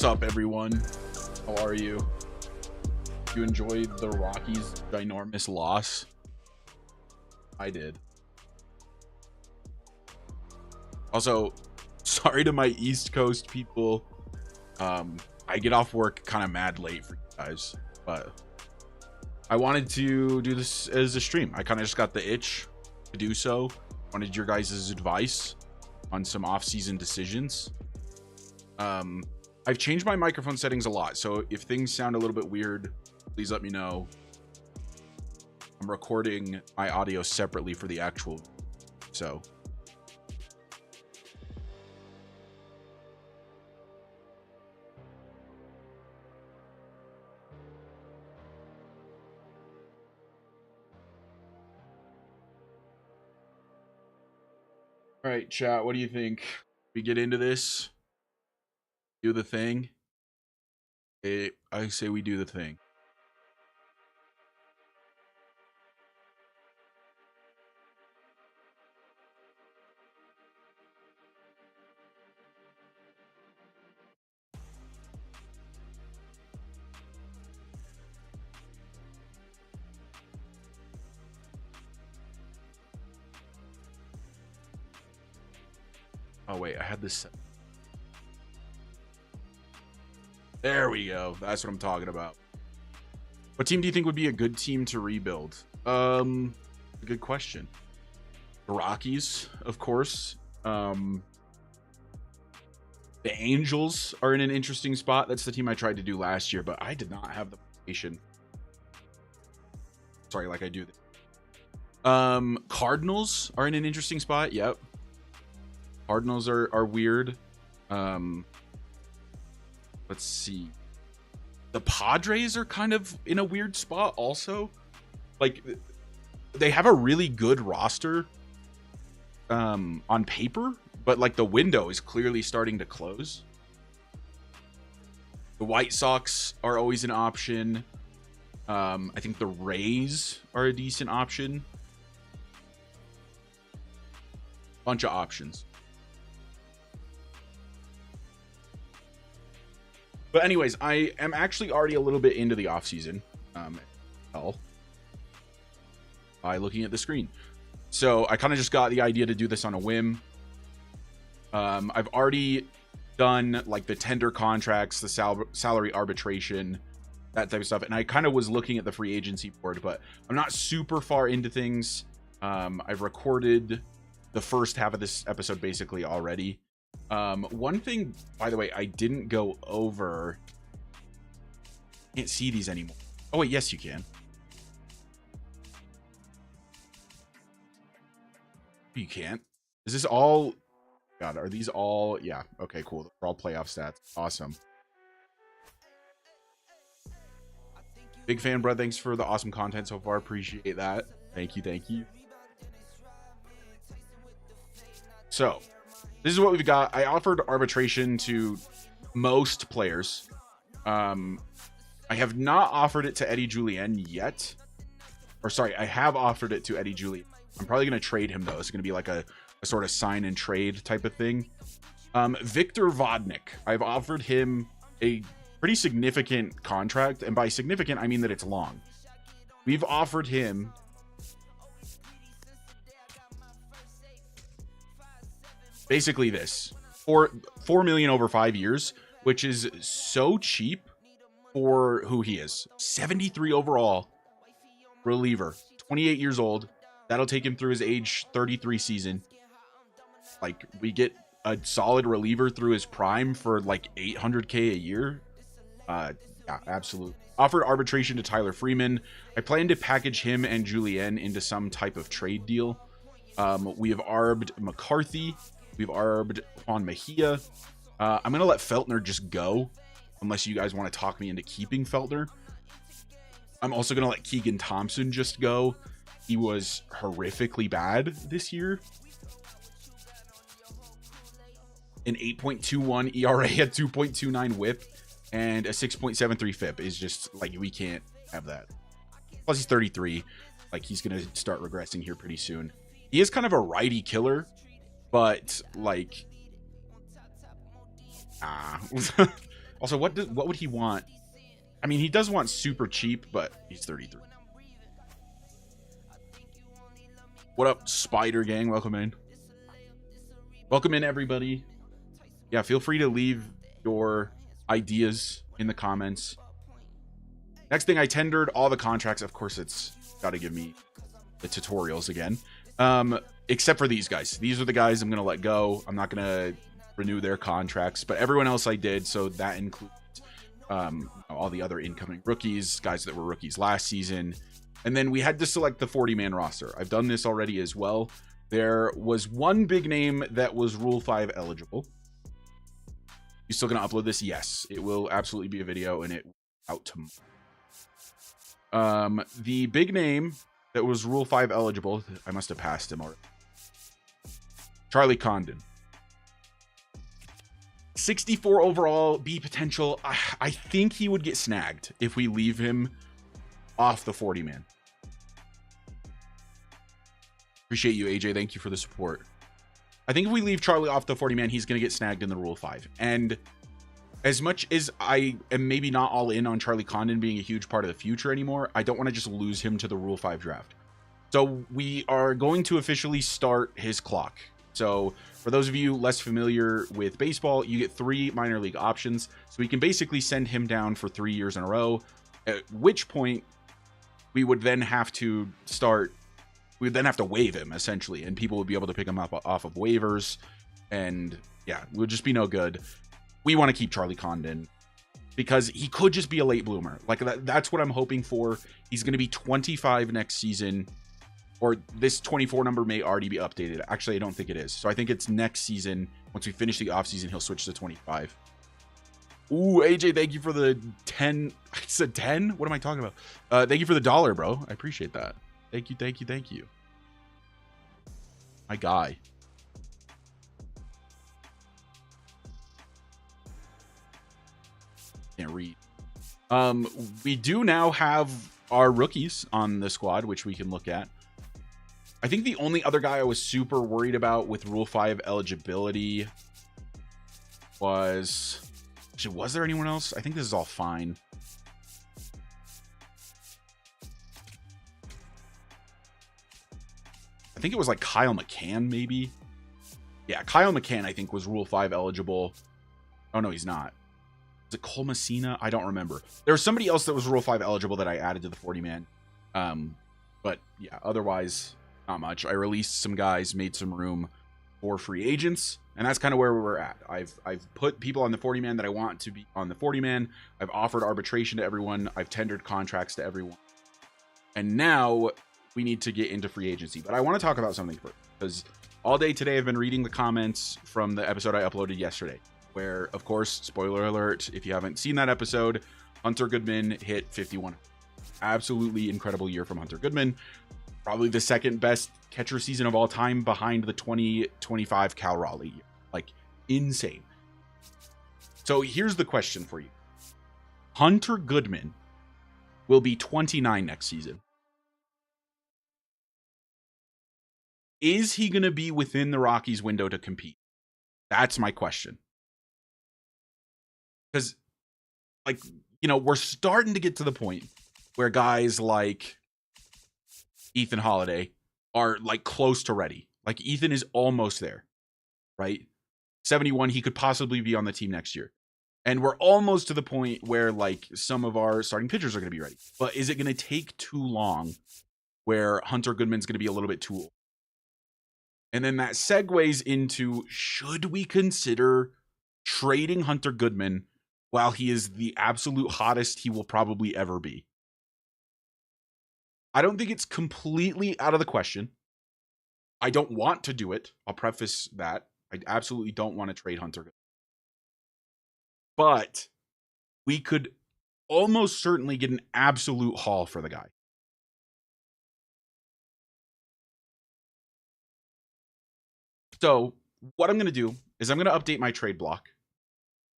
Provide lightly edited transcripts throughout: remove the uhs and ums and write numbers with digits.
What's up, everyone? How are you? You enjoyed the Rockies' ginormous loss? I did. Also, sorry to my East Coast people. I get off work kind of mad late for you guys, but I wanted to do this as a stream. I kind of just got the itch to do so. Wanted your guys' advice on some off-season decisions. I've changed my microphone settings a lot, so if things sound a little bit weird, please let me know. I'm recording my audio separately for the actual, so. All right, chat, what do you think? We get into this? Do the thing? I say we do the thing. Oh, wait, I had this set. There we go. That's what I'm talking about. What team do you think would be a good team to rebuild? Good question. The Rockies, of course. The Angels are in an interesting spot. That's the team I tried to do last year, but I did not have the motivation. Sorry, like I do. Cardinals are in an interesting spot. Yep. Cardinals are weird. Let's see. The Padres are kind of in a weird spot also. Like, they have a really good roster on paper, but like the window is clearly starting to close. The White Sox are always an option. I think the Rays are a decent option. Bunch of options. But anyways, I am actually already a little bit into the offseason by looking at the screen. So I kind of just got the idea to do this on a whim. I've already done like the tender contracts, the salary arbitration, that type of stuff. And I kind of was looking at the free agency board, but I'm not super far into things. I've recorded the first half of this episode basically already. One thing, by the way, I didn't go over. Can't see these anymore. Oh wait, yes you can. You can't. Is this all? God, are these all? Yeah. Okay, cool. They're all playoff stats. Awesome. Big fan, bro. Thanks for the awesome content so far. Appreciate that. Thank you. Thank you. So, this is what we've got. I offered arbitration to most players. I have not offered it to Eddie Julien yet. Or sorry, I have offered it to Eddie Julien. I'm probably going to trade him, though. It's going to be like a sort of sign and trade type of thing. Victor Vodnik. I've offered him a pretty significant contract. And by significant, I mean that it's long. We've offered him basically this. $4 million over 5 years, which is so cheap for who he is. 73 overall reliever, 28 years old. That'll take him through his age 33 season. Like, we get a solid reliever through his prime for like $800K a year. Yeah, absolutely. Offered arbitration to Tyler Freeman. I plan to package him and Julien into some type of trade deal. We have arbed McCarthy. We've arbed Juan Mejia. I'm going to let Feltner just go, unless you guys want to talk me into keeping Feltner. I'm also going to let Keegan Thompson just go. He was horrifically bad this year. An 8.21 ERA, a 2.29 whip, and a 6.73 FIP is just like, we can't have that. Plus he's 33. Like, he's going to start regressing here pretty soon. He is kind of a righty killer, but like, Also, what would he want? I mean, he does want super cheap, but he's 33. What up, Spider Gang? Welcome in. Welcome in, everybody. Yeah, feel free to leave your ideas in the comments. Next thing, I tendered all the contracts. Of course, it's got to give me the tutorials again. Except for these guys. These are the guys I'm going to let go. I'm not going to renew their contracts, but everyone else I did. So that includes all the other incoming rookies, guys that were rookies last season. And then we had to select the 40-man roster. I've done this already as well. There was one big name that was Rule 5 eligible. You still going to upload this? Yes, it will absolutely be a video, and it out tomorrow. The big name that was Rule 5 eligible, I must have passed him already. Charlie Condon. 64 overall, B potential. I think he would get snagged if we leave him off the 40-man. Appreciate you, AJ. Thank you for the support. I think if we leave Charlie off the 40-man, he's going to get snagged in the Rule 5. And as much as I am maybe not all in on Charlie Condon being a huge part of the future anymore, I don't want to just lose him to the Rule 5 draft. So we are going to officially start his clock. So for those of you less familiar with baseball, you get 3 minor league options. So we can basically send him down for 3 years in a row, at which point we would then have to start, we would then have to waive him essentially, and people would be able to pick him up off of waivers, and yeah, it would just be no good. We want to keep Charlie Condon because he could just be a late bloomer. Like that's what I'm hoping for. He's going to be 25 next season, or this 24 number may already be updated. Actually, I don't think it is. So I think it's next season. Once we finish the offseason, he'll switch to 25. Ooh, AJ, thank you for the 10. I said 10? What am I talking about? Thank you for the $1, bro. I appreciate that. Thank you, thank you, thank you. My guy. Can't read. We do now have our rookies on the squad, which we can look at. I think the only other guy I was super worried about with Rule 5 eligibility was... Actually, was there anyone else? I think this is all fine. I think it was like Kyle McCann, maybe. Yeah, Kyle McCann, I think, was Rule 5 eligible. Oh, no, he's not. Is it Cole Messina? I don't remember. There was somebody else that was Rule 5 eligible that I added to the 40-man. But, yeah, otherwise, not much. I released some guys, made some room for free agents, and that's kind of where we're at. I've put people on the 40-man that I want to be on the 40-man. I've offered arbitration to everyone. I've tendered contracts to everyone. And now we need to get into free agency. But I want to talk about something first, because all day today I've been reading the comments from the episode I uploaded yesterday, where, of course, spoiler alert, if you haven't seen that episode, Hunter Goodman hit 51. Absolutely incredible year from Hunter Goodman. Probably the second best catcher season of all time behind the 2025 Cal Raleigh year. Like, insane. So here's the question for you. Hunter Goodman will be 29 next season. Is he going to be within the Rockies window to compete? That's my question. Because, like, you know, we're starting to get to the point where guys like Ethan Holiday are like close to ready. Like Ethan is almost there, right? 71, he could possibly be on the team next year. And we're almost to the point where like some of our starting pitchers are going to be ready. But is it going to take too long where Hunter Goodman's going to be a little bit too old? And then that segues into, should we consider trading Hunter Goodman while he is the absolute hottest he will probably ever be? I don't think it's completely out of the question. I don't want to do it. I'll preface that. I absolutely don't want to trade Hunter Goodman. But we could almost certainly get an absolute haul for the guy. So what I'm going to do is I'm going to update my trade block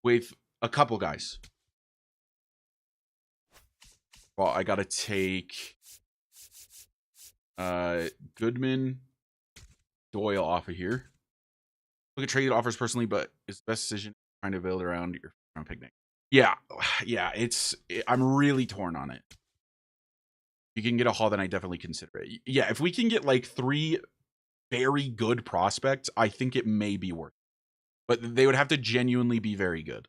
with a couple guys. Well, I got to take Goodman, Doyle off of here. Look at trade offers personally, but it's the best decision trying to build around your round picnic. Yeah, yeah, I'm really torn on it. You can get a haul, then I definitely consider it. Yeah, if we can get like 3 very good prospects, I think it may be worth it. But they would have to genuinely be very good.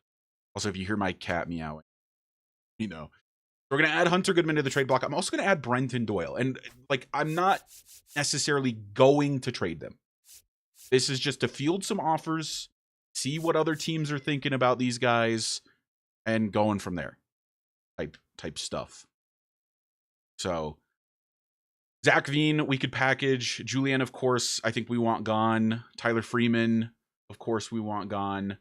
Also, if you hear my cat meowing, you know. We're going to add Hunter Goodman to the trade block. I'm also going to add Brenton Doyle. And, like, I'm not necessarily going to trade them. This is just to field some offers, see what other teams are thinking about these guys, and going from there. Type stuff. So, Zach Veen, we could package. Julian, of course, I think we want gone. Tyler Freeman, of course, we want gone.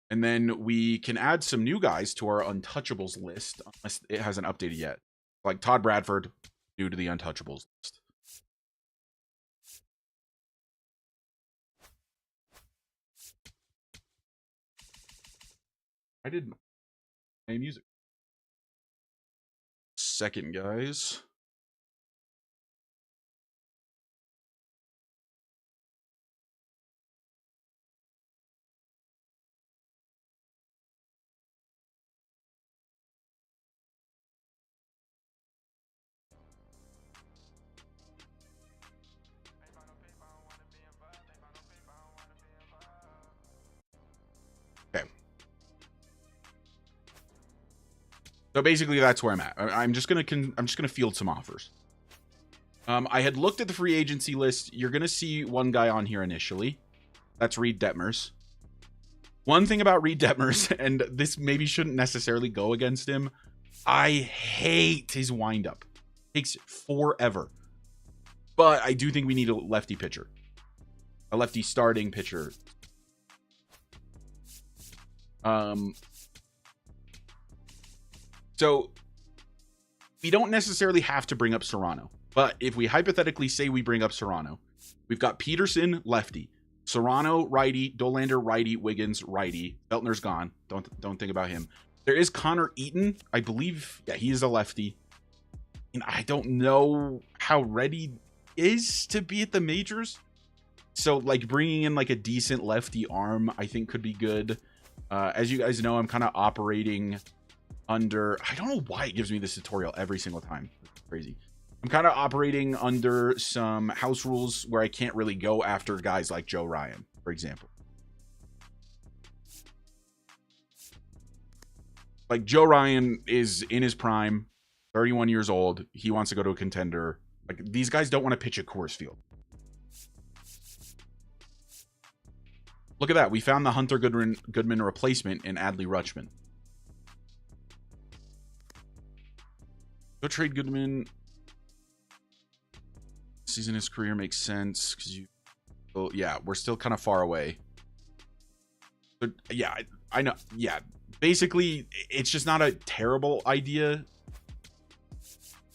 And then we can add some new guys to our untouchables list, unless it hasn't updated yet. Like Todd Bradford, new to the untouchables list. I did my music. Second, guys. Okay. So basically, that's where I'm at. I'm just gonna field some offers. I had looked at the free agency list. You're gonna see one guy on here initially. That's Reed Detmers. One thing about Reed Detmers, and this maybe shouldn't necessarily go against him, I hate his windup. Takes forever. But I do think we need a lefty pitcher. A lefty starting pitcher. So we don't necessarily have to bring up Serrano. But if we hypothetically say we bring up Serrano, we've got Peterson, lefty. Serrano, righty. Dolander, righty. Wiggins, righty. Beltner's gone. Don't think about him. There is Connor Eaton. I believe, yeah, he is a lefty. And I don't know how ready he is to be at the majors. So, like, bringing in, like, a decent lefty arm, I think could be good. As you guys know, I'm kind of operating under... I don't know why it gives me this tutorial every single time. It's crazy. I'm kind of operating under some house rules where I can't really go after guys like Joe Ryan, for example. Like, Joe Ryan is in his prime, 31 years old. He wants to go to a contender. Like, these guys don't want to pitch at Coors Field. Look at that. We found the Hunter Goodman replacement in Adley Rutschman. Go trade Goodman. Season his career makes sense because you... Well, yeah, we're still kind of far away. But yeah, I know. Yeah, basically, it's just not a terrible idea,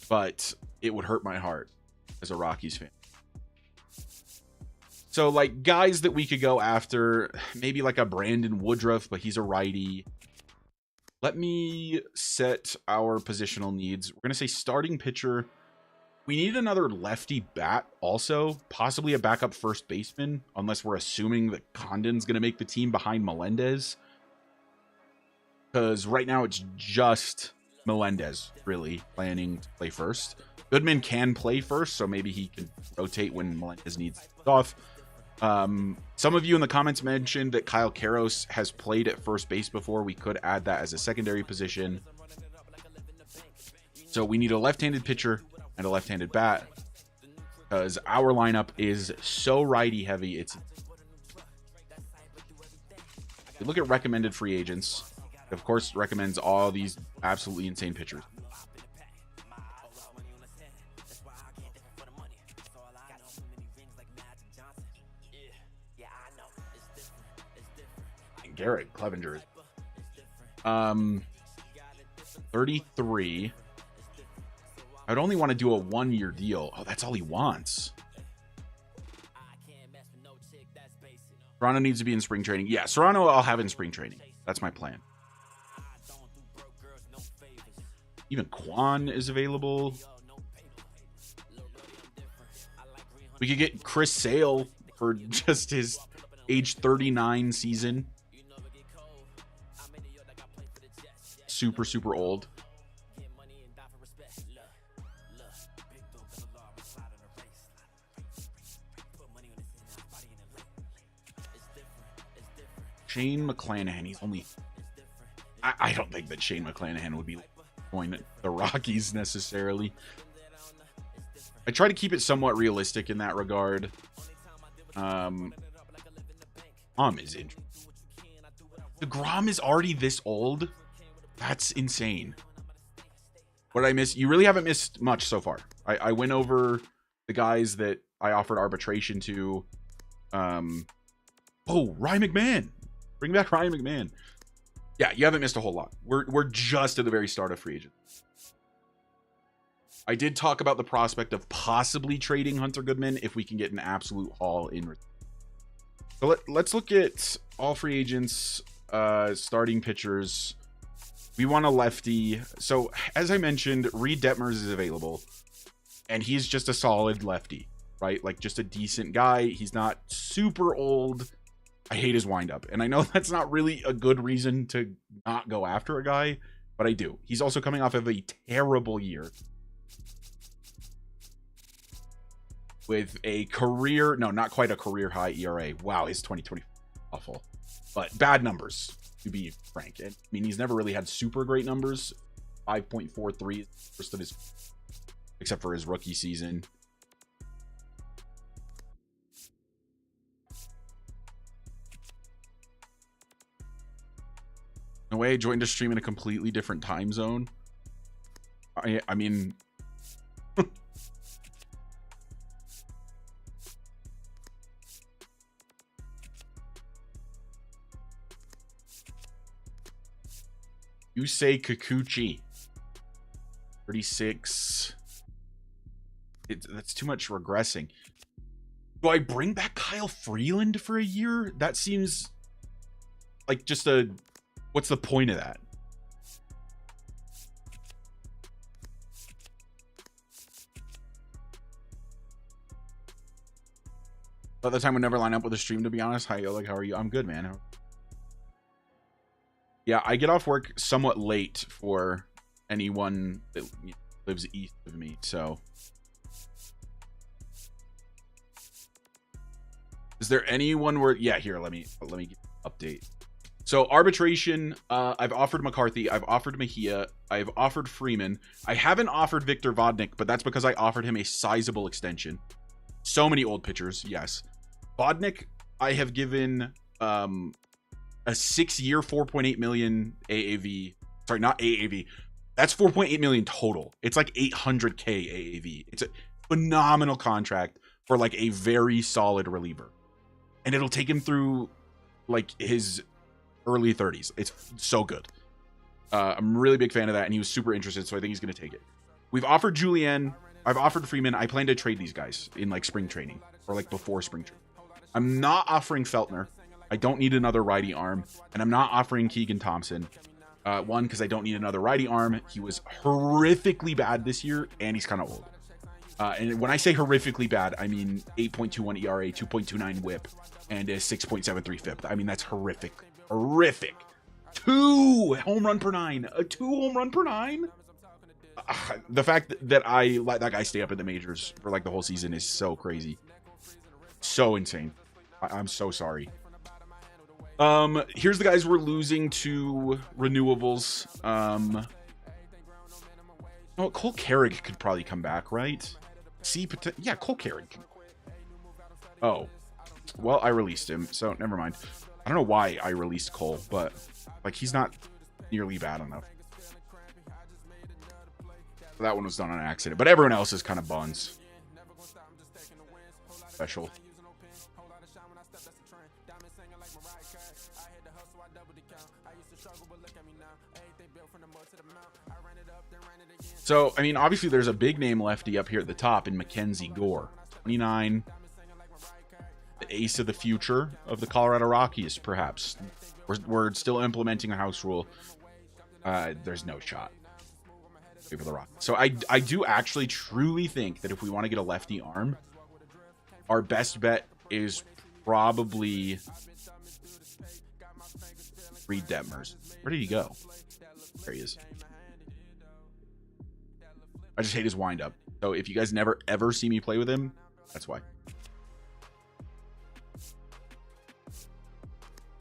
but it would hurt my heart as a Rockies fan. So, like, guys that we could go after, maybe like a Brandon Woodruff, but he's a righty. Let me set our positional needs. We're going to say starting pitcher. We need another lefty bat also, possibly a backup first baseman, unless we're assuming that Condon's going to make the team behind Melendez. Because right now it's just Melendez, really, planning to play first. Goodman can play first, so maybe he can rotate when Melendez needs off. Some of you in the comments mentioned that Kyle Karros has played at first base before. We could add that as a secondary position. So we need a left-handed pitcher and a left-handed bat because our lineup is so righty heavy. It's... If you look at recommended free agents, it of course recommends all these absolutely insane pitchers. Garrett Clevenger. 33. I'd only want to do a 1-year deal. Oh, that's all he wants. Serrano needs to be in spring training. Yeah, Serrano I'll have in spring training. That's my plan. Even Quan is available. We could get Chris Sale for just his age 39 season. super, super old. Shane McClanahan, he's only... I don't think that Shane McClanahan would be going the Rockies necessarily. I try to keep it somewhat realistic in that regard. Is interesting. DeGrom is already this old. That's insane. What did I miss? You really haven't missed much so far. I went over the guys that I offered arbitration to. Ryan McMahon. Bring back Ryan McMahon. Yeah, you haven't missed a whole lot. We're just at the very start of free agent. I did talk about the prospect of possibly trading Hunter Goodman if we can get an absolute haul in. So let's look at all free agents, starting pitchers. We want a lefty. So as I mentioned, Reed Detmers is available, and he's just a solid lefty, right? Like just a decent guy. He's not super old. I hate his windup, and I know that's not really a good reason to not go after a guy, but I do. He's also coming off of a terrible year with a career, no, not quite a career high ERA. Wow, his 2020 awful, but bad numbers, to be frank. I mean, he's never really had super great numbers. 5.43 first of his, except for his rookie season. No way, I joined a stream in a completely different time zone. I mean, you say Kikuchi 36. That's too much regressing. Do I bring back Kyle Freeland for a year? That seems like just a... What's the point of that? At the time would never line up with a stream, to be honest. Hi, like, how are you? I'm good, man. Yeah, I get off work somewhat late for anyone that lives east of me, so. Is there anyone where... Yeah, here, let me get an update. So arbitration, I've offered McCarthy, I've offered Mejia, I've offered Freeman. I haven't offered Victor Vodnik, but that's because I offered him a sizable extension. So many old pitchers, yes. Vodnik, I have given a 6-year, 4.8 million AAV. Sorry, not AAV. That's 4.8 million total. It's like 800K AAV. It's a phenomenal contract for like a very solid reliever. And it'll take him through like his early 30s. It's so good. I'm a really big fan of that, and he was super interested, so I think he's going to take it. We've offered Julian. I've offered Freeman. I plan to trade these guys in like spring training or like before spring training. I'm not offering Feltner. I don't need another righty arm, and I'm not offering Keegan Thompson. One, because I don't need another righty arm. He was horrifically bad this year, and he's kind of old. And when I say horrifically bad, I mean 8.21 ERA, 2.29 WHIP, and a 6.73 FIP. I mean, that's horrific. Horrific. 2 home run per 9. A 2 home run per 9. The fact that I let that guy stay up in the majors for like the whole season is so crazy. So insane. I'm so sorry. Here's the guys we're losing to renewables. Oh, Cole Carrick could probably come back, right? Yeah, Cole Carrick. Oh, well, I released him, so never mind. I don't know why I released Cole, but like he's not nearly bad enough. That one was done on accident, but everyone else is kind of buns. Special. So, I mean, obviously there's a big name lefty up here at the top in Mackenzie Gore. 29. The ace of the future of the Colorado Rockies, perhaps. We're still implementing a house rule. There's no shot for the Rockies. So I do actually truly think that if we want to get a lefty arm, our best bet is probably Reed Detmers. Where did he go? There he is. I just hate his windup. So if you guys never ever see me play with him, that's why.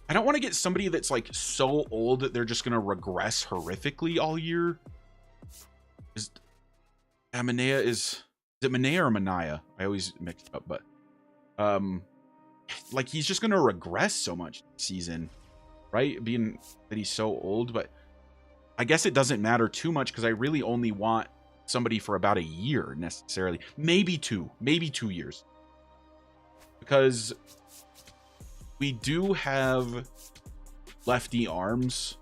I don't want to get somebody that's like so old that they're just gonna regress horrifically all year. Manea is it Manea or Manaya? I always mix it up, but like he's just gonna regress so much this season, right? Being that he's so old, but I guess it doesn't matter too much because I really only want somebody for about a year necessarily, maybe 2 years, because we do have lefty arms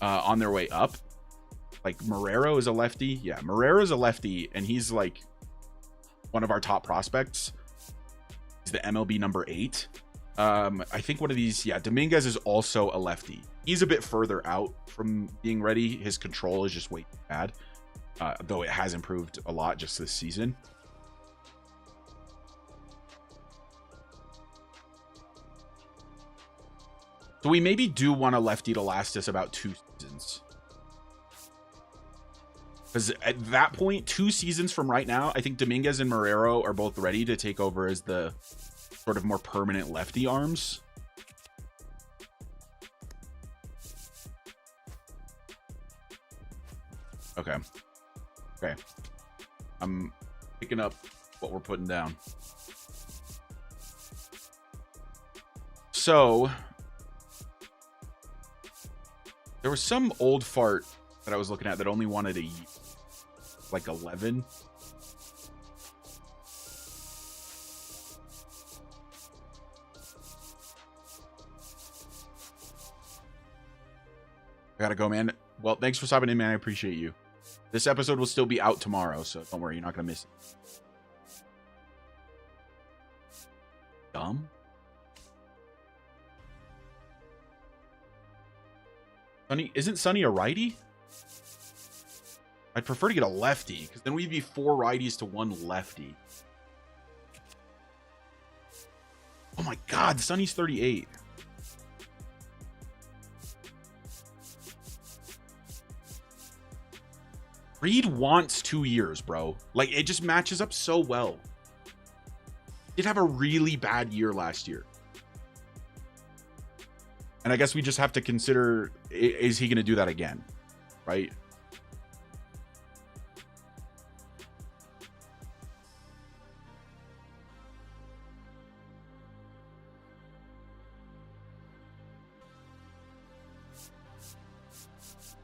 on their way up. Like Marrero is a lefty. Yeah, Marrero is a lefty, and he's like one of our top prospects. He's the MLB number 8. I think one of these, yeah, Dominguez is also a lefty. He's a bit further out from being ready. His control is just way too bad, though it has improved a lot just this season. So we maybe do want a lefty to last us about 2 seasons. Because at that point, 2 seasons from right now, I think Dominguez and Marrero are both ready to take over as the sort of more permanent lefty arms. Okay. Okay. I'm picking up what we're putting down. So there was some old fart that I was looking at that only wanted a like 11. I gotta go, man. Well, thanks for stopping in, man. I appreciate you. This episode will still be out tomorrow, so don't worry, you're not gonna miss it. Dumb. Sonny, isn't Sonny a righty? I'd prefer to get a lefty, because then we'd be 4 righties to 1 lefty. Oh my god, Sonny's 38. Reed wants 2 years, bro. Like, it just matches up so well. Did have a really bad year last year. And I guess we just have to consider, is he going to do that again? Right?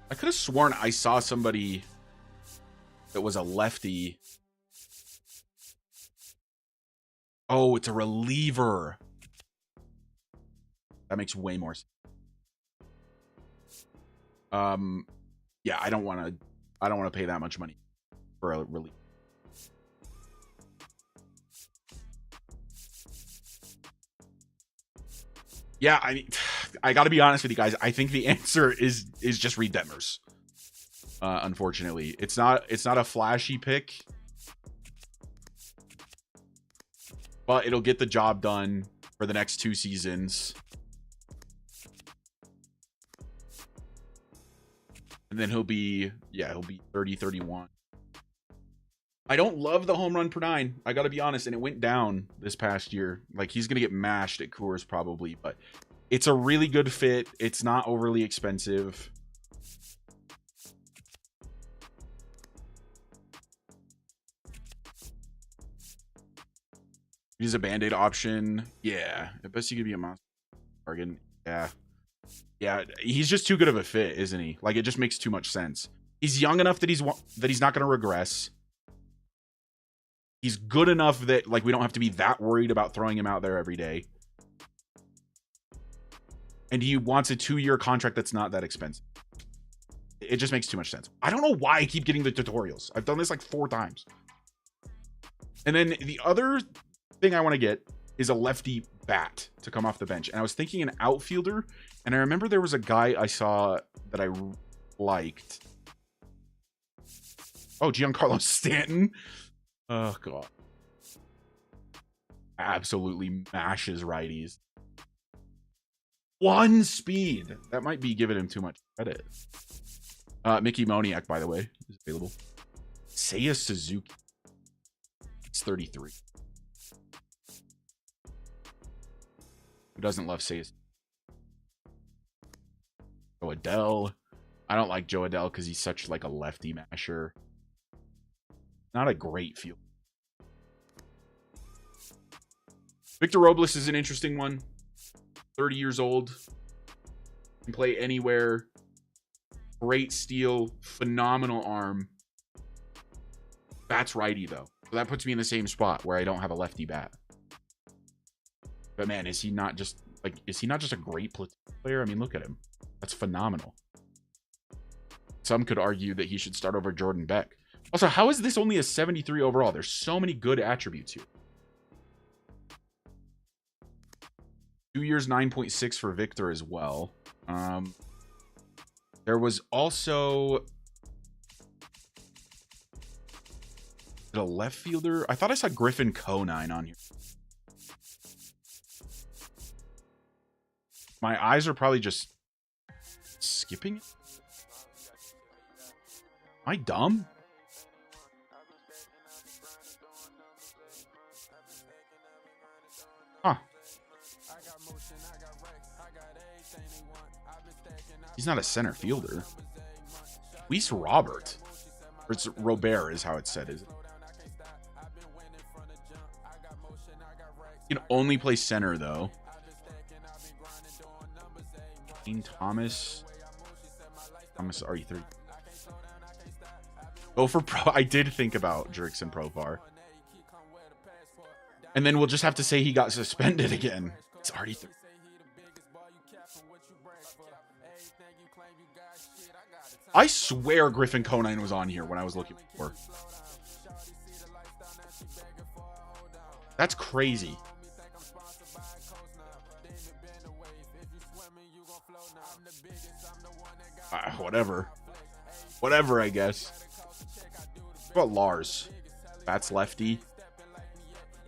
I could have sworn I saw somebody that was a lefty. Oh, it's a reliever. That makes way more sense. Yeah, I don't want to pay that much money for a relief. Yeah, I mean, I got to be honest with you guys. I think the answer is just Reed Detmers. Unfortunately, it's not a flashy pick, but it'll get the job done for the next 2 seasons. And then he'll be 30, 31. I don't love the home run per 9. I got to be honest. And it went down this past year. Like, he's going to get mashed at Coors probably, but it's a really good fit. It's not overly expensive. He's a Band-Aid option. Yeah. I guess he could be a monster bargain. Yeah. Yeah. He's just too good of a fit, isn't he? Like, it just makes too much sense. He's young enough that he's not going to regress. He's good enough that, like, we don't have to be that worried about throwing him out there every day. And he wants a 2-year contract that's not that expensive. It just makes too much sense. I don't know why I keep getting the tutorials. I've done this like 4 times. And then the other thing I want to get is a lefty bat to come off the bench. And I was thinking an outfielder. And I remember there was a guy I saw that I liked. Oh, Giancarlo Stanton. Oh, God. Absolutely mashes righties. 1 speed. That might be giving him too much credit. Mickey Moniak, by the way, is available. Seiya Suzuki. It's 33. Who doesn't love Seiya? Joe Adele. I don't like Joe Adele because he's such like a lefty masher. Not a great field. Victor Robles is an interesting one. 30 years old. Can play anywhere. Great steal. Phenomenal arm. Bat's righty, though. So that puts me in the same spot where I don't have a lefty bat. But man, is he not just a great platoon player? I mean, look at him. That's phenomenal. Some could argue that he should start over Jordan Beck. Also, how is this only a 73 overall? There's so many good attributes here. 2 years, 9.6 for Victor as well. There was also a left fielder. I thought I saw Griffin Conine on here. My eyes are probably just skipping it. Am I dumb? Huh. He's not a center fielder. Luis Robert. Or it's Robert is how it's said, is it? He can only play center, though. Thomas RE3. Go for pro. I did think about Jurickson Profar. And then we'll just have to say he got suspended again. It's RE3. I swear Griffin Conine was on here when I was looking for. That's crazy. Whatever. Whatever, I guess. What about Lars? Bats lefty.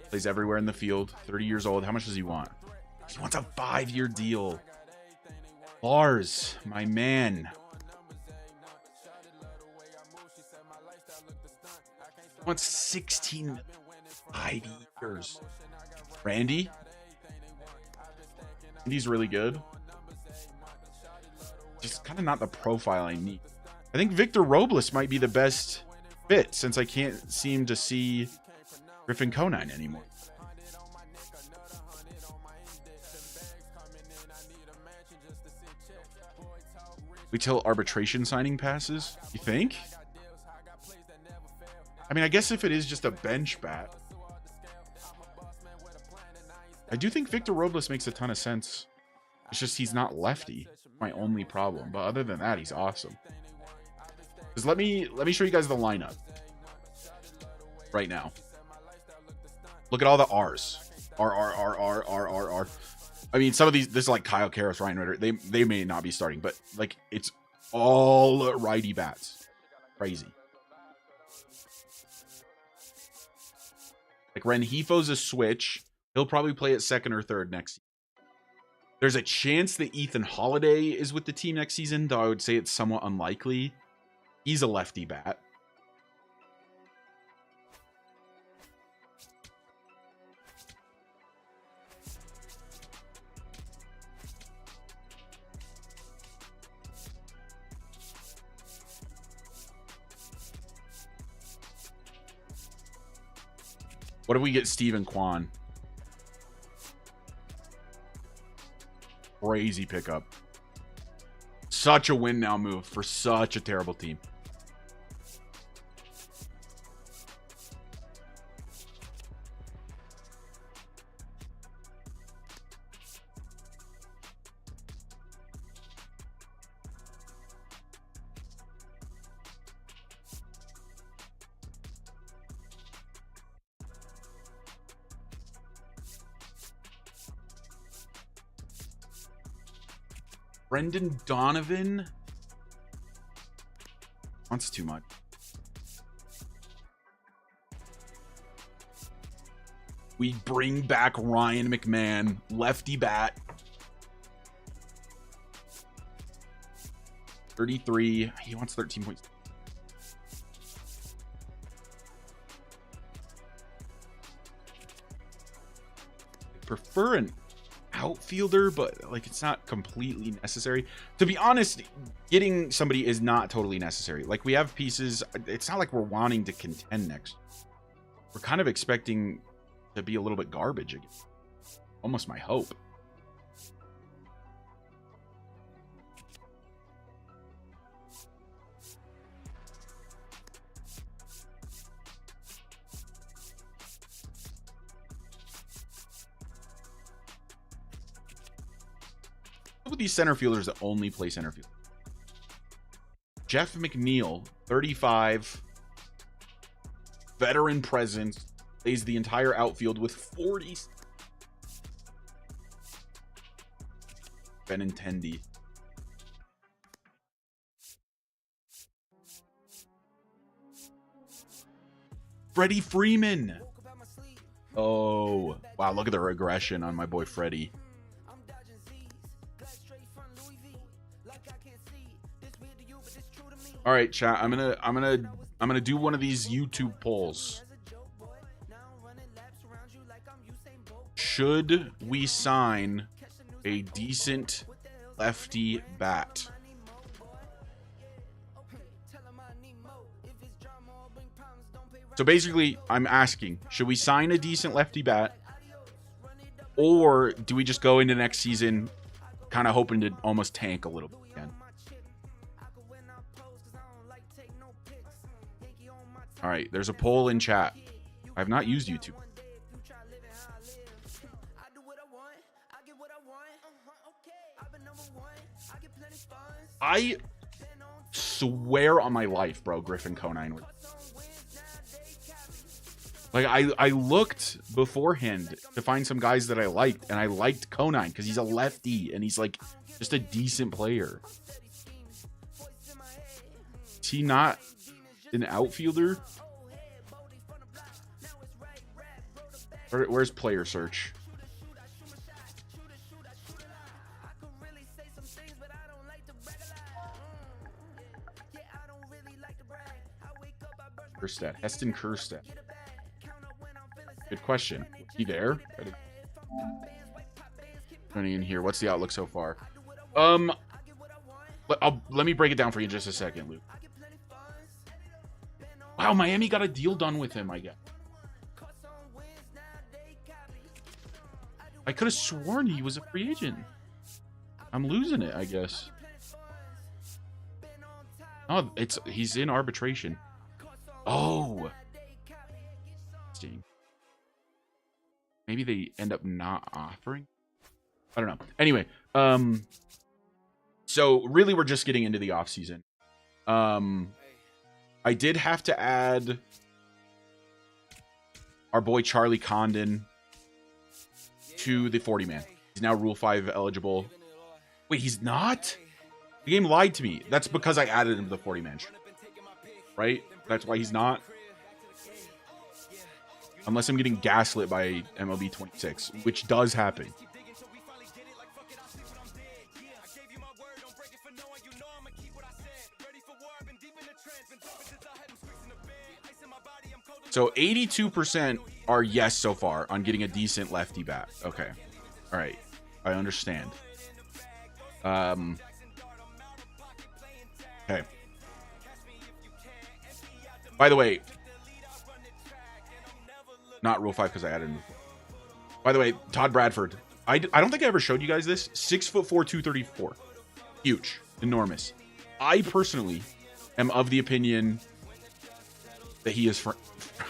Plays everywhere in the field. 30 years old. How much does he want? He wants a 5-year deal. Lars, my man. He wants 16 5 years. Randy? Randy's really good. Just kind of not the profile I need. I think Victor Robles might be the best fit since I can't seem to see Griffin Conine anymore. We tell arbitration signing passes, you think? I mean, I guess if it is just a bench bat. I do think Victor Robles makes a ton of sense. It's just he's not lefty. My only problem. But other than that, he's awesome. Just let me show you guys the lineup right now. Look at all the R's. R. I mean, some of these, this is like Kyle Karras, Ryan Ritter. They may not be starting, but like it's all righty bats. Crazy. Like Renjifo's a switch. He'll probably play at second or third next season. There's a chance that Ethan Holiday is with the team next season, though I would say it's somewhat unlikely. He's a lefty bat. What if we get Steven Kwan? Crazy pickup. Such a win now move for such a terrible team. Brendan Donovan wants too much. We bring back Ryan McMahon, lefty bat. 33. He wants 13 points. I prefer an outfielder, but like it's not completely necessary. To be honest, getting somebody is not totally necessary. Like we have pieces. It's not like we're wanting to contend next. We're kind of expecting to be a little bit garbage again. Almost my hope. With these center fielders that only play center field. Jeff McNeil, 35, veteran presence, plays the entire outfield with 40. Benintendi. Freddie Freeman. Oh, wow, look at the regression on my boy Freddie. All right, chat. I'm gonna do one of these YouTube polls. Should we sign a decent lefty bat? So basically, I'm asking, should we sign a decent lefty bat, or do we just go into next season kind of hoping to almost tank a little bit again? All right, there's a poll in chat. I have not used YouTube. I swear on my life, bro, Griffin Conine. Like, I looked beforehand to find some guys that I liked, and I liked Conine because he's a lefty, and he's, like, just a decent player. Is he not an outfielder? Where's player search? Kerstedt. Heston Kerstedt. Good question. Is he there? Running in here. What's the outlook so far? Let me break it down for you in just a second, Luke. Wow, Miami got a deal done with him, I guess. I could have sworn he was a free agent. I'm losing it, I guess. Oh, he's in arbitration. Oh. Maybe they end up not offering. I don't know. Anyway, so really we're just getting into the offseason. I did have to add our boy Charlie Condon to the 40-man. He's now Rule 5 eligible. Wait, he's not? The game lied to me. That's because I added him to the 40-man. Right? That's why he's not. Unless I'm getting gaslit by MLB 26, which does happen. So 82% are yes so far on getting a decent lefty bat. Okay. All right. I understand. Okay. By the way, not Rule 5 because I added him. By the way, Todd Bradford. I don't think I ever showed you guys this. 6'4", 234. Huge. Enormous. I personally am of the opinion that he is...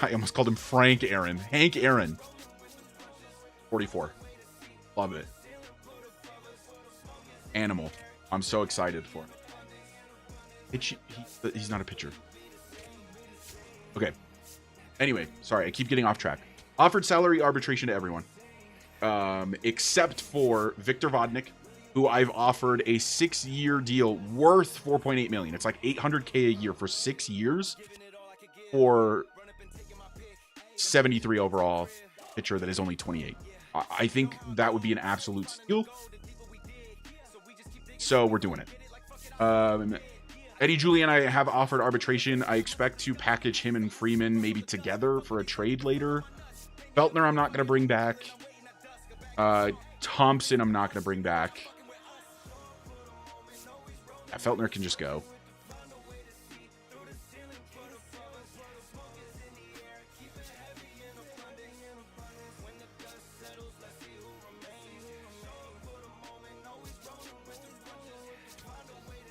I almost called him Frank Aaron. Hank Aaron. 44. Love it. Animal. I'm so excited for him. He's not a pitcher. Okay. Anyway, sorry, I keep getting off track. Offered salary arbitration to everyone. Except for Victor Vodnik, who I've offered a 6-year deal worth $4.8 million. It's like $800K a year for 6 years for 73 overall pitcher that is only 28. I think that would be an absolute steal. So we're doing it. Eddie Julian, I have offered arbitration. I expect to package him and Freeman maybe together for a trade later. Feltner, I'm not going to bring back. Thompson, I'm not going to bring back. Yeah, Feltner can just go.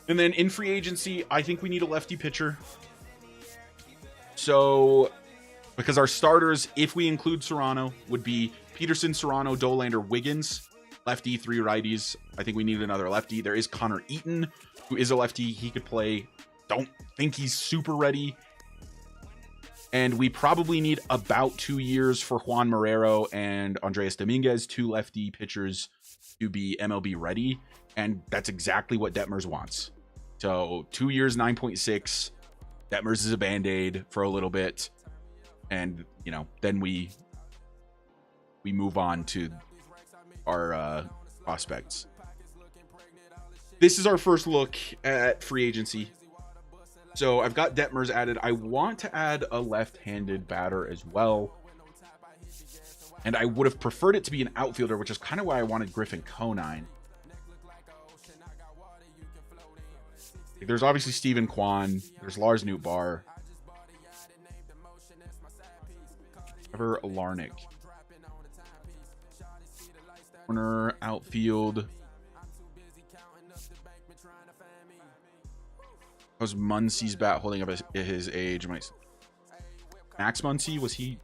And then in free agency, I think we need a lefty pitcher. So, because our starters, if we include Serrano, would be Peterson, Serrano, Dolander, Wiggins. Lefty, 3 righties. I think we need another lefty. There is Connor Eaton, who is a lefty. He could play. Don't think he's super ready. And we probably need about 2 years for Juan Marrero and Andreas Dominguez, 2 lefty pitchers, to be MLB ready. And that's exactly what Detmers wants. So 2 years, 9.6. Detmers is a Band-Aid for a little bit. And, you know, then we move on to our prospects. This is our first look at free agency. So I've got Detmers added. I want to add a left-handed batter as well. And I would have preferred it to be an outfielder, which is kind of why I wanted Griffin Conine. There's obviously Stephen Kwan. There's Lars Nootbaar. Trevor Larnick. Corner, outfield. How's Muncy's bat holding up at his age? Max Muncy, was he?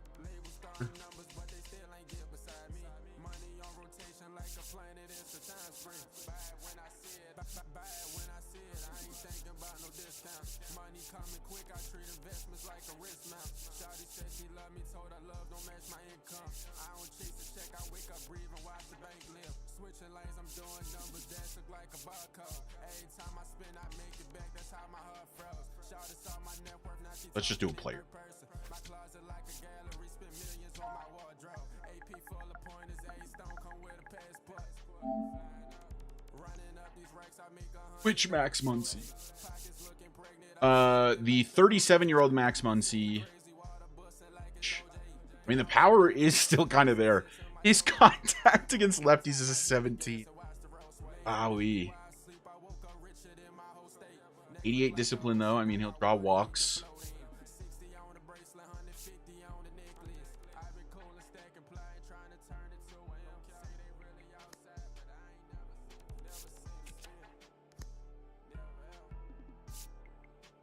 Let's just do a player. Which Max Muncy? The 37-year-old Max Muncy. I mean, the power is still kind of there. His contact against lefties is a 17. Wowie. 88 discipline, though. I mean, he'll draw walks.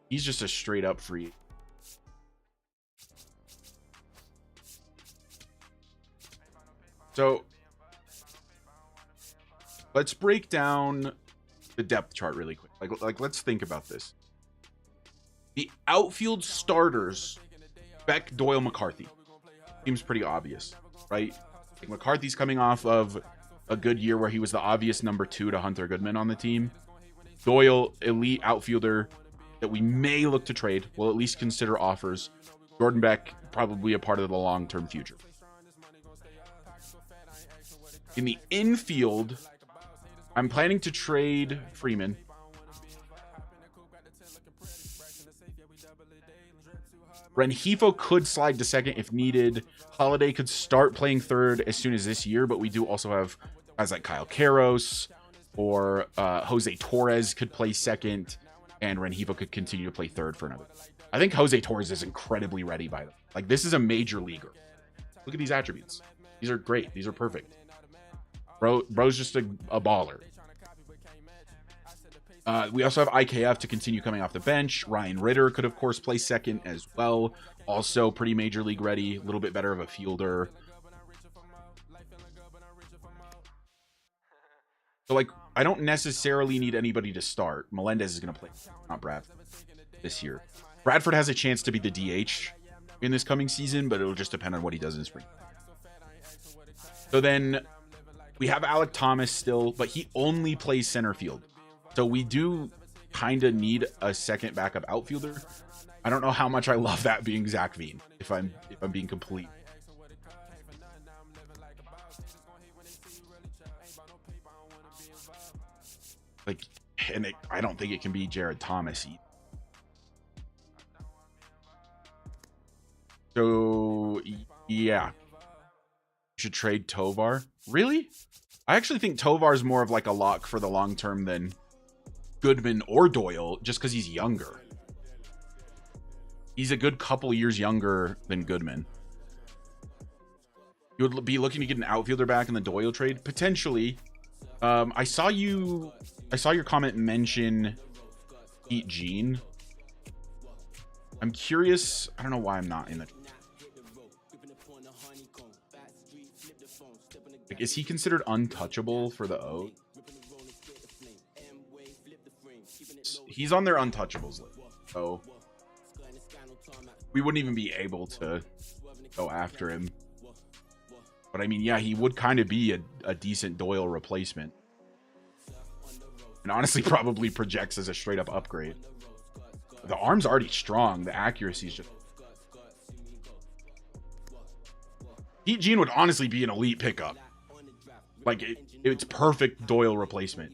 He's just a straight up free. So let's break down the depth chart really quick. Like let's think about this. The outfield starters, Beck, Doyle, McCarthy. Seems pretty obvious, right? Like McCarthy's coming off of a good year where he was the obvious number 2 to Hunter Goodman on the team. Doyle, elite outfielder that we may look to trade. We'll at least consider offers. Jordan Beck, probably a part of the long-term future. In the infield, I'm planning to trade Freeman. Rengifo could slide to second if needed. Holiday could start playing third as soon as this year, but we do also have guys like Kyle Karros or Jose Torres could play second, and Rengifo could continue to play third for another. I think Jose Torres is incredibly ready by them. Like, this is a major leaguer. Look at these attributes. These are great. These are perfect. Bro's just a baller. We also have IKF to continue coming off the bench. Ryan Ritter could, of course, play second as well. Also pretty major league ready. A little bit better of a fielder. So, like, I don't necessarily need anybody to start. Melendez is going to play, not Bradford, this year. Bradford has a chance to be the DH in this coming season, but it'll just depend on what he does in spring. So then we have Alec Thomas still, but he only plays center field. So we do kind of need a second backup outfielder. I don't know how much I love that being Zach Veen, if I'm being complete. Like, and I don't think it can be Jared Thomas either. So, yeah. You should trade Tovar. Really? I actually think Tovar is more of like a lock for the long term than Goodman or Doyle, just because he's younger. He's a good couple years younger than Goodman. You would be looking to get an outfielder back in the Doyle trade? Potentially. I saw your comment mention Pete Gene. I'm curious. I don't know why I'm not in the... Like, is he considered untouchable for the O? He's on their untouchables list, so we wouldn't even be able to go after him. But I mean, yeah, he would kind of be a decent Doyle replacement. And honestly, probably projects as a straight up upgrade. The arm's already strong. The accuracy is just... Pete Gene would honestly be an elite pickup. Like, it's perfect Doyle replacement.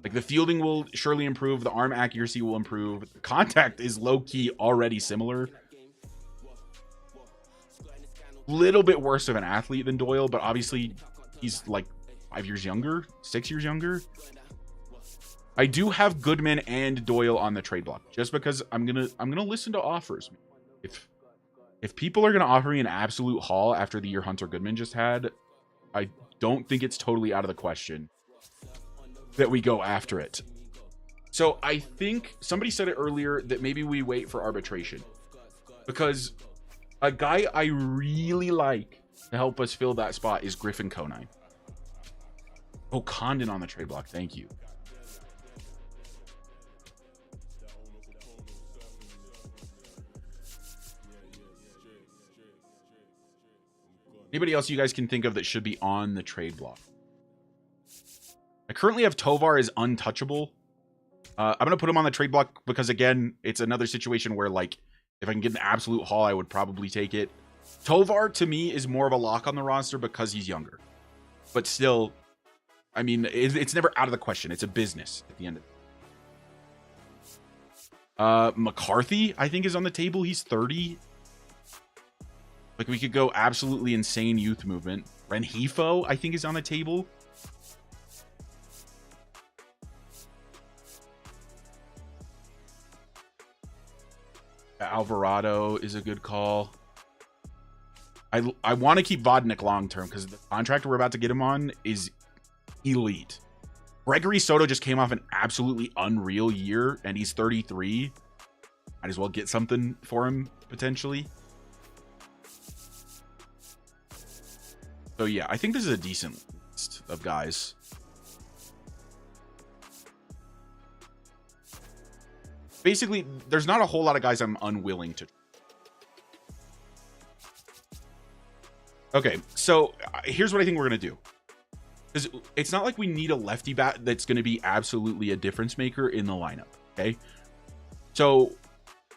Like, the fielding will surely improve. The arm accuracy will improve. The contact is low-key already similar. Little bit worse of an athlete than Doyle, but obviously he's like 5 years younger, 6 years younger. I do have Goodman and Doyle on the trade block just because I'm gonna listen to offers. If people are gonna offer me an absolute haul after the year Hunter Goodman just had, I don't think it's totally out of the question that we go after it. So I think somebody said it earlier that maybe we wait for arbitration, because a guy I really like to help us fill that spot is Griffin Conine. Oh, Condon on the trade block. Thank you. Anybody else you guys can think of that should be on the trade block? I currently have Tovar as untouchable. I'm going to put him on the trade block because, again, it's another situation where, like, if I can get an absolute haul, I would probably take it. Tovar, to me, is more of a lock on the roster because he's younger. But still, I mean, it's never out of the question. It's a business at the end of it. McCarthy, I think, is on the table. He's 30. Like, we could go absolutely insane youth movement. Renhefo, I think, is on the table. Alvarado is a good call. I want to keep Vodnik long term because the contract we're about to get him on is elite. Gregory Soto just came off an absolutely unreal year, and he's 33. Might as well get something for him potentially. So yeah, I think this is a decent list of guys. Basically, there's not a whole lot of guys I'm unwilling to. Okay, so here's what I think we're going to do. Because it's not like we need a lefty bat that's going to be absolutely a difference maker in the lineup, okay? So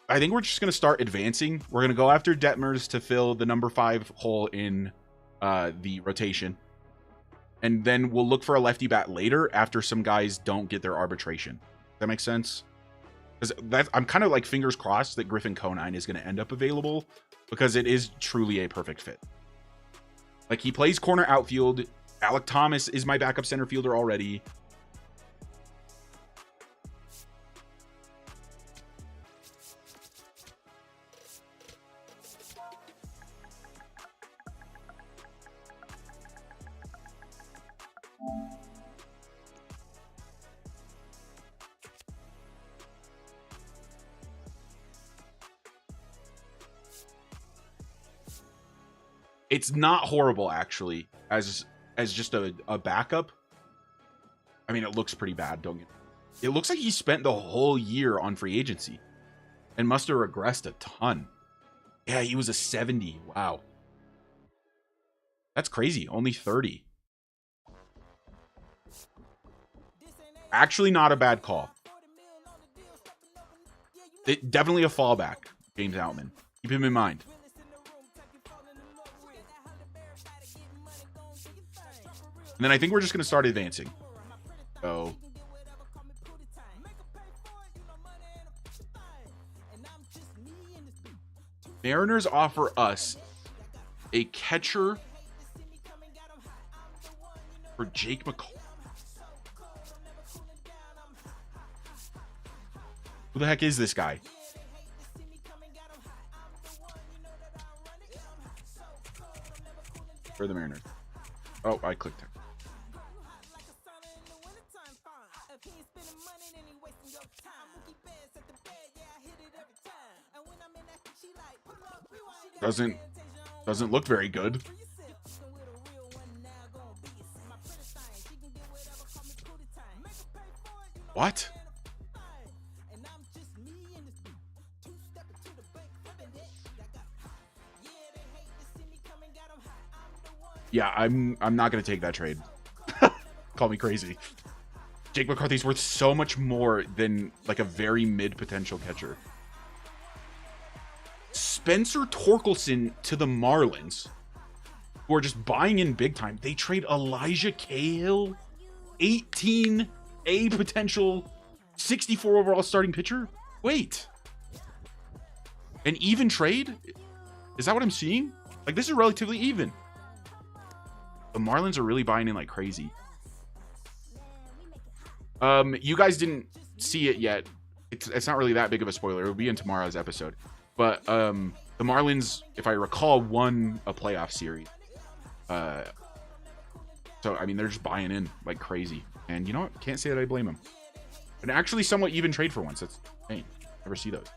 I think we're just going to start advancing. We're going to go after Detmers to fill the number 5 hole in the rotation. And then we'll look for a lefty bat later after some guys don't get their arbitration. Does that make sense? Because I'm kind of like fingers crossed that Griffin Conine is going to end up available because it is truly a perfect fit. Like, he plays corner outfield. Alec Thomas is my backup center fielder already. It's not horrible, actually, as just a backup. I mean, it looks pretty bad, don't get it. It looks like he spent the whole year on free agency and must have regressed a ton. Yeah, he was a 70. Wow. That's crazy. Only 30. Actually, not a bad call. Definitely a fallback, James Outman. Keep him in mind. And then I think we're just going to start advancing. So Mariners offer us a catcher for Jake McCall. Who the heck is this guy? Where are the Mariners? Oh, I clicked it. Doesn't look very good. What? Yeah, I'm not gonna take that trade. Call me crazy. Jake McCarthy's worth so much more than like a very mid potential catcher. Spencer Torkelson to the Marlins, who are just buying in big time. They trade Elijah Cahill, 18 A potential, 64 overall starting pitcher. Wait, an even trade? Is that what I'm seeing? Like, this is relatively even. The Marlins are really buying in like crazy. You guys didn't see it yet. It's not really that big of a spoiler. It'll be in tomorrow's episode. But the Marlins, if I recall, won a playoff series. So, I mean, they're just buying in like crazy. And you know what? Can't say that I blame them. An actually somewhat even trade for once. That's insane. Never see those.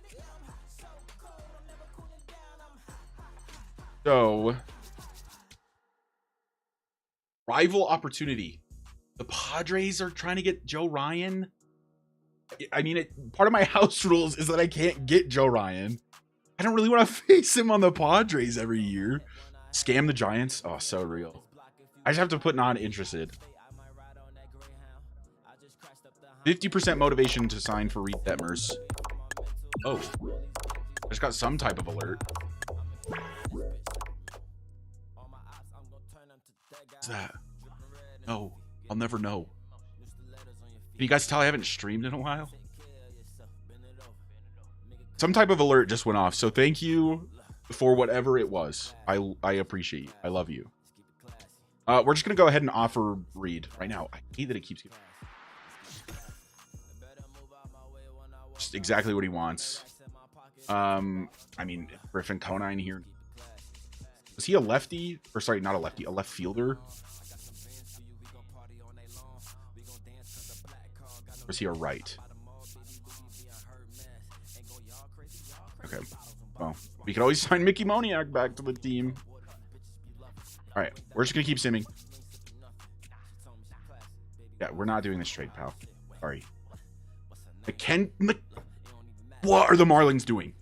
So, rival opportunity. The Padres are trying to get Joe Ryan. I mean, part of my house rules is that I can't get Joe Ryan. I don't really want to face him on the Padres every year. Scam the Giants. Oh, so real. I just have to put not interested. 50% motivation to sign for Reed Detmers. Oh, I just got some type of alert. What's that? No, I'll never know. Can you guys tell I haven't streamed in a while? Some type of alert just went off, so thank you for whatever it was. I appreciate you. I love you. We're just gonna go ahead and offer Reed right now. I hate that it keeps getting... Just exactly what he wants. I mean, Griffin Conine here. Was he a lefty? Or sorry, not a lefty, a left fielder? Or was he a right? Okay. Well, we could always sign Mickey Moniak back to the team. All right, we're just gonna keep simming. Yeah, we're not doing this trade, pal. Sorry. What are the Marlins doing?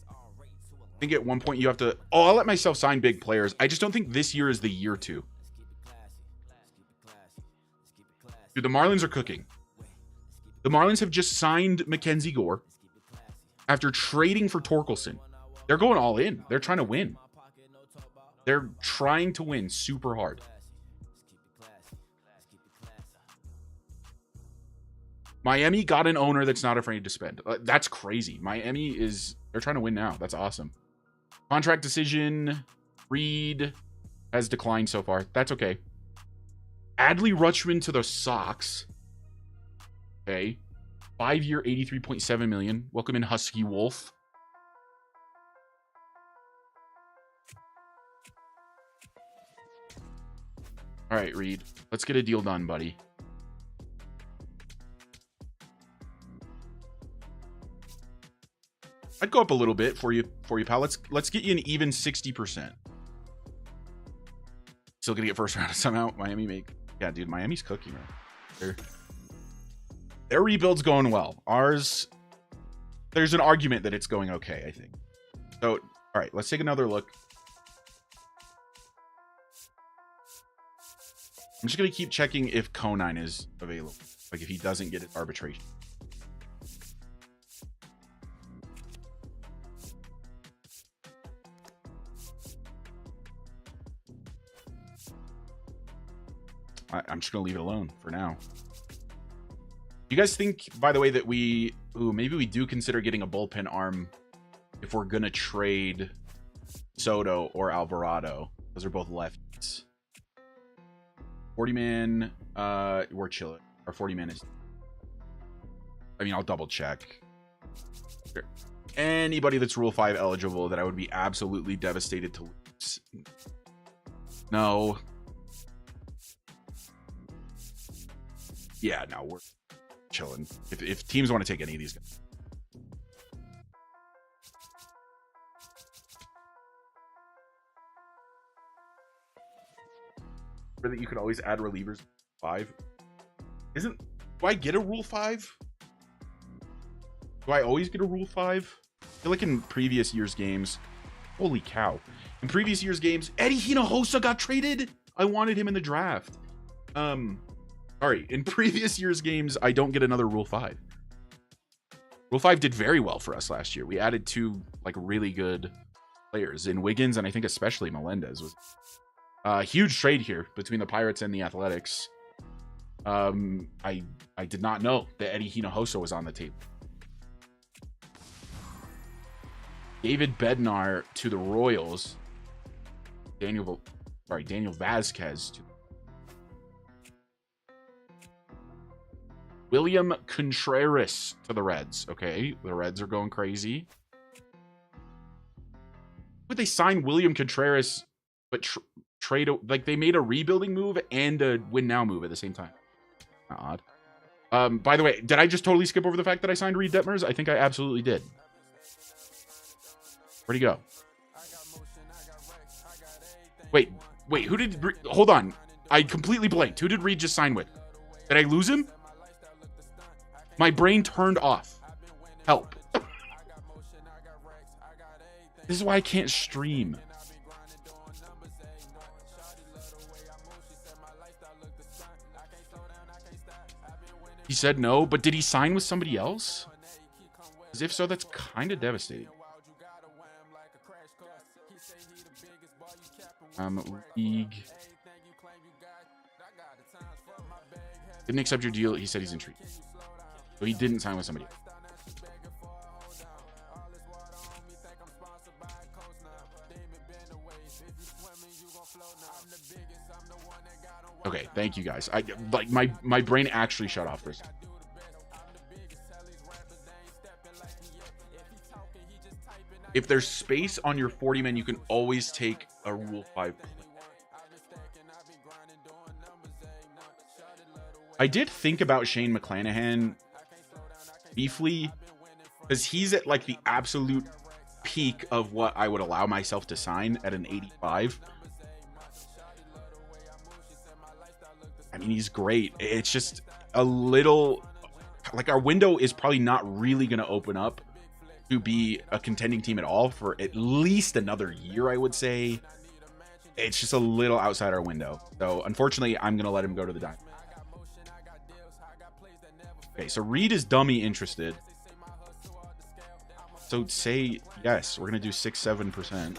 I think at one point you have to... Oh, I'll let myself sign big players. I just don't think this year is the year to. Dude, the Marlins are cooking. The Marlins have just signed Mackenzie Gore after trading for Torkelson. They're going all in. They're trying to win. They're trying to win super hard. Miami got an owner that's not afraid to spend. That's crazy. Miami is... They're trying to win now. That's awesome. Contract decision. Reed has declined so far. That's okay. Adley Rutschman to the Sox. Okay. 5-year, $83.7 million. Welcome in, Husky Wolf. All right, Reed. Let's get a deal done, buddy. I'd go up a little bit for you, pal. Let's get you an even 60%. Still gonna get first round somehow. Miami yeah, dude. Miami's cooking, right? Their rebuild's going well. Ours, there's an argument that it's going okay, I think. So, all right, let's take another look. I'm just gonna keep checking if Conine is available, like if he doesn't get an arbitration. I'm just gonna leave it alone for now. You guys think, by the way, that maybe we do consider getting a bullpen arm if we're gonna trade Soto or Alvarado. Those are both lefties. 40-man, we're chilling. Our 40-man is... I mean, I'll double check. Sure. Anybody that's Rule 5 eligible that I would be absolutely devastated to lose. No. Yeah, no, we're chilling. If teams want to take any of these guys. That you can always add relievers 5. Do I get a Rule 5? Do I always get a Rule 5? I feel like in previous years' games, holy cow. In previous years' games, Eddie Hinojosa got traded. I wanted him in the draft. Sorry, in previous years' games, I don't get another Rule 5. Rule 5 did very well for us last year. We added 2 like really good players in Wiggins, and I think especially Melendez was a huge trade here between the Pirates and the Athletics. I did not know that Eddie Hinojosa was on the table. David Bednar to the Royals. Daniel Vasquez to William Contreras to the Reds. Okay, the Reds are going crazy. Would they sign William Contreras, but trade, like they made a rebuilding move and a win now move at the same time? Not odd. By the way, did I just totally skip over the fact that I signed Reed Detmers? I think I absolutely did. Where'd he go? Wait, who did... Hold on. I completely blanked. Who did Reed just sign with? Did I lose him? My brain turned off. Help. This is why I can't stream. He said no, but did he sign with somebody else? Because if so, that's kind of devastating. League. Didn't accept your deal. He said he's intrigued. So he didn't sign with somebody else. Okay, thank you guys. I like my brain actually shut off for a second. If there's space on your 40 men, you can always take a Rule 5 play. I did think about Shane McClanahan briefly, because he's at like the absolute peak of what I would allow myself to sign at an 85. I mean, he's great. It's just a little like our window is probably not really going to open up to be a contending team at all for at least another year, I would say. It's just a little outside our window. So unfortunately, I'm going to let him go to the Diamond. Okay, so Reed is dummy interested. So say yes, we're going to do 6-7%.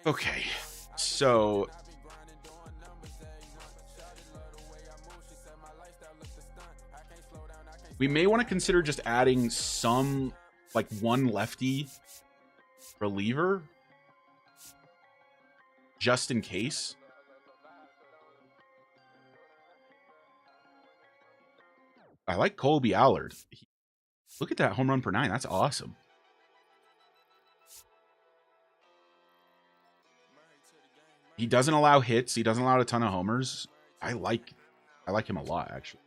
Okay, so we may want to consider just adding some, like one lefty reliever, just in case. I like Colby Allard. Look at that home run per 9. That's awesome. He doesn't allow hits. He doesn't allow a ton of homers. I like him a lot, actually.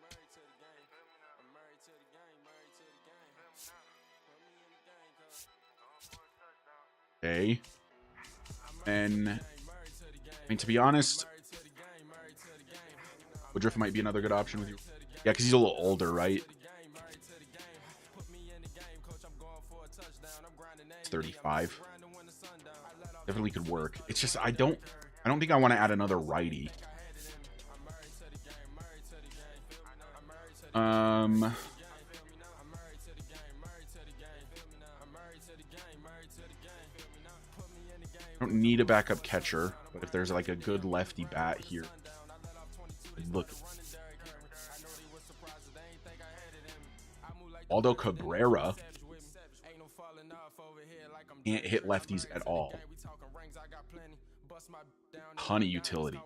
Okay. And I mean, to be honest, Woodruff might be another good option with you. Yeah, because he's a little older, right? It's 35. Definitely could work. It's just I don't think I want to add another righty. I don't need a backup catcher, but if there's like a good lefty bat here, look. Aldo Cabrera can't hit lefties at all. Ton of utility.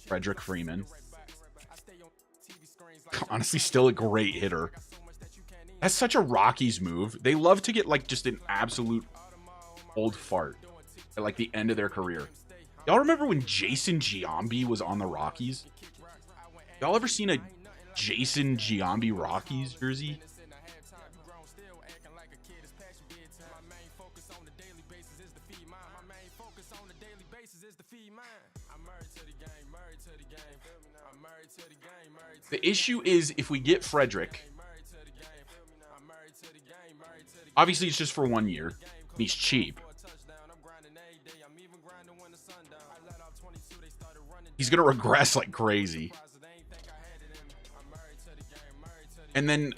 Frederick Freeman. Honestly, still a great hitter. That's such a Rockies move. They love to get like just an absolute old fart at like the end of their career. Y'all remember when Jason Giambi was on the Rockies? Y'all ever seen a Jason Giambi Rockies jersey? The issue is if we get Frederick, obviously it's just for 1 year. He's cheap. He's going to regress like crazy. And then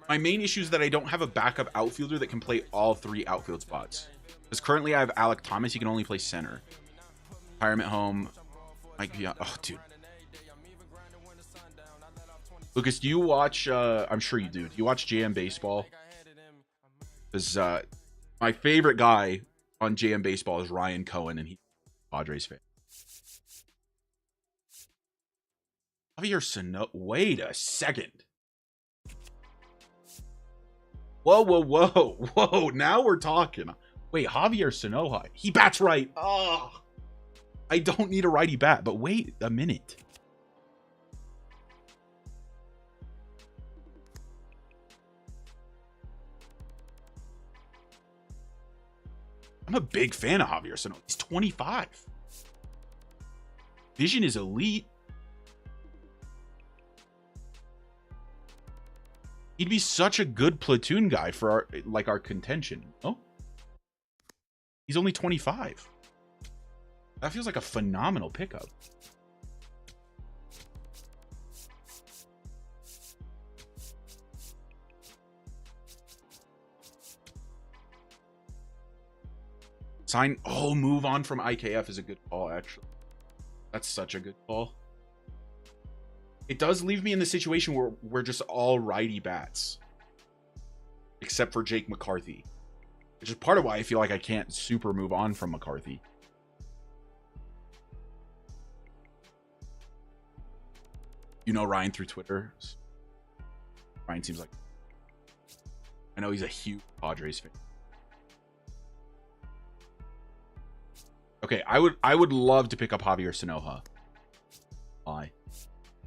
my main issue is that I don't have a backup outfielder that can play all 3 outfield spots. Because currently I have Alec Thomas. He can only play center. Retirement home. Mike Piazza. Oh, dude. Lucas, do you watch, I'm sure you do. Do you watch JM Baseball? Because my favorite guy on JM Baseball is Ryan Cohen, and he's a Padres fan. Javier Sano. Wait a second. Whoa, whoa, whoa, whoa. Now we're talking. Wait, Javier Sanoja. He bats right. Oh, I don't need a righty bat, but wait a minute. I'm a big fan of Javier Sanoja. He's 25. Vision is elite. He'd be such a good platoon guy for our contention. Oh, he's only 25. That feels like a phenomenal pickup. Move on from IKF is a good call, actually. That's such a good call. It does leave me in the situation where we're just all righty bats. Except for Jake McCarthy. Which is part of why I feel like I can't super move on from McCarthy. You know Ryan through Twitter. Ryan seems like... I know he's a huge Padres fan. Okay, I would love to pick up Javier Sanoja. Why?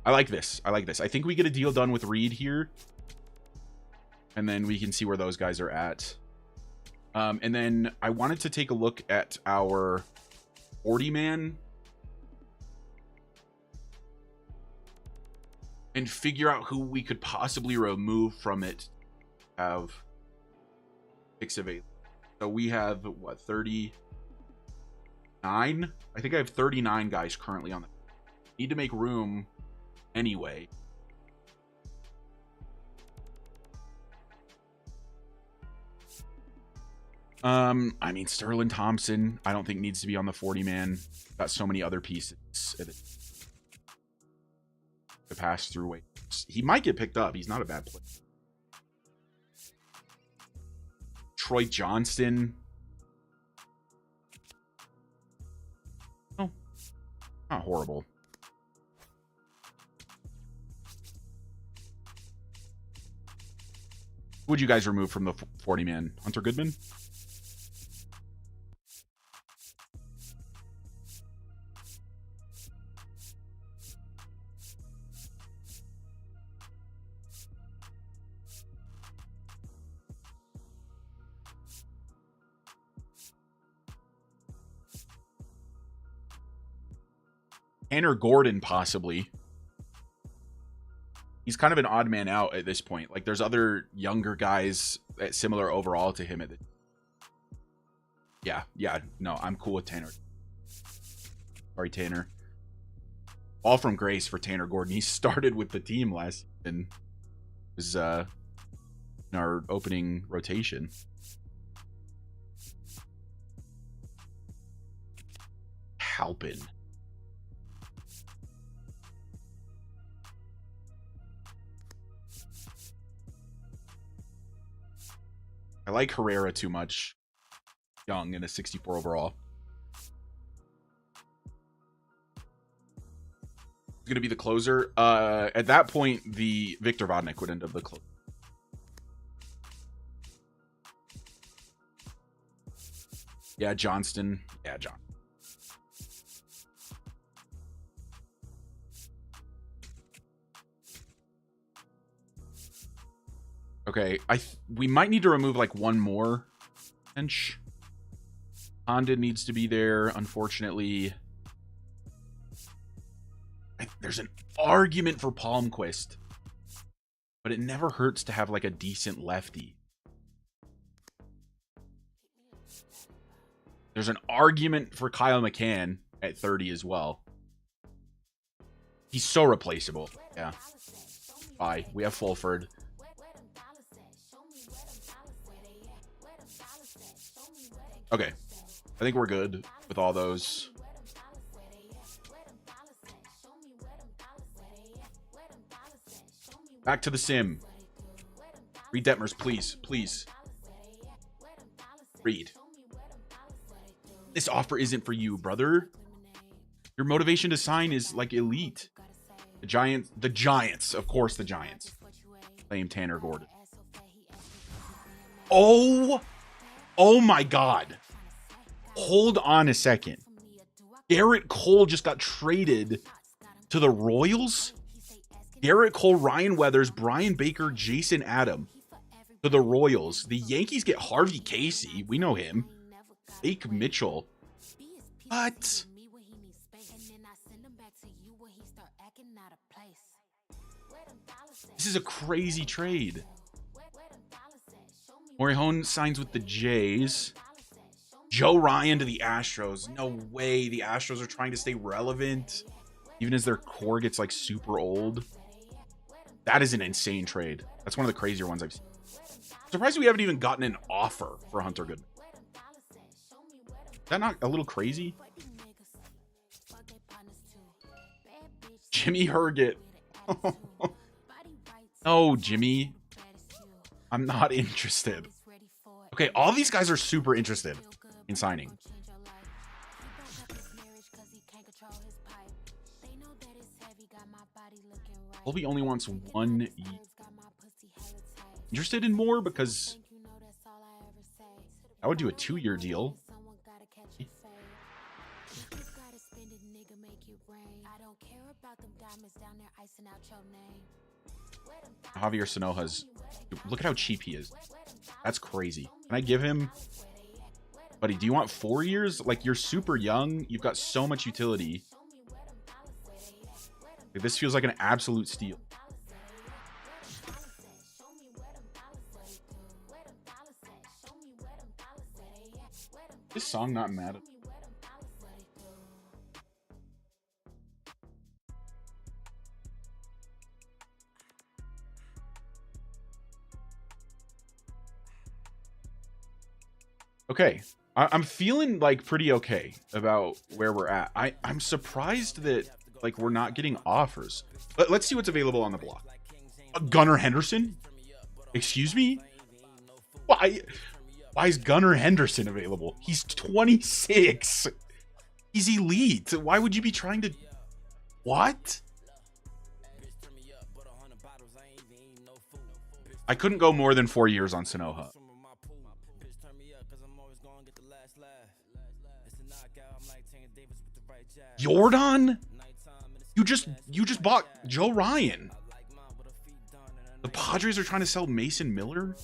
I like this. I like this. I think we get a deal done with Reed here. And then we can see where those guys are at. And then I wanted to take a look at our 40-man. And figure out who we could possibly remove from it. Have picks available. So we have, what, 39? I think I have 39 guys currently on the... Need to make room anyway. I mean, Sterling Thompson, I don't think needs to be on the 40-man. Got so many other pieces to pass through. Wait, he might get picked up. He's not a bad player. Troy Johnston. Oh, not horrible. Who would you guys remove from the 40-man? Hunter Goodman? Tanner Gordon, possibly. He's kind of an odd man out at this point. Like, there's other younger guys at similar overall to him. Yeah, no, I'm cool with Tanner. Sorry, Tanner. All from grace for Tanner Gordon. He started with the team last season. Was in our opening rotation. Halpin. I like Herrera too much. Young in a 64 overall. He's going to be the closer. At that point, the Victor Vodnik would end up the closer. Yeah, Johnston. Yeah, John. Okay, we might need to remove like one more bench. Honda needs to be there, unfortunately. There's an argument for Palmquist, but it never hurts to have like a decent lefty. There's an argument for Kyle McCann at 30 as well. He's so replaceable. Yeah. Bye. We have Fulford. Okay. I think we're good with all those. Back to the sim. Read Detmers, please. Please. Read. This offer isn't for you, brother. Your motivation to sign is like elite. The Giants, of course, the Giants. Claim Tanner Gordon. Oh my God. Hold on a second. Garrett Cole just got traded to the Royals? Garrett Cole, Ryan Weathers, Brian Baker, Jason Adam to the Royals. The Yankees get Harvey Casey. We know him. Blake Mitchell. What? This is a crazy trade. Morihone signs with the Jays. Joe Ryan to the Astros. No way. The Astros are trying to stay relevant, even as their core gets like super old. That is an insane trade. That's one of the crazier ones I've seen. Surprised we haven't even gotten an offer for Hunter Goodman. Is that not a little crazy? Jimmy Herget. No, Jimmy. I'm not interested. Okay, all these guys are super interested in signing. Colby only wants one. Interested in more because I would do a 2-year deal. Javier Sanoja's. Look at how cheap he is. That's crazy. Can I give him? Buddy, do you want 4 years? Like, you're super young. You've got so much utility. Like, this feels like an absolute steal. This song not mad at. Okay, I'm feeling like pretty okay about where we're at. I'm surprised that like we're not getting offers. But let's see what's available on the block. Gunnar Henderson? Excuse me? Why is Gunnar Henderson available? He's 26. He's elite. Why would you be trying to... What? I couldn't go more than 4 years on Sanoja. Jordan? You just bought Joe Ryan. The Padres are trying to sell Mason Miller?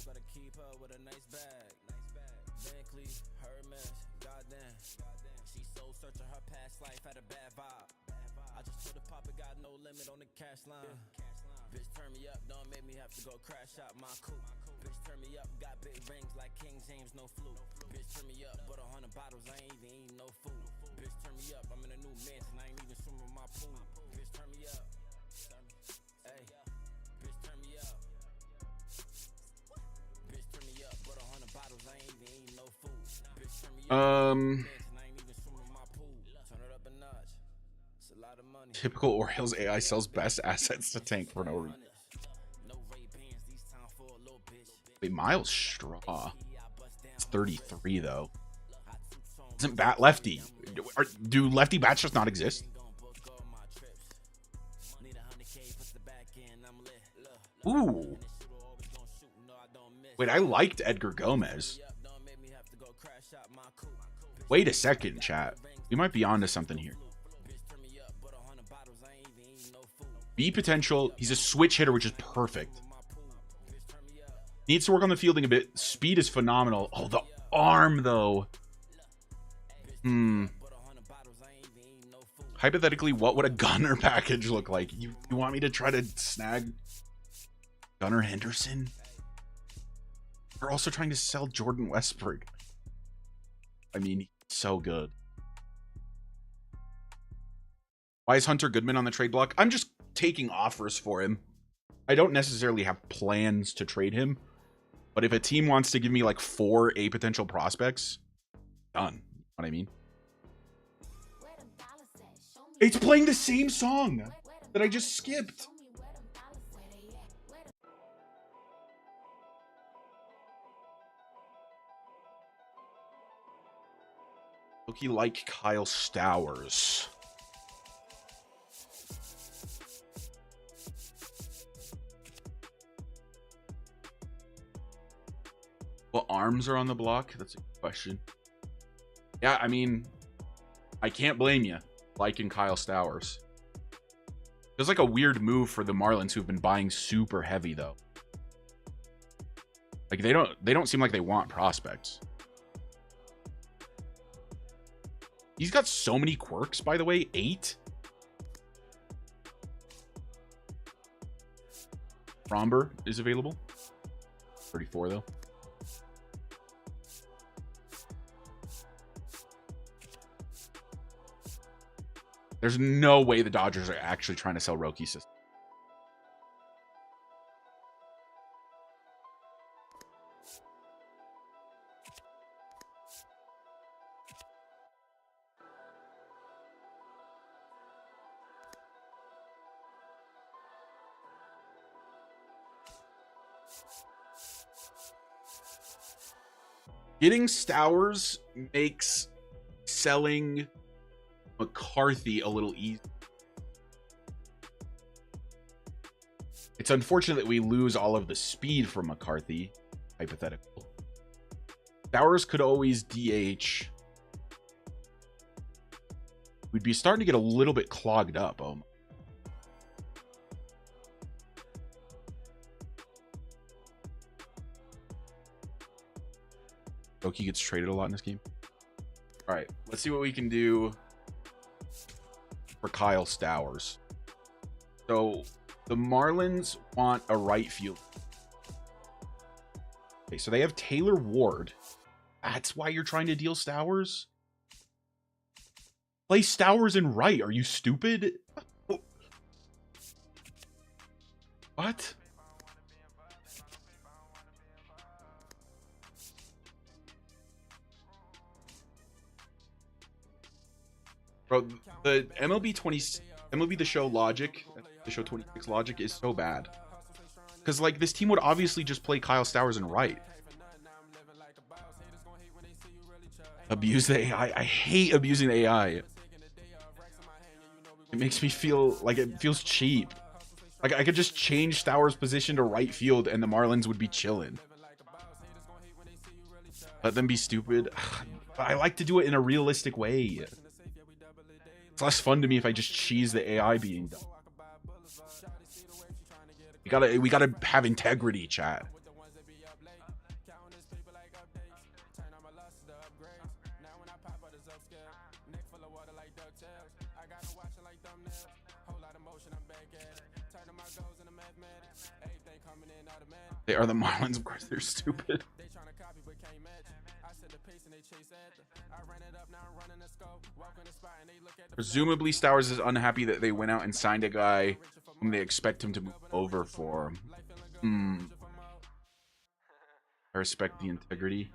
Typical Orioles AI sells best assets to tank for no reason. Wait, Miles Straw. 33 though. Isn't bat lefty? Do lefty bats just not exist? Ooh. Wait, I liked Edgar Gomez. Wait a second, chat. We might be onto something here. B potential. He's a switch hitter, which is perfect. Needs to work on the fielding a bit. Speed is phenomenal. Oh, the arm, though. Hypothetically, what would a Gunner package look like? You want me to try to snag Gunner Henderson? We're also trying to sell Jordan Westbrook. I mean, he's so good. Why is Hunter Goodman on the trade block? I'm just taking offers for him. I don't necessarily have plans to trade him. But if a team wants to give me like 4 A potential prospects, done. You know what I mean? It's playing the same song that I just skipped. Loki like Kyle Stowers. What arms are on the block? That's a good question. Yeah, I mean, I can't blame you liking Kyle Stowers. Feels like a weird move for the Marlins, who've been buying super heavy though. Like they don't seem like they want prospects. He's got so many quirks, by the way. 8. Fromber is available. 34 though. There's no way the Dodgers are actually trying to sell Rockies. Getting Stowers makes selling McCarthy a little easy. It's unfortunate that we lose all of the speed from McCarthy. Hypothetical. Stowers could always DH. We'd be starting to get a little bit clogged up. Oh. Loki gets traded a lot in this game. All right, let's see what we can do for Kyle Stowers. So the Marlins want a right field. Okay, so they have Taylor Ward. That's why you're trying to deal Stowers? Play Stowers in right. Are you stupid? What? Bro, the MLB The Show logic, the Show 26 logic is so bad. Because, like, this team would obviously just play Kyle Stowers in right. Abuse the AI. I hate abusing the AI. It makes me feel like it feels cheap. Like, I could just change Stowers' position to right field and the Marlins would be chilling. Let them be stupid. But I like to do it in a realistic way. It's less fun to me if I just cheese the AI being done. We gotta have integrity, chat. They are the Marlins, of course. They're stupid. Presumably, Stowers is unhappy that they went out and signed a guy whom they expect him to move over for. I respect the integrity.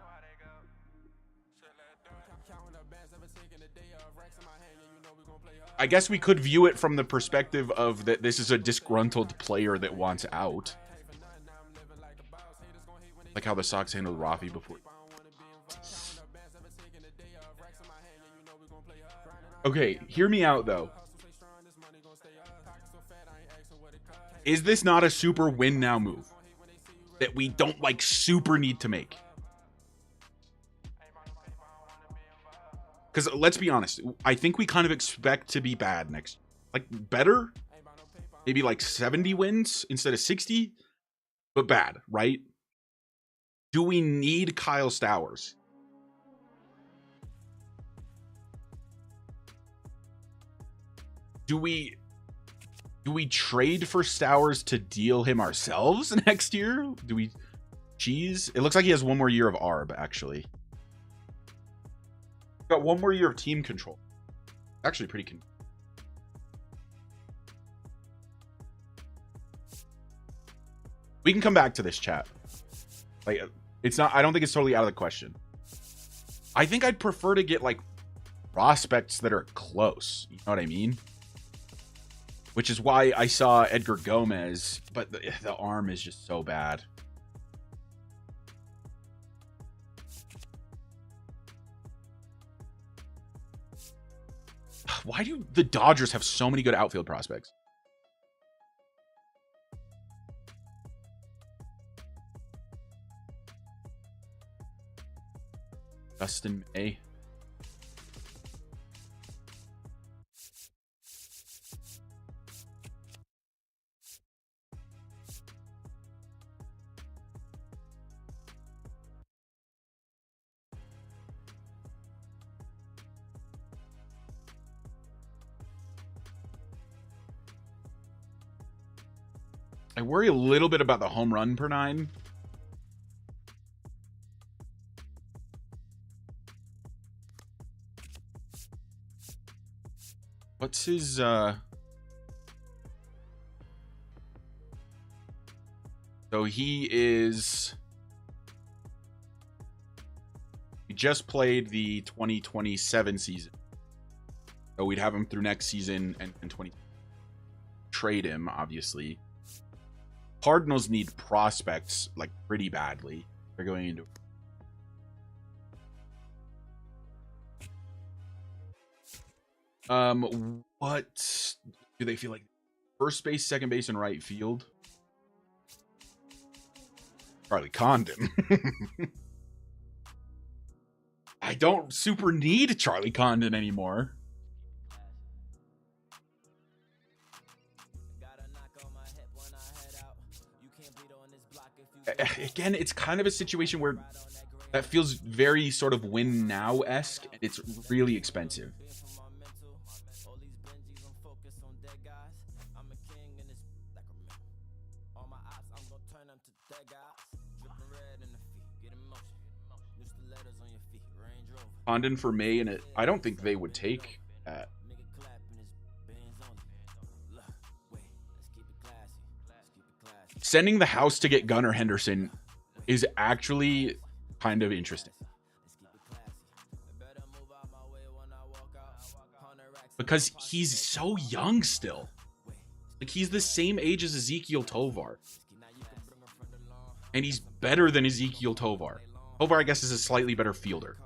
I guess we could view it from the perspective of that this is a disgruntled player that wants out. Like how the Sox handled Rafi before. Okay, hear me out though. Is this not a super win now move that we don't like super need to make? Because let's be honest, I think we kind of expect to be bad next, like better, maybe like 70 wins instead of 60, but bad, right? Do we need Kyle Stowers? Do we trade for Stowers to deal him ourselves next year? Do we cheese? It looks like he has one more year of ARB, actually. Got one more year of team control. Actually pretty convenient. We can come back to this, chat. Like, it's not, I don't think it's totally out of the question. I think I'd prefer to get like prospects that are close. You know what I mean? Which is why I saw Edgar Gomez, but the arm is just so bad. Why do the Dodgers have so many good outfield prospects? Dustin May. I worry a little bit about the home run per 9. What's his so he just played the 2027 season. So we'd have him through next season and 20 trade him, obviously. Cardinals need prospects like pretty badly. They're going into what do they feel like? First base, second base, and right field. Charlie Condon. I don't super need Charlie Condon anymore. Again, it's kind of a situation where that feels very sort of win now-esque, and it's really expensive. Condon for May, and I don't think they would take that. Sending the house to get Gunnar Henderson is actually kind of interesting. Because he's so young still. Like, he's the same age as Ezekiel Tovar. And he's better than Ezekiel Tovar. Tovar, I guess, is a slightly better fielder.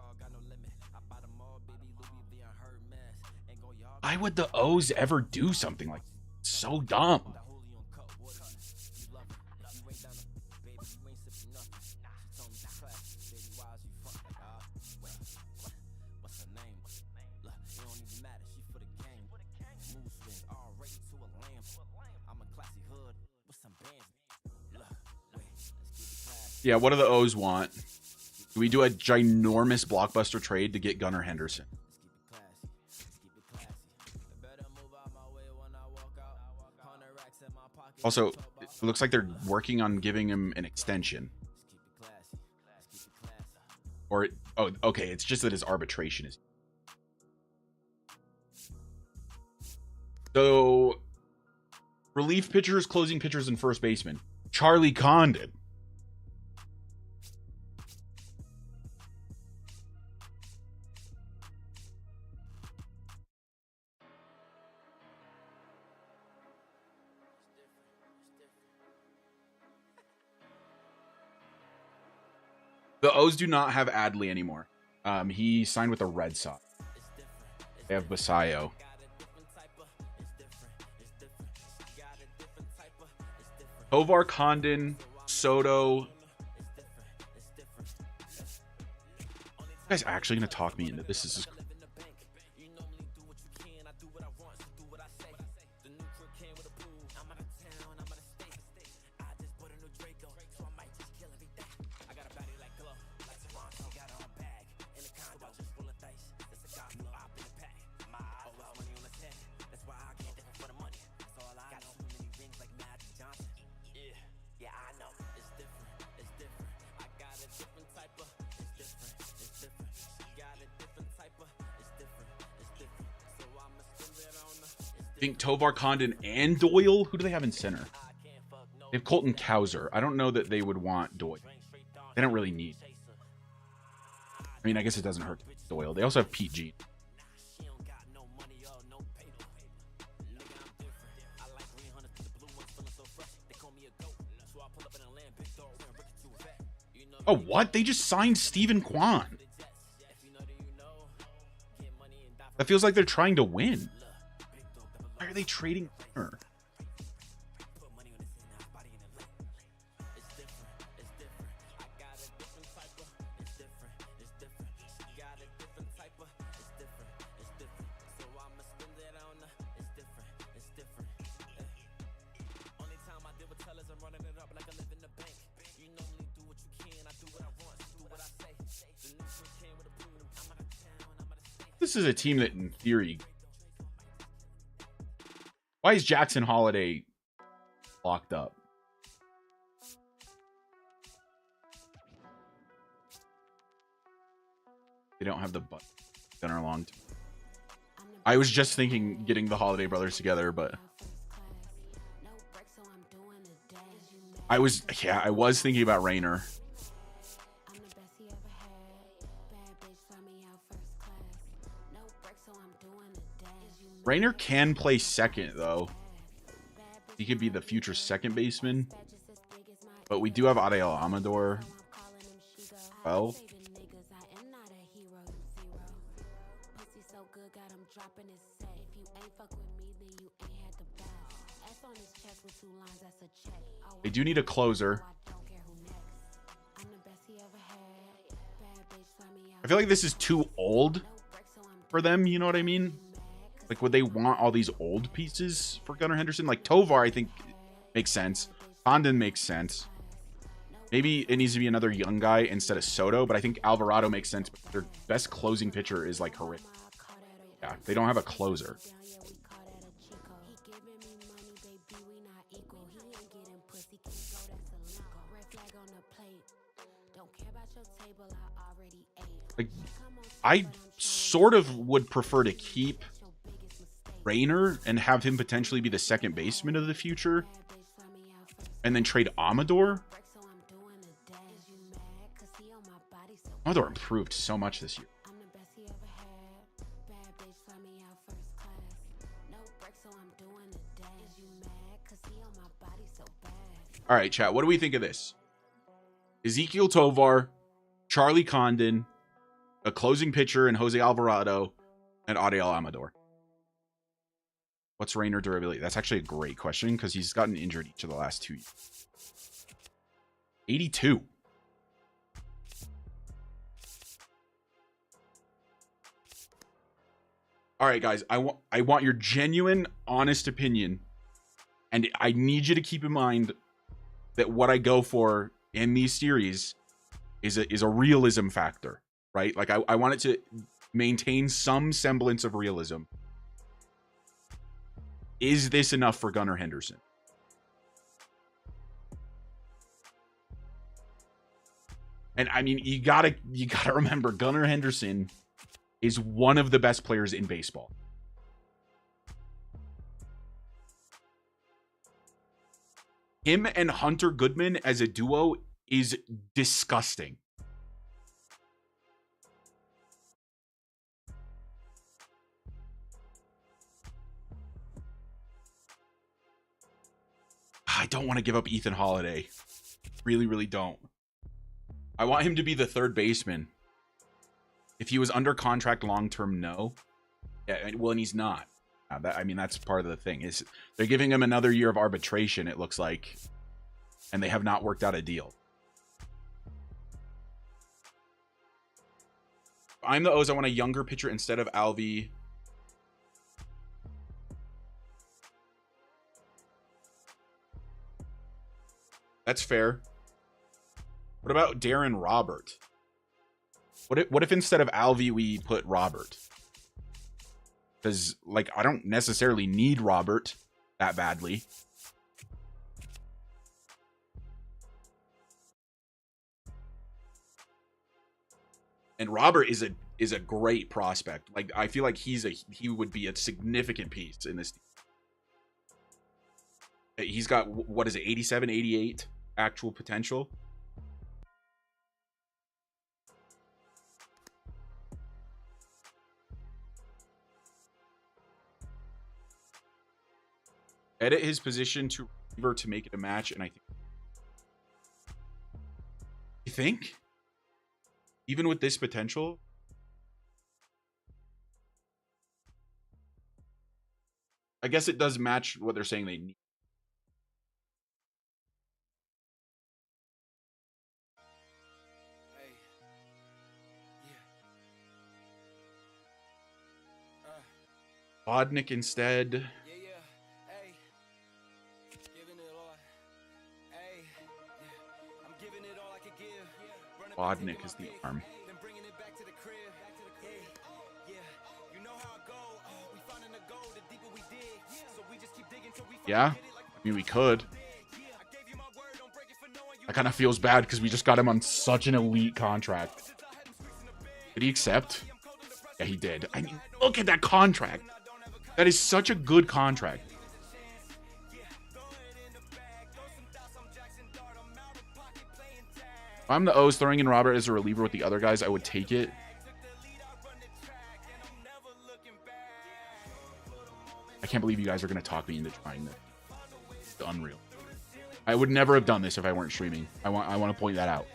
Why would the O's ever do something like that? It's so dumb. Yeah, what do the O's want? Do we do a ginormous blockbuster trade to get Gunnar Henderson? Also, it looks like they're working on giving him an extension. Or, oh, okay, it's just that his arbitration is... So, relief pitchers, closing pitchers, and first baseman. Charlie Condon. The O's do not have Adley anymore. He signed with the Red Sox. They have Basayo. Tovar, Condon, Soto. You guys actually gonna talk me into this? This is I think Tovar, Condon, and Doyle. Who do they have in center? They have Colton Cowser. I don't know that they would want Doyle. They don't really need. I mean, I guess it doesn't hurt Doyle. They also have PG. Oh, what? They just signed Steven Kwan. That feels like they're trying to win. Why are they trading her? This is a team that, in theory... Why is Jackson Holiday locked up? They don't have the gunner long. I was just thinking getting the Holiday brothers together, but I was thinking about Rayner. Rayner can play second, though. He could be the future second baseman. But we do have Ariel Amador. Well. They do need a closer. I feel like this is too old for them, you know what I mean? Like, would they want all these old pieces for Gunnar Henderson? Like, Tovar, I think, makes sense. Condon makes sense. Maybe it needs to be another young guy instead of Soto, but I think Alvarado makes sense. But their best closing pitcher is, like, horrific. Yeah, they don't have a closer. Like, I sort of would prefer to keep Rayner and have him potentially be the second baseman of the future, and then trade Amador. Amador improved so much this year. All right, chat. What do we think of this? Ezequiel Tovar, Charlie Condon, a closing pitcher in Jose Alvarado, and Ariel Amador. What's Rayner durability? That's actually a great question because he's gotten injured each of the last 2 years. 82. All right, guys. I want your genuine, honest opinion, and I need you to keep in mind that what I go for in these series is a realism factor, right? Like I want it to maintain some semblance of realism. Is this enough for Gunnar Henderson? And I mean, you gotta remember, Gunnar Henderson is one of the best players in baseball. Him and Hunter Goodman as a duo is disgusting. I don't want to give up Ethan Holiday. Really, really don't. I want him to be the third baseman. If he was under contract long-term, no. Yeah, well, and he's not. I mean, that's part of the thing is they're giving him another year of arbitration, it looks like, and they have not worked out a deal. I'm the O's. I want a younger pitcher instead of Alvy. That's fair. What about Darren Robert? What if instead of Alvy we put Robert? Because, like, I don't necessarily need Robert that badly. And Robert is a great prospect. Like, I feel like he would be a significant piece in this team. He's got, what is it, 87, 88 actual potential. Edit his position to reliever to make it a match, and I think. You think? Even with this potential? I guess it does match what they're saying they need. Vodnik instead. Vodnik is the arm. Yeah, I mean, we could. That kind of feels bad because we just got him on such an elite contract. Did he accept? Yeah, he did. I mean, look at that contract. That is such a good contract. If I'm the O's throwing in Robert as a reliever with the other guys, I would take it. I can't believe you guys are going to talk me into trying this. It's unreal. I would never have done this if I weren't streaming. I want to point that out.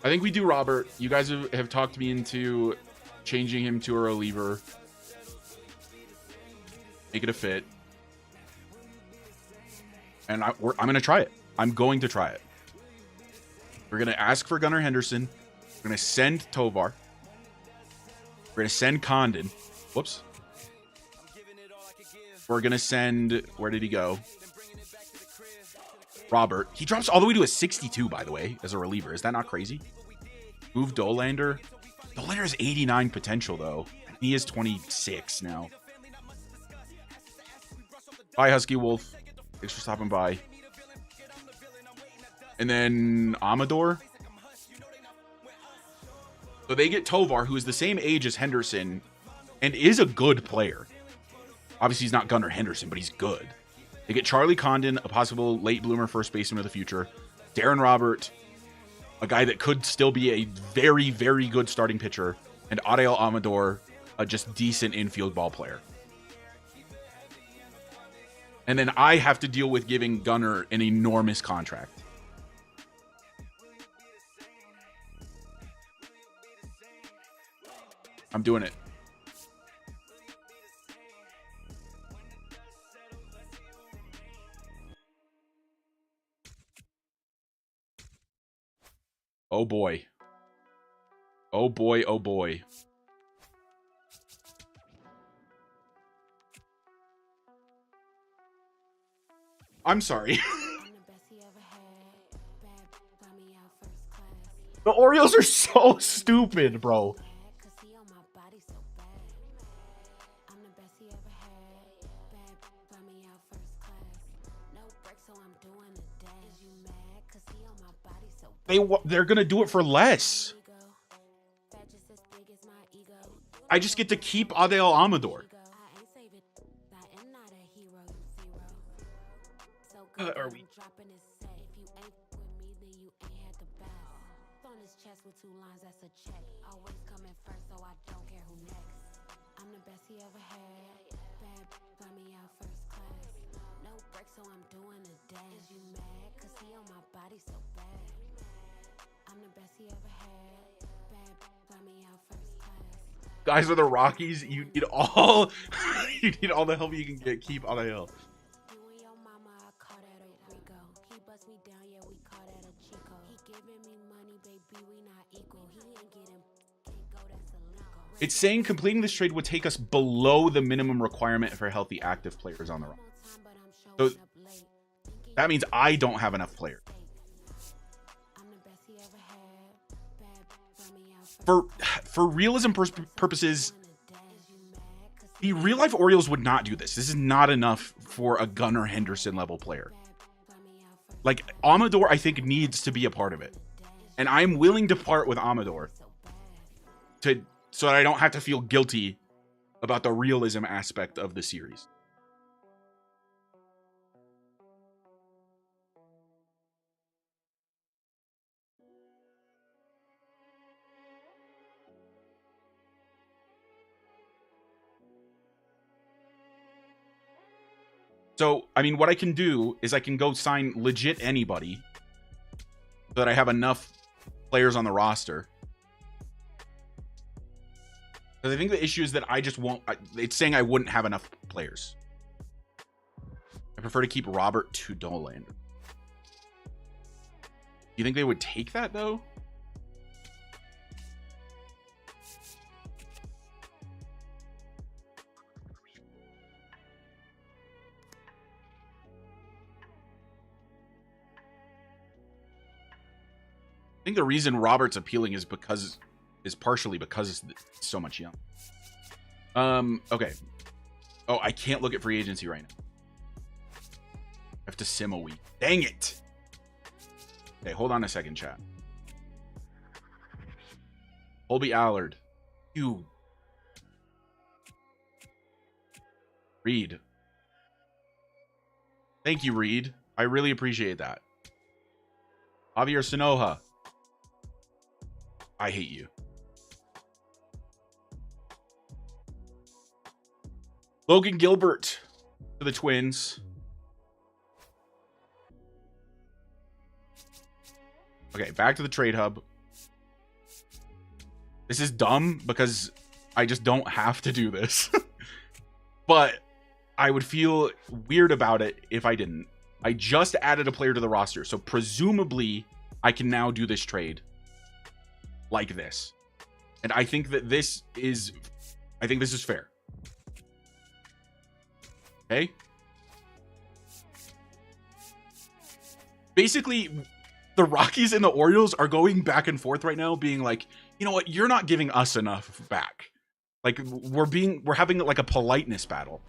I think we do Robert. You guys have talked me into changing him to a reliever. Make it a fit. And I'm going to try it. I'm going to try it. We're going to ask for Gunnar Henderson. We're going to send Tovar. We're going to send Condon. Whoops. We're going to send... Where did he go? Robert. He drops all the way to a 62, by the way, as a reliever. Is that not crazy? Move Dolander. Dolander has 89 potential, though. He is 26 now. Bye, Husky Wolf. Thanks for stopping by. And then Amador. So they get Tovar, who is the same age as Henderson and is a good player. Obviously, he's not Gunnar Henderson, but he's good. They get Charlie Condon, a possible late bloomer first baseman of the future. Darren Robert, a guy that could still be a very, very good starting pitcher. And Adael Amador, a just decent infield ball player. And then I have to deal with giving Gunnar an enormous contract. I'm doing it. Oh boy. Oh boy, oh boy. I'm sorry. The Orioles are so stupid, bro. They're gonna do it for less. I just get to keep Adael Amador. Are we? Guys with the Rockies, you need all you need all the help you can get. Keep on the hill. It's saying completing this trade would take us below the minimum requirement for healthy active players on the roster. So that means I don't have enough players. For realism purposes, the real life Orioles would not do this. This is not enough for a Gunnar Henderson level player. Like, Amador, I think, needs to be a part of it. And I'm willing to part with Amador so that I don't have to feel guilty about the realism aspect of the series. So, I mean, what I can do is I can go sign legit anybody so that I have enough players on the roster. Because I think the issue is that I just won't... It's saying I wouldn't have enough players. I prefer to keep Robert to Dolander. You think they would take that, though? I think the reason Robert's appealing is partially because it's so much young. Okay. Oh, I can't look at free agency right now. I have to sim a week. Dang it. Okay, hold on a second, chat. Colby Allard. You. Reed. Thank you, Reed. I really appreciate that. Javier Sonoja. I hate you. Logan Gilbert to the Twins. Okay, back to the trade hub. This is dumb because I just don't have to do this. But I would feel weird about it if I didn't. I just added a player to the roster, so presumably I can now do this trade like this. And I think that this is fair. Okay? Basically, the Rockies and the Orioles are going back and forth right now, being like, you know what, you're not giving us enough back. Like, we're having like a politeness battle.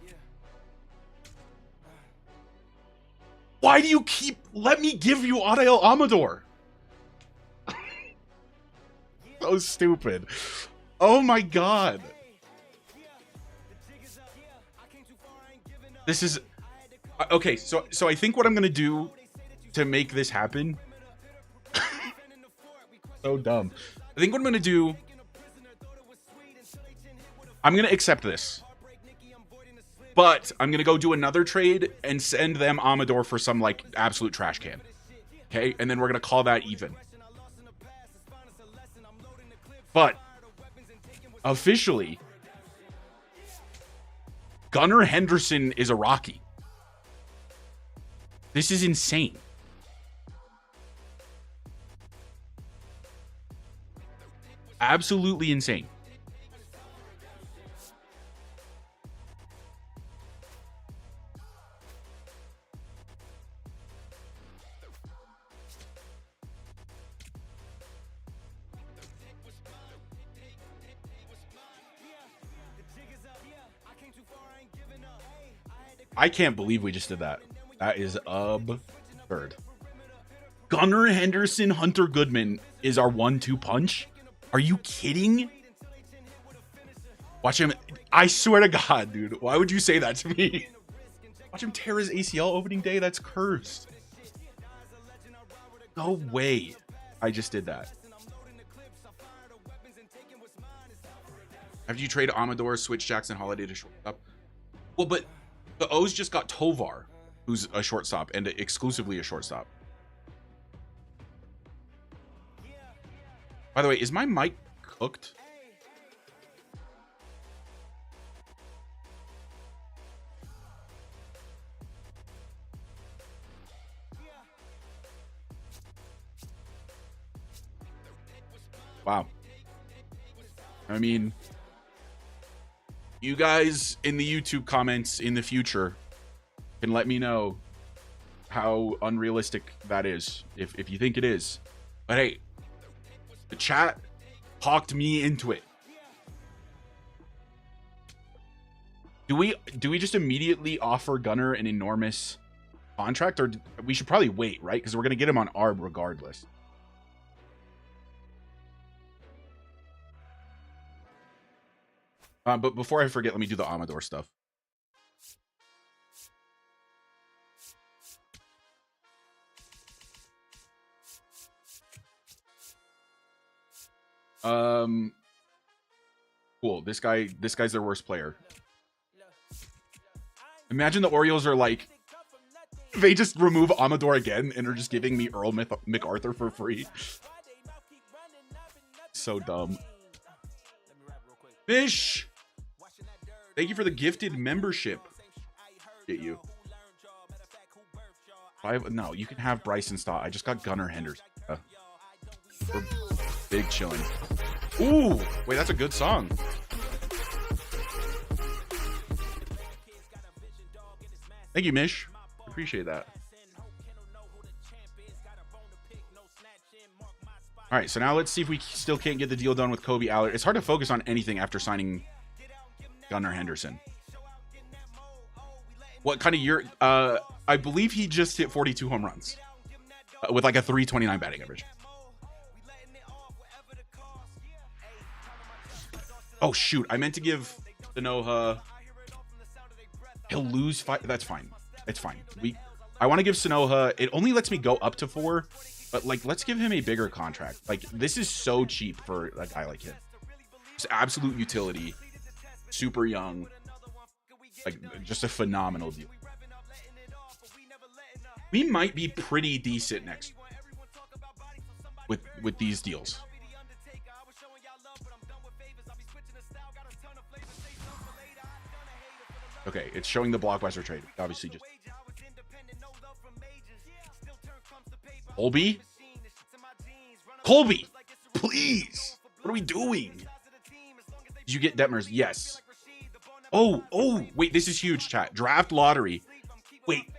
Why do you let me give you Adael Amador? So stupid. Oh my god. This is okay, so I think what I'm gonna do to make this happen. So dumb. I think what I'm gonna do, I'm gonna accept this. But I'm gonna go do another trade and send them Amador for some like absolute trash can. Okay, and then we're gonna call that even. But officially, Gunnar Henderson is a Rocky. This is insane. Absolutely insane. I can't believe we just did that. That is absurd. Gunnar Henderson, Hunter Goodman is our 1-2 punch. Are you kidding? Watch him. I swear to God, dude. Why would you say that to me? Watch him tear his ACL opening day. That's cursed. No way. I just did that. After you trade Amador, switch Jackson Holiday to shortstop. Well, but the O's just got Tovar, who's a shortstop and exclusively a shortstop. By the way, is my mic cooked? Wow. I mean, you guys in the YouTube comments in the future can let me know how unrealistic that is, if you think it is. But hey, the chat talked me into it. Do we just immediately offer Gunnar an enormous contract, or we should probably wait, right? Because we're gonna get him on ARB regardless. But before I forget, let me do the Amador stuff. Cool. This guy's their worst player. Imagine the Orioles are like, they just remove Amador again and are just giving me Earl MacArthur for free. So dumb. Fish! Thank you for the gifted membership. Get you. No, you can have Bryson Stott. I just got Gunnar Henderson. We're big chilling. Ooh, wait, that's a good song. Thank you, Mish. Appreciate that. All right, so now let's see if we still can't get the deal done with Kobe Allard. It's hard to focus on anything after signing Gunnar Henderson. What kind of year? I believe he just hit 42 home runs with like a 329 batting average. Oh, shoot. I meant to give Sanoja. He'll lose 5. That's fine. It's fine. I want to give Sanoja. It only lets me go up to 4. But, like, let's give him a bigger contract. Like, this is so cheap for a guy like him. Just absolute utility. Super young. Like, just a phenomenal deal. We might be pretty decent next with these deals. Okay, it's showing the blockbuster trade. Obviously, just Colby, please. What are we doing? Did you get Detmers? Yes. Oh, wait, this is huge, chat. Draft lottery. Wait,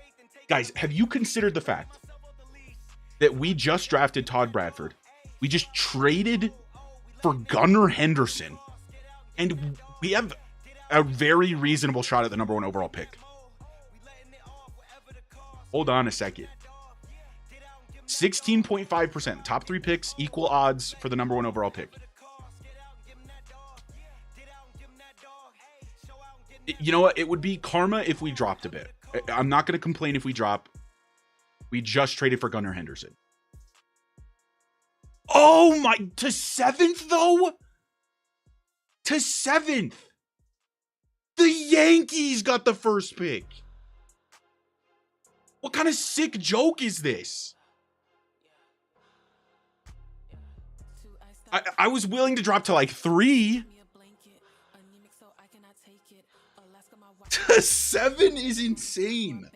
guys, have you considered the fact that we just drafted Todd Bradford? We just traded for Gunnar Henderson, and we have a very reasonable shot at the #1 overall pick. Hold on a second. 16.5%. Top 3 picks, equal odds for the #1 overall pick. You know what? It would be karma if we dropped a bit. I'm not going to complain if we drop. We just traded for Gunnar Henderson. Oh my, to 7th though? To 7th. The Yankees got the first pick. What kind of sick joke is this? I was willing to drop to like 3. To 7 is insane.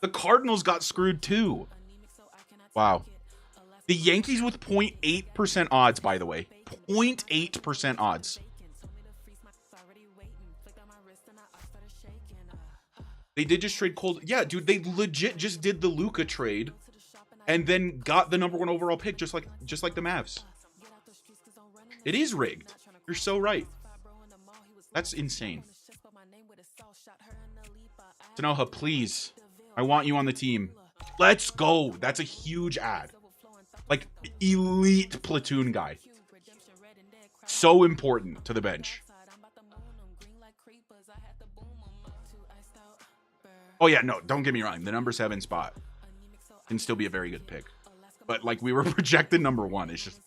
The Cardinals got screwed too. Wow. The Yankees with 0.8% odds, by the way. 0.8% odds. They did just trade Cold. Yeah, dude, they legit just did the Luka trade and then got the #1 overall pick just like the Mavs. It is rigged. You're so right. That's insane. Sanoja, please. I want you on the team. Let's go. That's a huge ad. Like, elite platoon guy. So important to the bench. Oh, yeah, no, don't get me wrong. The #7 spot can still be a very good pick. But, like, we were projected #1. It's just...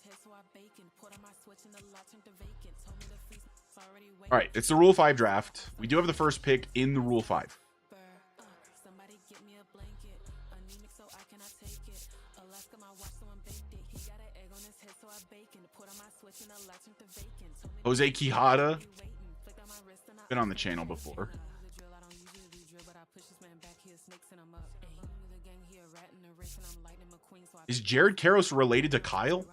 All right, it's the Rule 5 draft. We do have the first pick in the Rule 5. Jose Quijada. Been on the channel before. Is Jared Karros related to Kyle?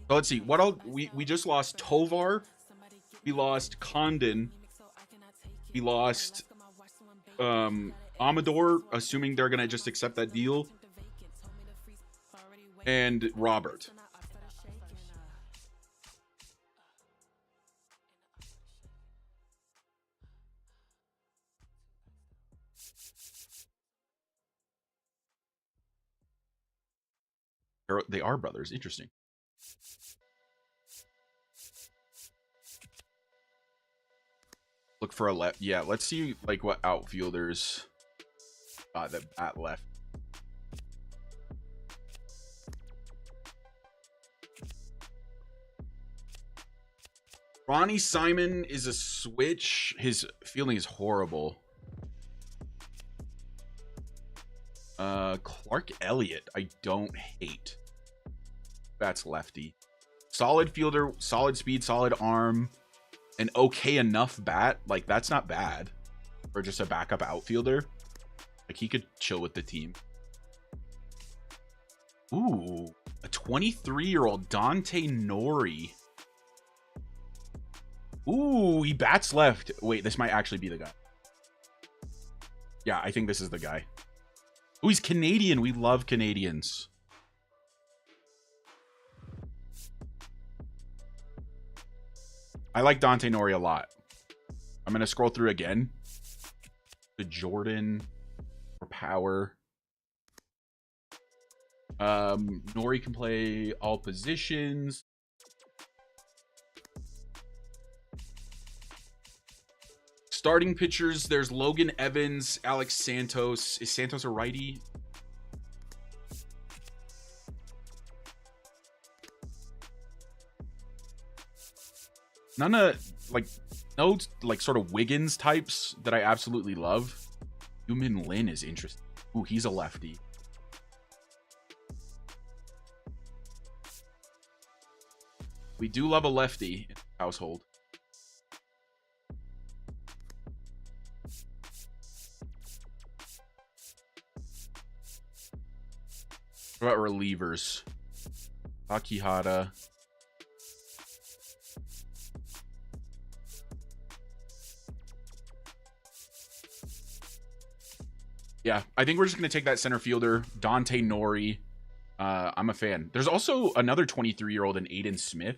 So let's see. What else? We just lost Tovar. We lost Condon. We lost Amador, assuming they're gonna just accept that deal. And Robert. They are brothers. Interesting. Look for a left. Yeah, let's see like what outfielders that at left. Ronnie Simon is a switch. His fielding is horrible. Clark Elliott, I don't hate. That's lefty. Solid fielder, solid speed, solid arm, an okay enough bat. Like, that's not bad for just a backup outfielder. Like, he could chill with the team. Ooh, a 23-year-old Dante Nori. Ooh, he bats left. Wait, this might actually be the guy. Yeah, I think this is the guy. Oh, he's Canadian. We love Canadians. I like Dante Nori a lot. I'm going to scroll through again. The Jordan for power. Nori can play all positions. Starting pitchers, there's Logan Evans, Alex Santos. Is Santos a righty? None of, like, no, like, sort of Wiggins types that I absolutely love. Human Lin is interesting. Ooh, he's a lefty. We do love a lefty in the household. What about relievers? Akihata. Yeah, I think we're just going to take that center fielder, Dante Nori. I'm a fan. There's also another 23-year-old in Aiden Smith.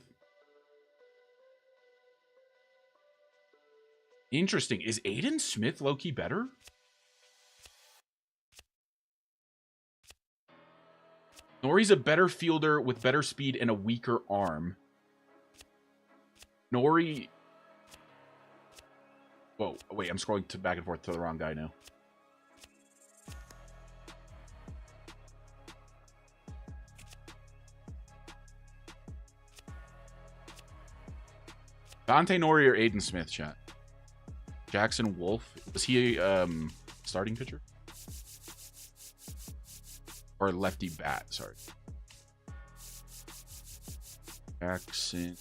Interesting. Is Aiden Smith low-key better? Nori's a better fielder with better speed and a weaker arm. Nori... Whoa, wait, I'm scrolling back and forth to the wrong guy now. Dante Nori or Aiden Smith, chat? Jackson Wolf. Was he a starting pitcher? Or lefty bat, sorry. Jackson.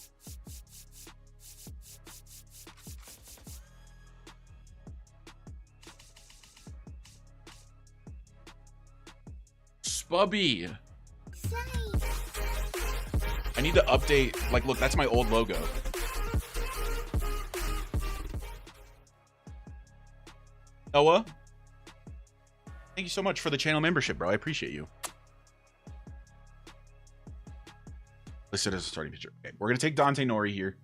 Spubby. I need to update. Like, look, that's my old logo. Noah, thank you so much for the channel membership, bro. I appreciate you. Listed as a starting pitcher. Okay, we're going to take Dante Nori here.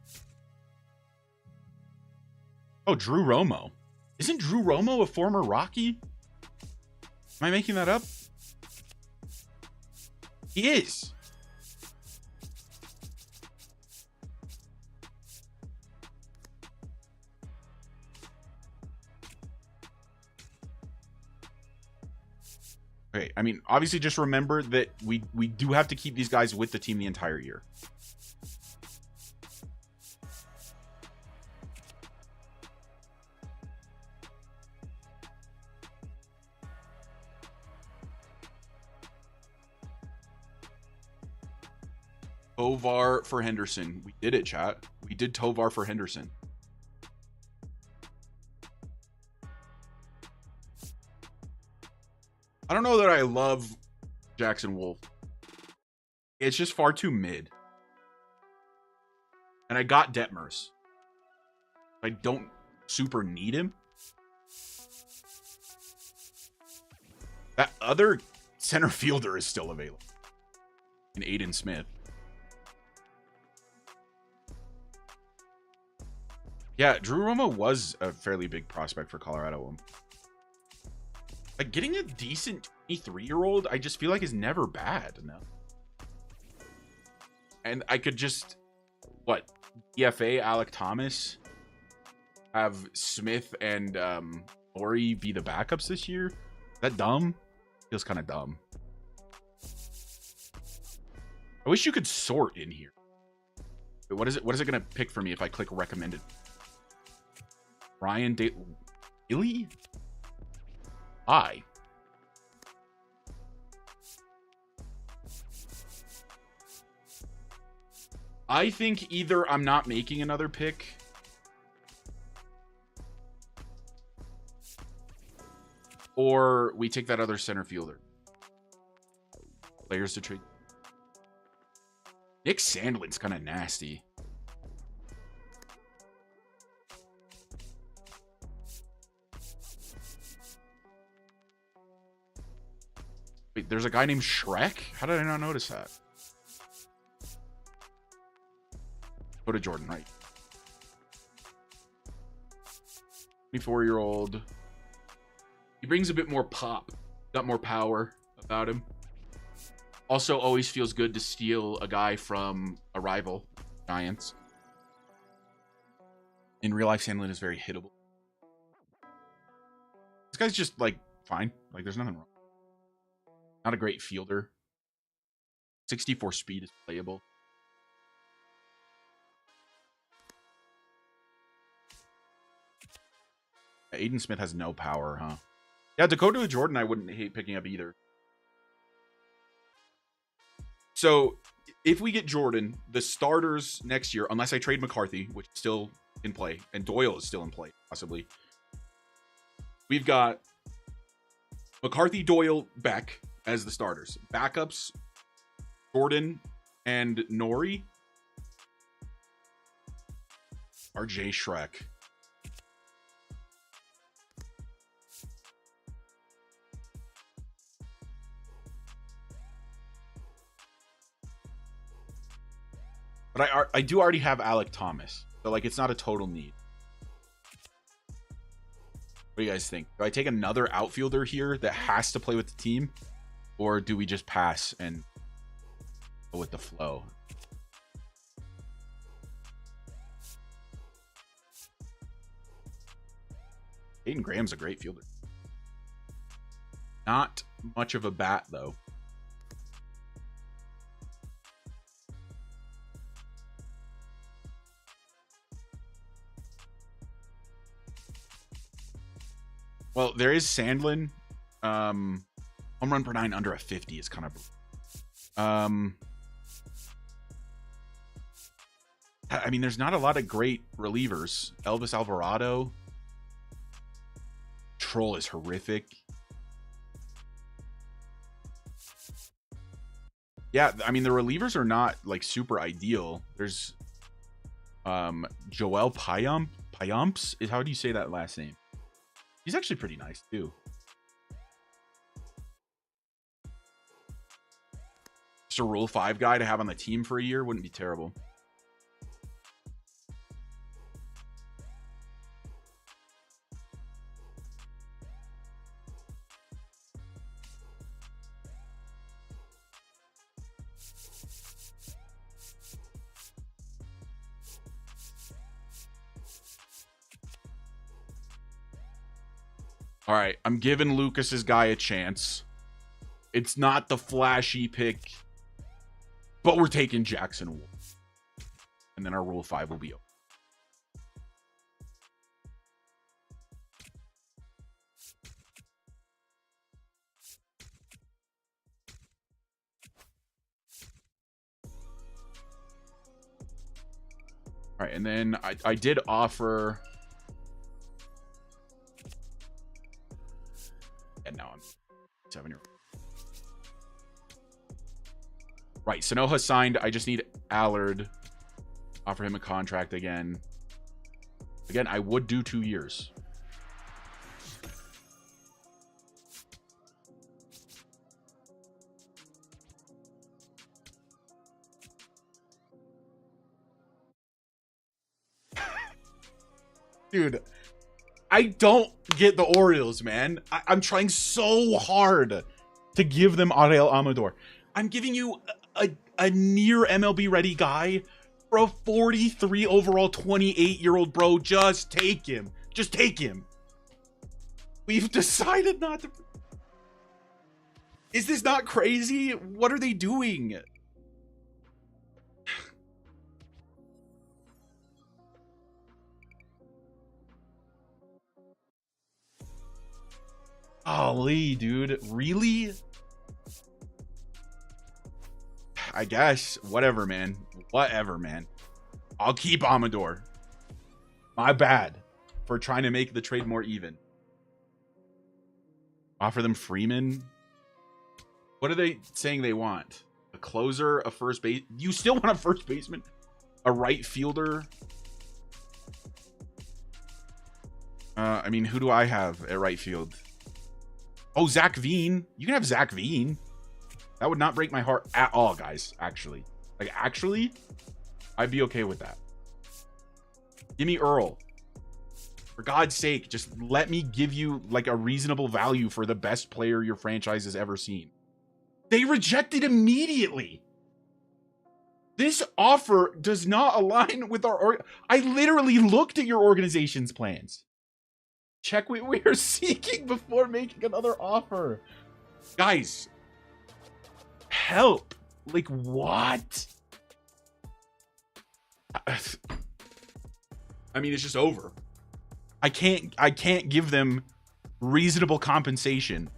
Oh, Drew Romo. Isn't Drew Romo a former Rocky? Am I making that up? He is. Okay, I mean, obviously just remember that we do have to keep these guys with the team the entire year. Tovar for Henderson. We did it, chat. We did Tovar for Henderson. I don't know that I love Jackson Wolf. It's just far too mid. And I got Detmers. I don't super need him. That other center fielder is still available. And Aiden Smith. Yeah, Drew Romo was a fairly big prospect for Colorado. Like, getting a decent 23-year-old, I just feel like is never bad. No. And I could just, what, DFA Alec Thomas, have Smith and Ori be the backups this year? Is that dumb? Feels kind of dumb. I wish you could sort in here. Wait, what is it going to pick for me if I click recommended? Ryan Really? I think either I'm not making another pick, or we take that other center fielder. Players to trade. Nick Sandlin's kind of nasty. Wait, there's a guy named Shrek? How did I not notice that? Go to Jordan, right? 24-year-old. He brings a bit more pop. Got more power about him. Also, always feels good to steal a guy from a rival, Giants. In real life, Sandlin is very hittable. This guy's just, like, fine. Like, there's nothing wrong. Not a great fielder. 64 speed is playable. Aiden Smith has no power, huh? Yeah, Dakota Jordan I wouldn't hate picking up either. So, if we get Jordan, the starters next year, unless I trade McCarthy, which is still in play, and Doyle is still in play, possibly. We've got McCarthy, Doyle, Beck as the starters. Backups, Jordan and Nori. RJ Shrek. But I do already have Alec Thomas. So, like, it's not a total need. What do you guys think? Do I take another outfielder here that has to play with the team? Or do we just pass and go with the flow? Aiden Graham's a great fielder. Not much of a bat, though. Well, there is Sandlin. Home run per 9 under a 50 is kind of... I mean, there's not a lot of great relievers. Elvis Alvarado. Troll is horrific. Yeah, I mean, the relievers are not, like, super ideal. There's Joel Payamps is, how do you say that last name? He's actually pretty nice, too. Just a Rule 5 guy to have on the team for a year wouldn't be terrible. All right, I'm giving Lucas's guy a chance. It's not the flashy pick, but we're taking Jackson Ward. And then our Rule 5 will be over. All right, and then I did offer. And now I'm 7-year. Right, Sanoha signed. I just need Allard. Offer him a contract again. Again, I would do 2 years. Dude, I don't get the Orioles, man. I'm trying so hard to give them Ariel Amador. I'm giving you a near MLB ready guy for a 43 overall 28-year-old, bro. Just take him. Just take him. We've decided not to. Is this not crazy? What are they doing? Golly, dude. Really? I guess. Whatever, man. Whatever, man. I'll keep Amador. My bad for trying to make the trade more even. Offer them Freeman. What are they saying they want? A closer, a first base. You still want a first baseman? A right fielder? I mean, who do I have at right field? Oh, Zach Veen. You can have Zach Veen. That would not break my heart at all, guys. Actually, like, actually, I'd be okay with that. Give me Earl. For God's sake, just let me give you like a reasonable value for the best player your franchise has ever seen. They rejected immediately. This offer does not align with our. I literally looked at your organization's plans. Check what we are seeking before making another offer. Guys, help. Like, what? I mean, it's just over. I can't give them reasonable compensation.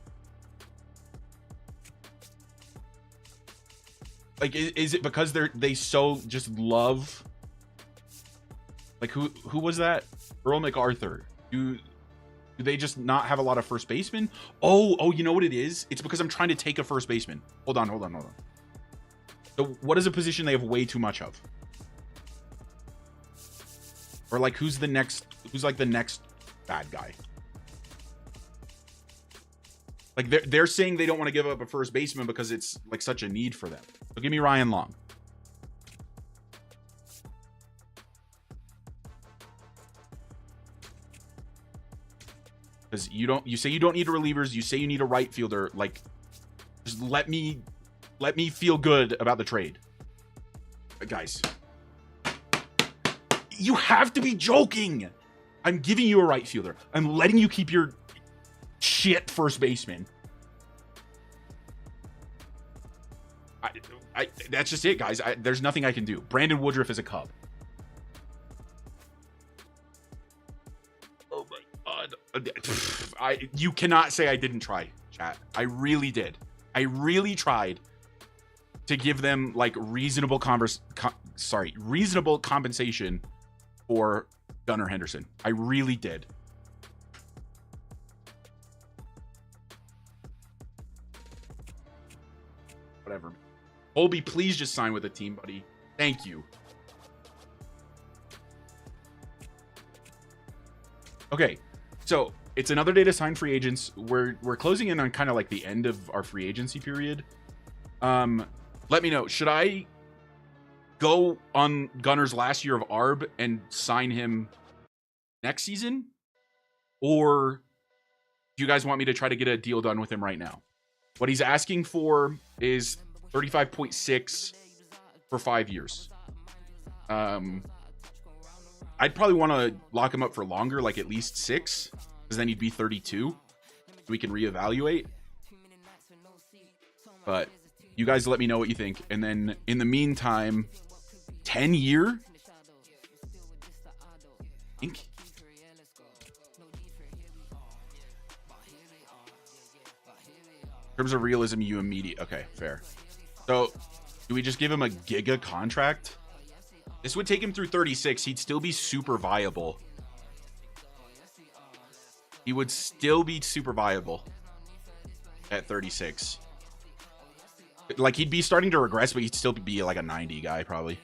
Like, is it because they so just love? Like, who was that? Earl MacArthur. Do they just not have a lot of first basemen? Oh, you know what it is? It's because I'm trying to take a first baseman. Hold on. So what is a position they have way too much of? Or like, who's like the next bad guy? Like, they're saying they don't want to give up a first baseman because it's like such a need for them. So give me Ryan Long. Because you say you don't need relievers, you say you need a right fielder. Like, just let me feel good about the trade. Guys, you have to be joking. I'm giving you a right fielder. I'm letting you keep your shit first baseman. That's just it, guys. There's nothing I can do. Brandon Woodruff is a Cub. Oh my God. You cannot say I didn't try, chat. I really did. I really tried to give them like reasonable compensation for Gunnar Henderson. I really did. Whatever. Colby, please just sign with the team, buddy. Thank you. Okay, so it's another day to sign free agents. We're closing in on kind of like the end of our free agency period. Let me know. Should I go on Gunnar's last year of ARB and sign him next season? Or do you guys want me to try to get a deal done with him right now? What he's asking for is 35.6 for 5 years. I'd probably want to lock him up for longer, like at least 6, because then he'd be 32. We can reevaluate. But you guys let me know what you think. And then in the meantime, 10-year? I think. In terms of realism, you immediate. Okay, fair. So do we just give him a giga contract? This would take him through 36. He'd still be super viable. He would still be super viable at 36. Like, he'd be starting to regress, but he'd still be like a 90 guy, probably.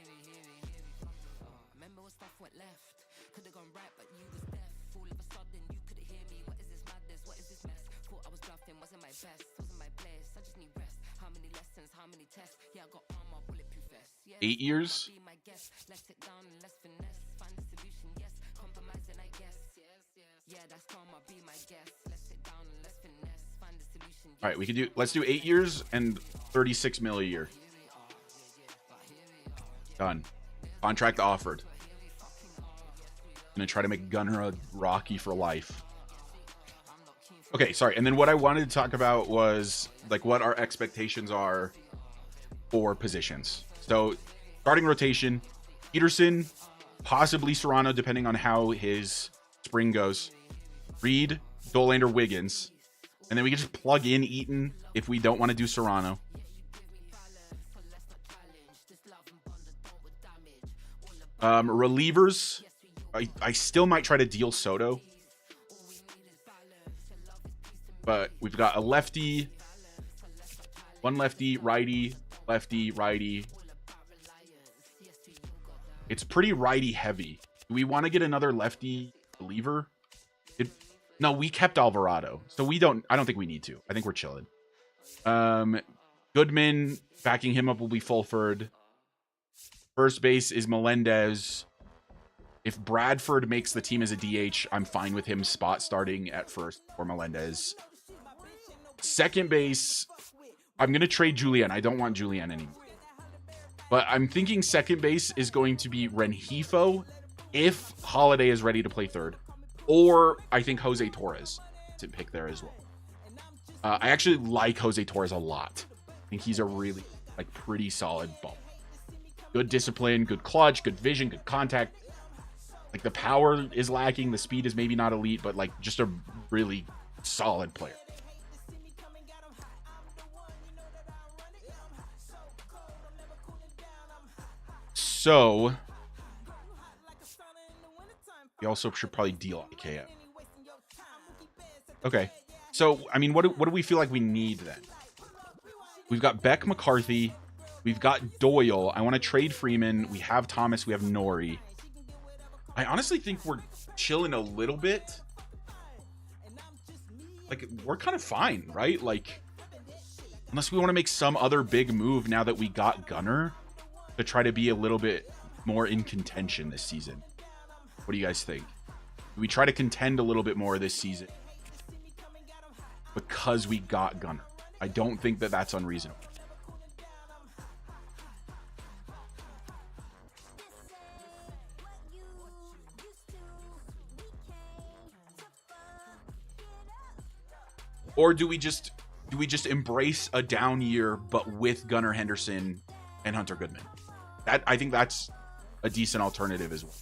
Eight years? All right, we could do, let's do 8 years and 36 mil a year. Done. Contract offered. Gonna try to make Gunner a Rocky for life. Okay, sorry. And then what I wanted to talk about was like what our expectations are for positions. So starting rotation, Peterson, possibly Serrano, depending on how his spring goes. Reed, Dolander, Wiggins. And then we can just plug in Eaton if we don't want to do Serrano. Relievers, I still might try to deal Soto. But we've got a lefty, one lefty, righty, lefty, righty. It's pretty righty heavy. Do we want to get another lefty reliever? No, we kept Alvarado, so I don't think we need to. I think we're chilling. Goodman, backing him up will be Fulford. First base is Melendez. If Bradford makes the team as a DH, I'm fine with him spot starting at first for Melendez. Second base, I'm going to trade Julian. I don't want Julian anymore. But I'm thinking second base is going to be Rengifo if Holiday is ready to play third. Or I think Jose Torres to pick there as well. I actually like Jose Torres a lot. I think he's a really, like, pretty solid ball. Good discipline, good clutch, good vision, good contact. Like, the power is lacking. The speed is maybe not elite, but, like, just a really solid player. So you also should probably deal IKF. Okay. So, I mean, what do we feel like we need then? We've got Beck, McCarthy. We've got Doyle. I want to trade Freeman. We have Thomas. We have Nori. I honestly think we're chilling a little bit. Like, we're kind of fine, right? Like, unless we want to make some other big move now that we got Gunner to try to be a little bit more in contention this season. What do you guys think? Do we try to contend a little bit more this season because we got Gunner? I don't think that that's unreasonable. Or do we just embrace a down year but with Gunnar Henderson and Hunter Goodman? I think that's a decent alternative as well.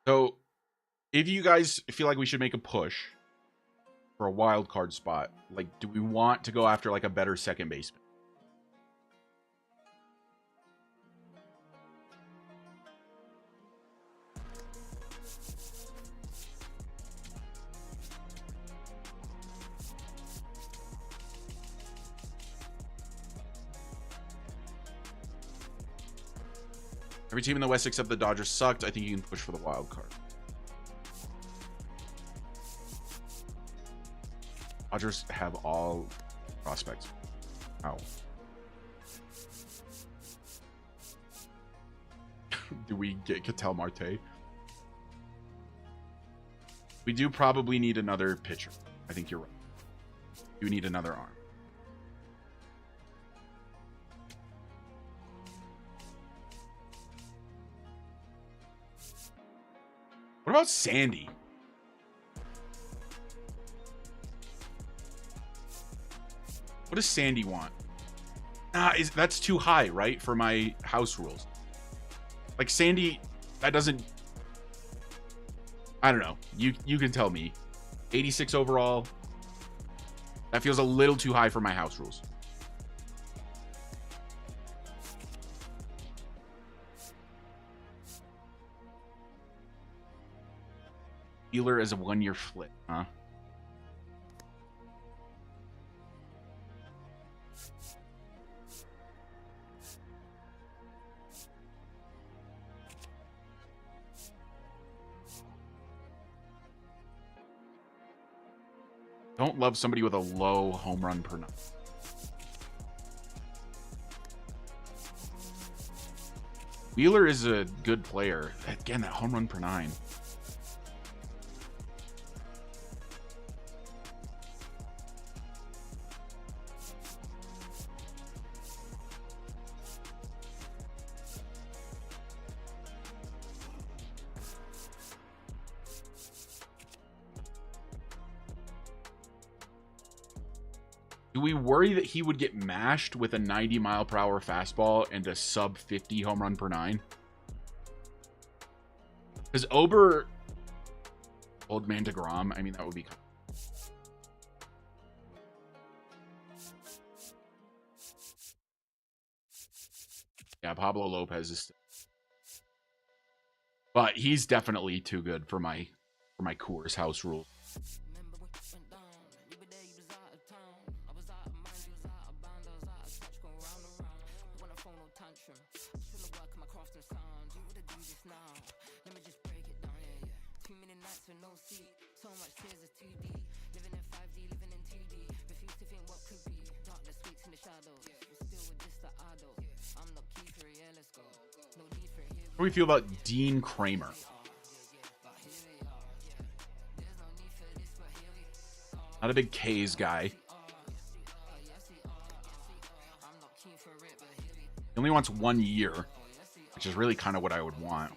So, if you guys feel like we should make a push for a wild card spot, like, do we want to go after like a better second baseman? Every team in the West except the Dodgers sucked. I think you can push for the wild card. Dodgers have all prospects. Wow. Do we get Ketel Marte? We do probably need another pitcher. I think you're right. You need another arm. What about Sandy? What does Sandy want? That's too high, right? For my house rules. Like Sandy, that doesn't... I don't know. You can tell me. 86 overall. That feels a little too high for my house rules. Wheeler is a 1-year flip, huh? Don't love somebody with a low home run per night. Wheeler is a good player. Again, that home run per 9. Do we worry that he would get mashed with a 90-mile-per-hour fastball and a sub-50 home run per 9? Because Ober, old man DeGrom, I mean, that would be... Yeah, Pablo Lopez is... But he's definitely too good for my Coors house rule. How do we feel about Dean Kramer? Not a big K's guy. He only wants 1 year, which is really kind of what I would want.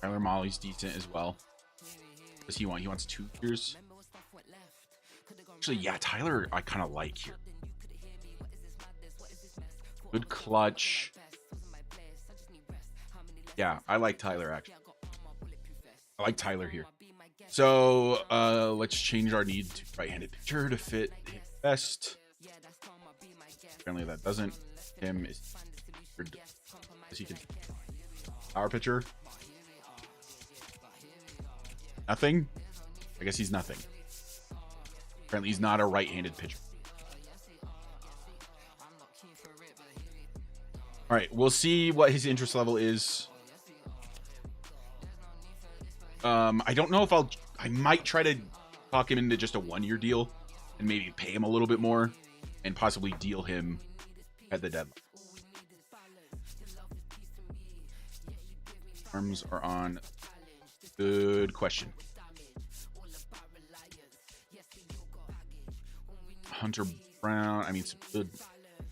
Tyler Molly's decent as well. What does he want? He wants 2 years. Actually, yeah, Tyler I kind of like here. Good clutch. Yeah, I like Tyler, actually. I like Tyler here. So, let's change our need to right-handed pitcher to fit his best. Apparently that doesn't. Him is he can power pitcher. Nothing? I guess he's nothing. Apparently he's not a right-handed pitcher. All right, we'll see what his interest level is. I don't know if I might try to talk him into just a 1-year deal and maybe pay him a little bit more and possibly deal him at the deadline. Arms are on. Good question. Hunter Brown. I mean, some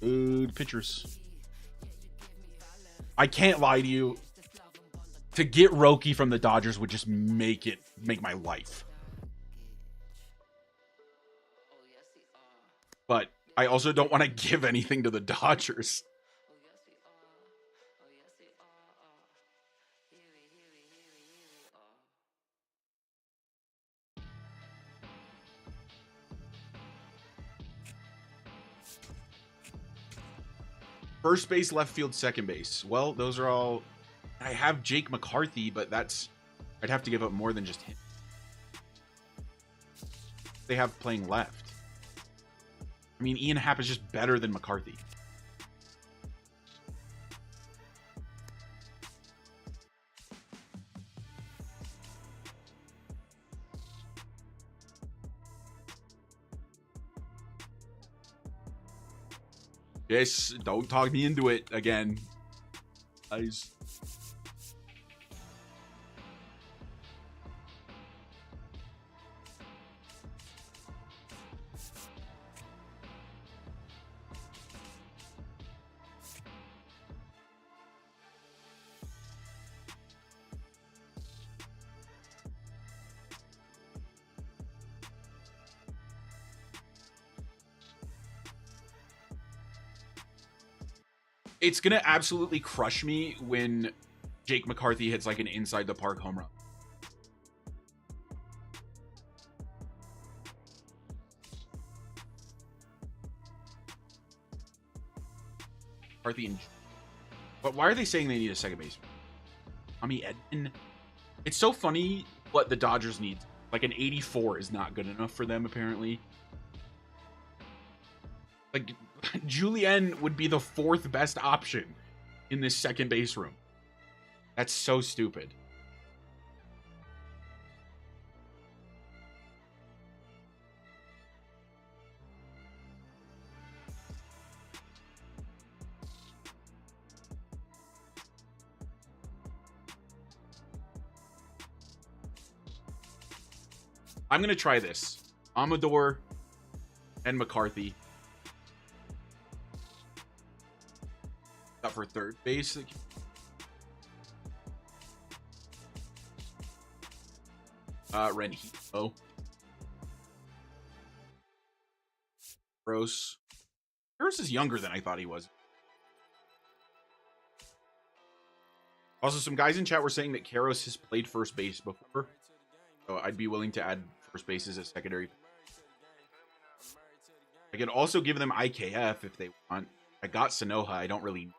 good pitchers. I can't lie to you. To get Roki from the Dodgers would just make my life. But I also don't want to give anything to the Dodgers. First base, left field, second base. Well, those are all... I have Jake McCarthy, but I'd have to give up more than just him. They have playing left. I mean, Ian Happ is just better than McCarthy. This, don't talk me into it again. Guys. It's gonna absolutely crush me when Jake McCarthy hits like an inside the park home run. McCarthy and... But why are they saying they need a second baseman? Edman. It's so funny what the Dodgers need. Like an 84 is not good enough for them, apparently. Like, Julien would be the 4th best option in this second base room. That's so stupid. I'm going to try this. Amador and McCarthy. For third base. Renhito. Gross. Harris is younger than I thought he was. Also, some guys in chat were saying that Karros has played first base before. So I'd be willing to add first base as a secondary. I could also give them IKF if they want. I got Sanoha. I don't really...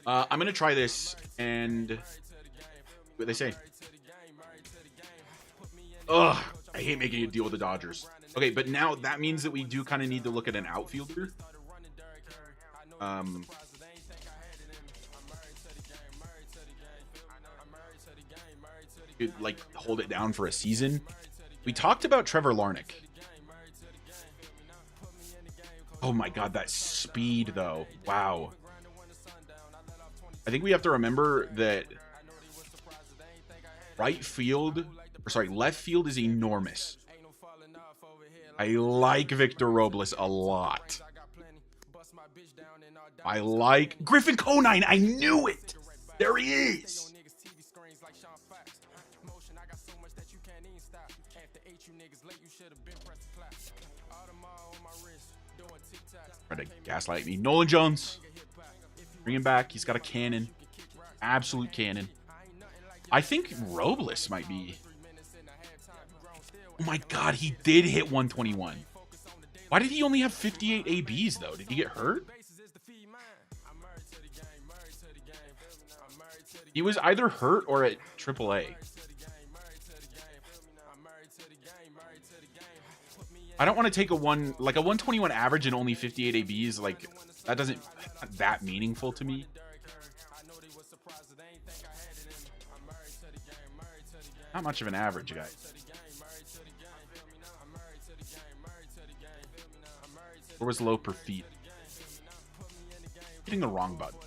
I'm going to try this and what they say. Ugh, I hate making a deal with the Dodgers. Okay, but now that means that we do kind of need to look at an outfielder. Like, hold it down for a season. We talked about Trevor Larnach. Oh my God, that speed though. Wow. I think we have to remember that left field is enormous. I like Victor Robles a lot. I like Griffin Conine. I knew it. There he is. Try to gaslight me. Nolan Jones. Bring him back. He's got a cannon. Absolute cannon. I think Robles might be... Oh my God, he did hit 121. Why did he only have 58 ABs, though? Did he get hurt? He was either hurt or at AAA. I don't want to take a 121 average and only 58 ABs. Like, that doesn't... Not that meaningful to me. Not much of an average, guys. Or was low per feet? Hitting the wrong button.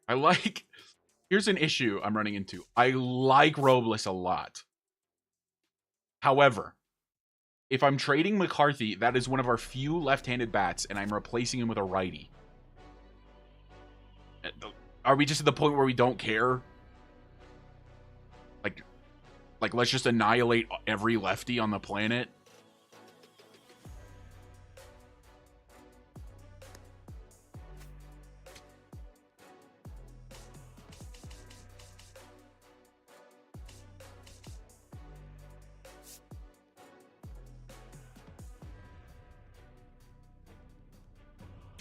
I like... Here's an issue I'm running into. I like Robles a lot. However, if I'm trading McCarthy, that is one of our few left-handed bats, and I'm replacing him with a righty. Are we just at the point where we don't care? Like let's just annihilate every lefty on the planet?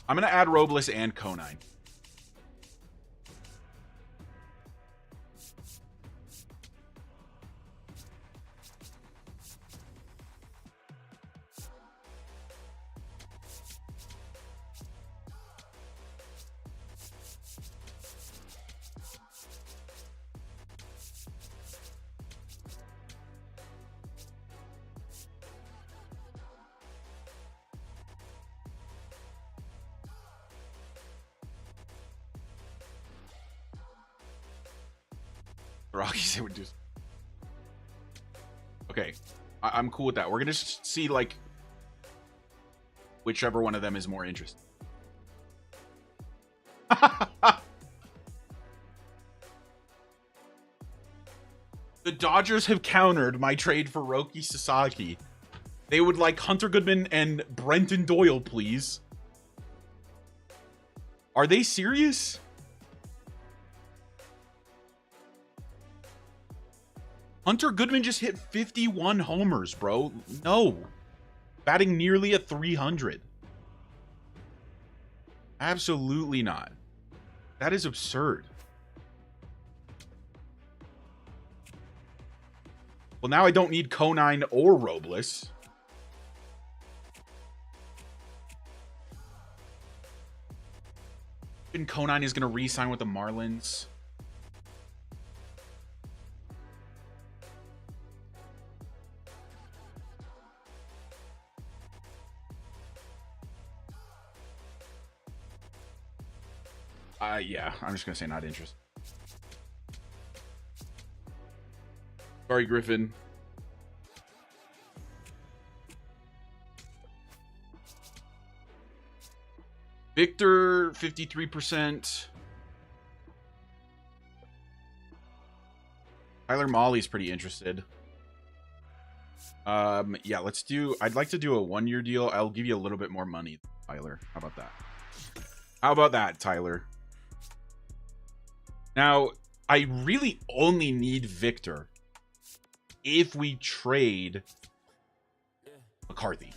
I'm going to add Robles and Conine. The Rockies, they would do. Okay, I'm cool with that. We're gonna see like whichever one of them is more interesting. The Dodgers have countered my trade for Roki Sasaki. They would like Hunter Goodman and Brenton Doyle, please. Are they serious? Hunter Goodman just hit 51 homers, bro. No. Batting nearly a 300. Absolutely not. That is absurd. Well, now I don't need Conine or Robles. And Conine is going to re-sign with the Marlins. Yeah, I'm just going to say not interested. Sorry, Griffin. Victor, 53%. Tyler Molly's pretty interested. Yeah, let's do... I'd like to do a one-year deal. I'll give you a little bit more money, Tyler. How about that? How about that, Tyler? Now, I really only need Victor if we trade McCarthy.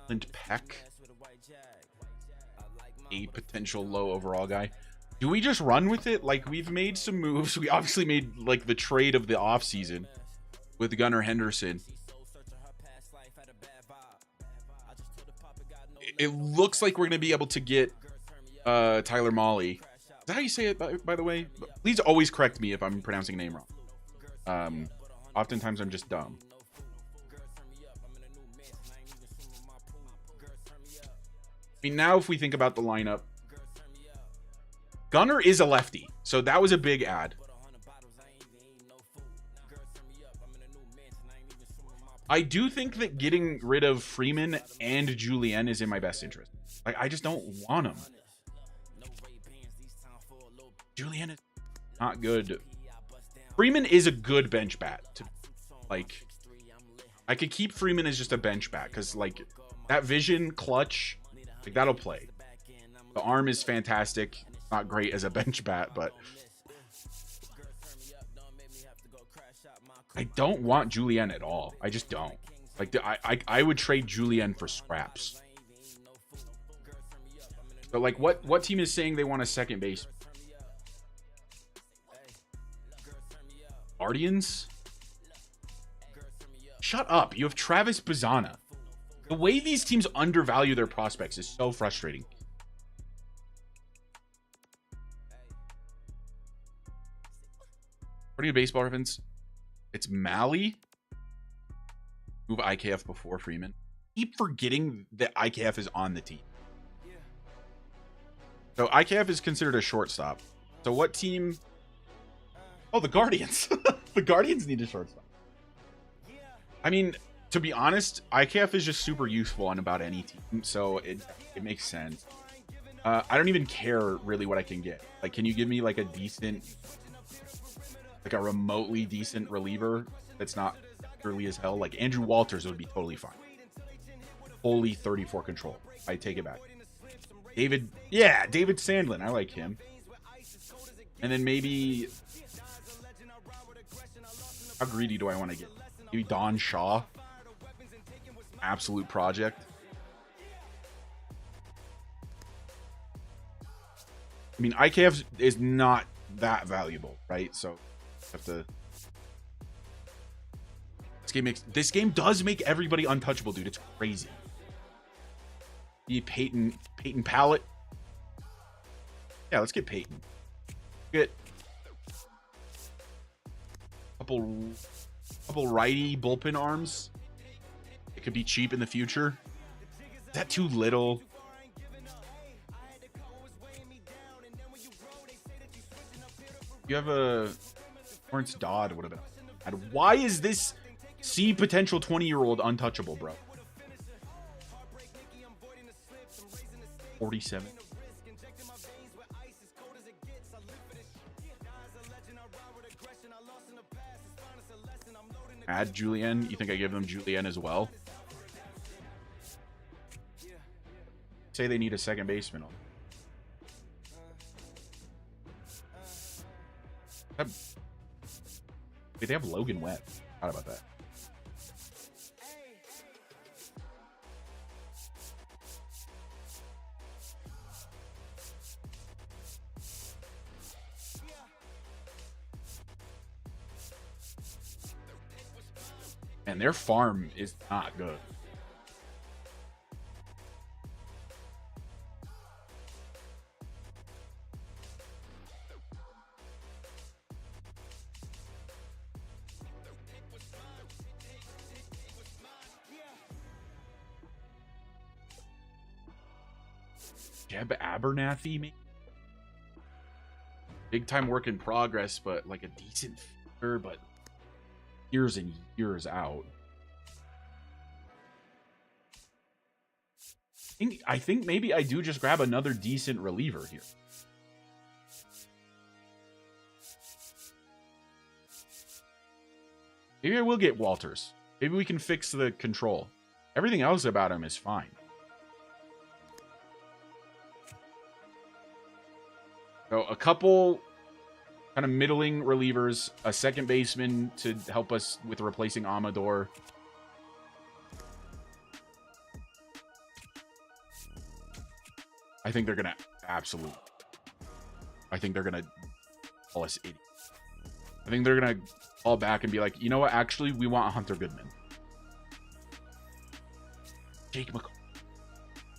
Clint Peck, a potential low overall guy. Do we just run with it? Like, we've made some moves. We obviously made like the trade of the offseason with Gunnar Henderson. It looks like we're going to be able to get Tyler Molly. Is that how you say it, by the way? Please always correct me if I'm pronouncing a name wrong. Oftentimes I'm just dumb. I mean, now if we think about the lineup, Gunnar is a lefty, so that was a big add. I do think that getting rid of Freeman and Julien is in my best interest. Like, I just don't want him. Julien is not good. Freeman is a good bench bat. Like, I could keep Freeman as just a bench bat because, like, that vision, clutch, like, that'll play. The arm is fantastic. Not great as a bench bat, but I don't want Julien at all. I just don't. Like, I would trade Julien for scraps. But, like, what team is saying they want a second base? Guardians? Shut up. You have Travis Bazzana. The way these teams undervalue their prospects is so frustrating. What are your baseball reference? It's Malley. Move IKF before Freeman. Keep forgetting that IKF is on the team. So IKF is considered a shortstop. So what team? Oh, the Guardians. The Guardians need a shortstop. I mean, to be honest, IKF is just super useful on about any team, so it makes sense. I don't even care really what I can get. Like, can you give me like a decent, like a remotely decent reliever that's not early as hell? Like Andrew Walters would be totally fine. Fully 34 control. I take it back. David Sandlin. I like him. And then maybe, how greedy do I want to get? Maybe Don Shaw. Absolute project. I mean, IKF is not that valuable, right? So have to. This game does make everybody untouchable, dude. It's crazy. Be Peyton Pallet. Yeah, let's get Peyton. Get a couple righty bullpen arms. It could be cheap in the future. Is that too little? You have a Lawrence Dodd would have been. Why is this C potential 20-year-old untouchable, bro? 47. Add Julian. You think I give them Julian as well? Say they need a second baseman. Wait, they have Logan Webb. How about that? And their farm is not good. Jeb Abernathy, maybe? Big time work in progress, but like a decent fitter, but years and years out. I think maybe I do just grab another decent reliever here. Maybe I will get Walters. Maybe we can fix the control. Everything else about him is fine. So a couple kind of middling relievers, a second baseman to help us with replacing Amador. I think they're going to I think they're going to call us idiots. I think they're going to call back and be like, you know what? Actually, we want Hunter Goodman. Jake McCarthy.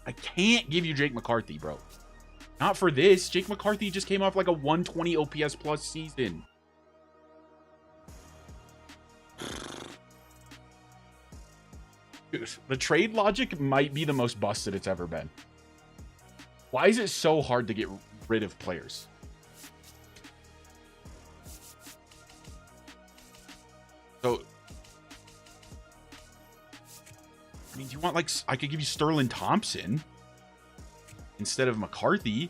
I can't give you Jake McCarthy, bro. Not for this. Jake McCarthy just came off like a 120 OPS plus season. Dude, the trade logic might be the most busted it's ever been. Why is it so hard to get rid of players? So, I mean, do you want, like, I could give you Sterling Thompson instead of McCarthy,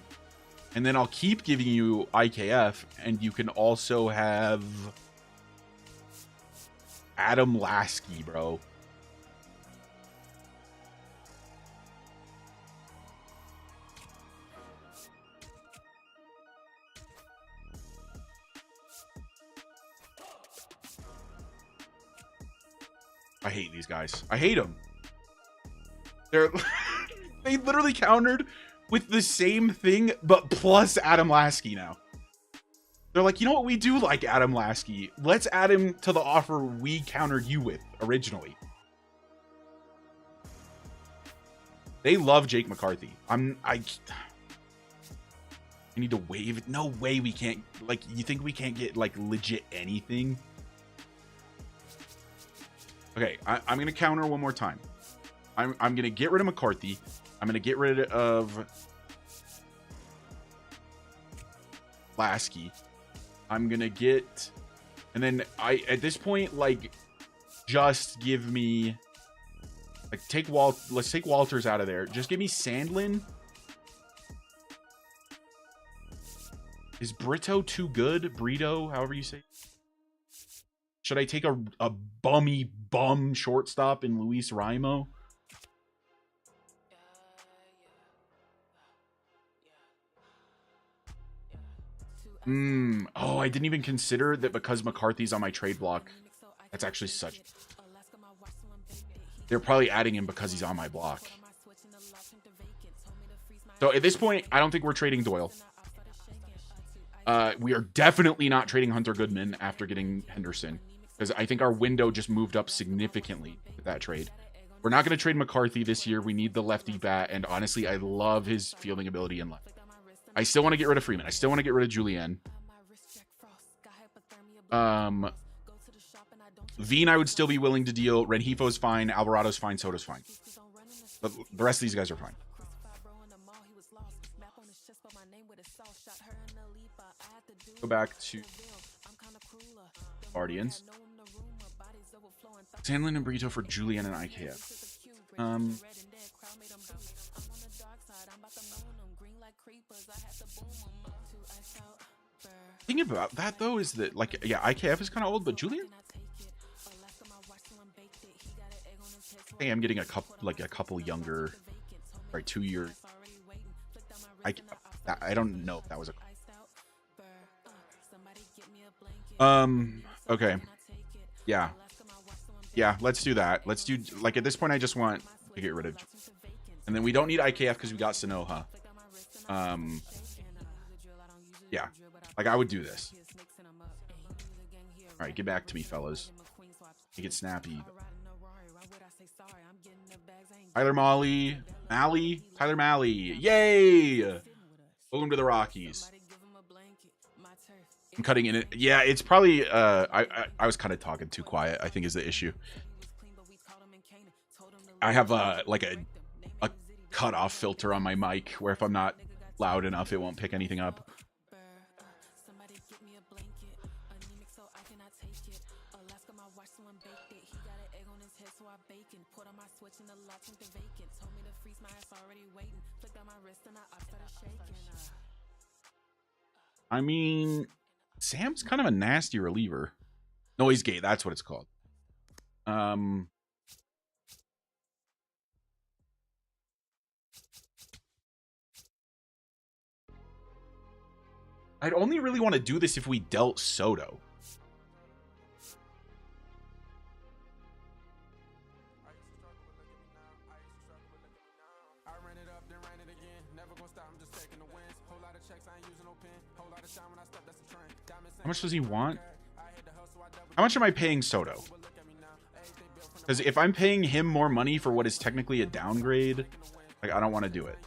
and then I'll keep giving you IKF, and you can also have Adam Lasky, bro. I hate these guys. I hate them. They literally countered with the same thing, but plus Adam Lasky now. They're like, you know what? We do like Adam Lasky. Let's add him to the offer we countered you with originally. They love Jake McCarthy. I need to waive it. No way we can't. Like, you think we can't get, like, legit anything? Okay, I'm going to counter one more time. I'm going to get rid of McCarthy. I'm going to get rid of Lasky. I'm going to get... And then at this point, like, just give me... Like, let's take Walters out of there. Just give me Sandlin. Is Brito too good? Brito, however you say. Should I take a bummy bum shortstop in Luis Raimo? Oh, I didn't even consider that because McCarthy's on my trade block. That's actually such... They're probably adding him because he's on my block. So at this point, I don't think we're trading Doyle. We are definitely not trading Hunter Goodman after getting Henderson, because I think our window just moved up significantly with that trade. We're not going to trade McCarthy this year. We need the lefty bat, and honestly, I love his fielding ability in left. I still want to get rid of Freeman. I still want to get rid of Julian. Veen, I would still be willing to deal. Renjifo's fine. Alvarado's fine. Soto's fine. But the rest of these guys are fine. Go back to Guardians. Sandlin and Brito for Julian and IKF. Thinking about that though is that, like, yeah, IKF is kind of old, but Julian, I think I'm getting a couple younger, right? 2 years. I don't know if that was a. Okay. Yeah, let's do that. Let's do, like, at this point I just want to get rid of, and then we don't need IKF because we got Sanoha. Yeah, like, I would do this. All right, get back to me, fellas. Make it snappy. Tyler Tyler Malley. Yay! Welcome to the Rockies. I'm cutting in it. Yeah, it's probably I was kind of talking too quiet, I think, is the issue. I have like a cutoff filter on my mic where if I'm not loud enough, it won't pick anything up. I mean, Sam's kind of a nasty reliever. Noise gate, that's what it's called. I'd only really want to do this if we dealt Soto. How much does he want? How much am I paying Soto? Because if I'm paying him more money for what is technically a downgrade, like, I don't want to do it.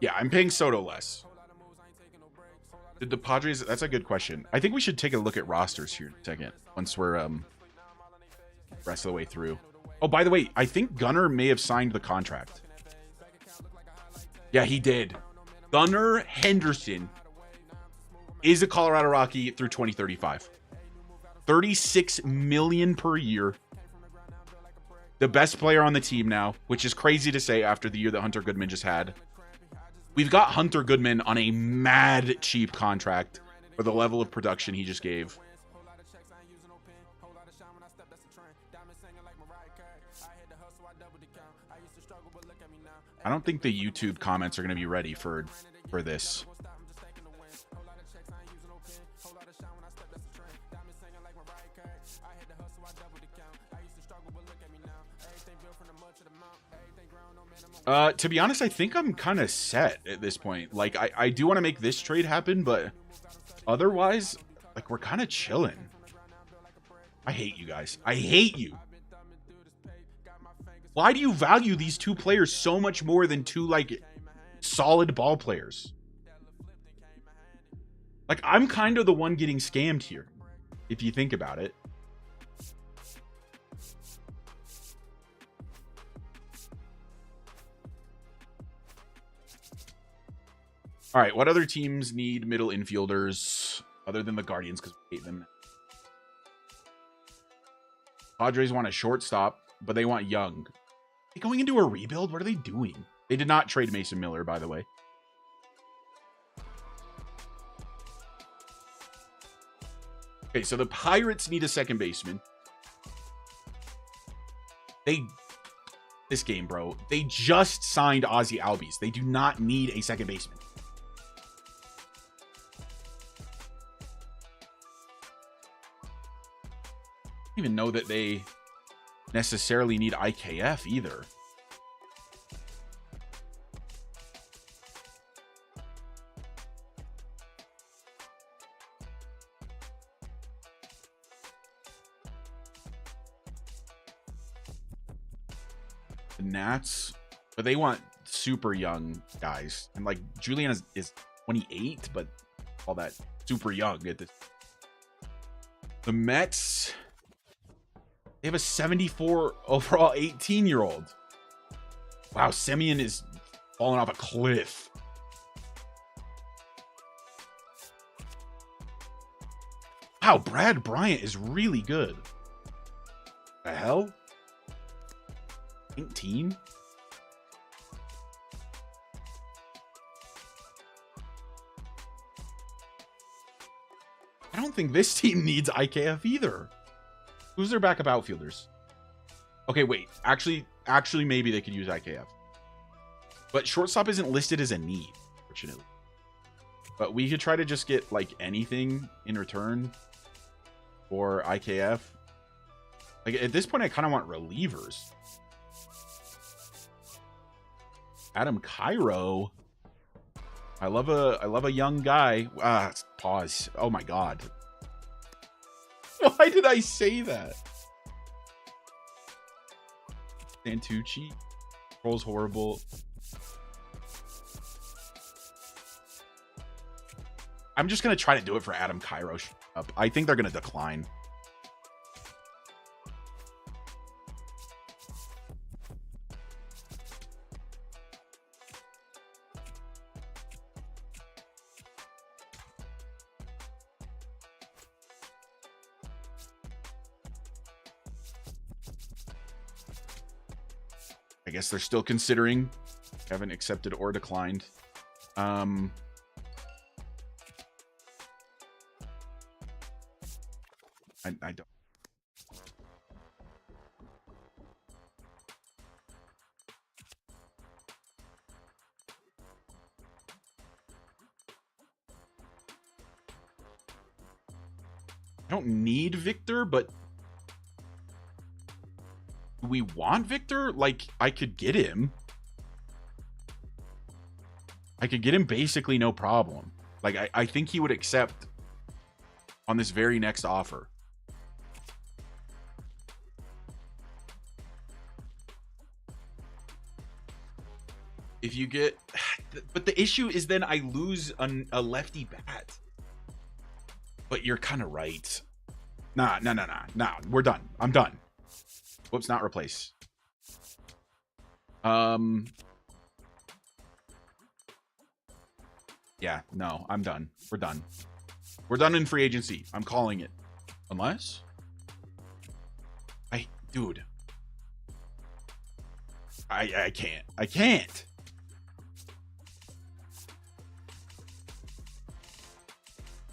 Yeah, I'm paying Soto less. Did the Padres... That's a good question. I think we should take a look at rosters here in a second, once we're rest of the way through. Oh, by the way, I think Gunnar may have signed the contract. Yeah, he did. Gunnar Henderson is a Colorado Rocky through 2035. $36 million per year. The best player on the team now, which is crazy to say after the year that Hunter Goodman just had. We've got Hunter Goodman on a mad cheap contract for the level of production he just gave. I don't think the YouTube comments are going to be ready for this. To be honest, I think I'm kind of set at this point. Like, I do want to make this trade happen, but otherwise, like, we're kind of chilling. I hate you guys. I hate you. Why do you value these two players so much more than two, like, solid ball players? Like, I'm kind of the one getting scammed here, if you think about it. All right, what other teams need middle infielders other than the Guardians, because we hate them? Padres want a shortstop, but they want Young. Are they going into a rebuild? What are they doing? They did not trade Mason Miller, by the way. Okay, so the Pirates need a second baseman. This game, bro. They just signed Ozzie Albies. They do not need a second baseman. even know that they necessarily need IKF either. The Nats, but they want super young guys, and like Julian is 28, but all that super young at this. The Mets, they have a 74 overall 18-year-old. Wow, Semien is falling off a cliff. Wow, Brad Bryant is really good. The hell? 19? I don't think this team needs IKF either. Who's their backup outfielders? Okay, wait. Actually, maybe they could use IKF. But shortstop isn't listed as a need, fortunately. But we could try to just get, like, anything in return for IKF. Like, at this point, I kind of want relievers. Adam Cairo. I love a young guy. Pause. Oh my god. Why did I say that? Santucci. Control's horrible. I'm just gonna try to do it for Adam Cairo. I think they're gonna decline. I guess they're still considering. Haven't accepted or declined. I don't. I don't need Victor, but do we want Victor? Like, I could get him. I could get him basically no problem. Like, I think he would accept on this very next offer. If you get... But the issue is then I lose a lefty bat. But you're kind of right. Nah. We're done. I'm done. Whoops, not replace. Yeah, no, I'm done. We're done. We're done in free agency. I'm calling it. Unless... Dude. I can't. I can't.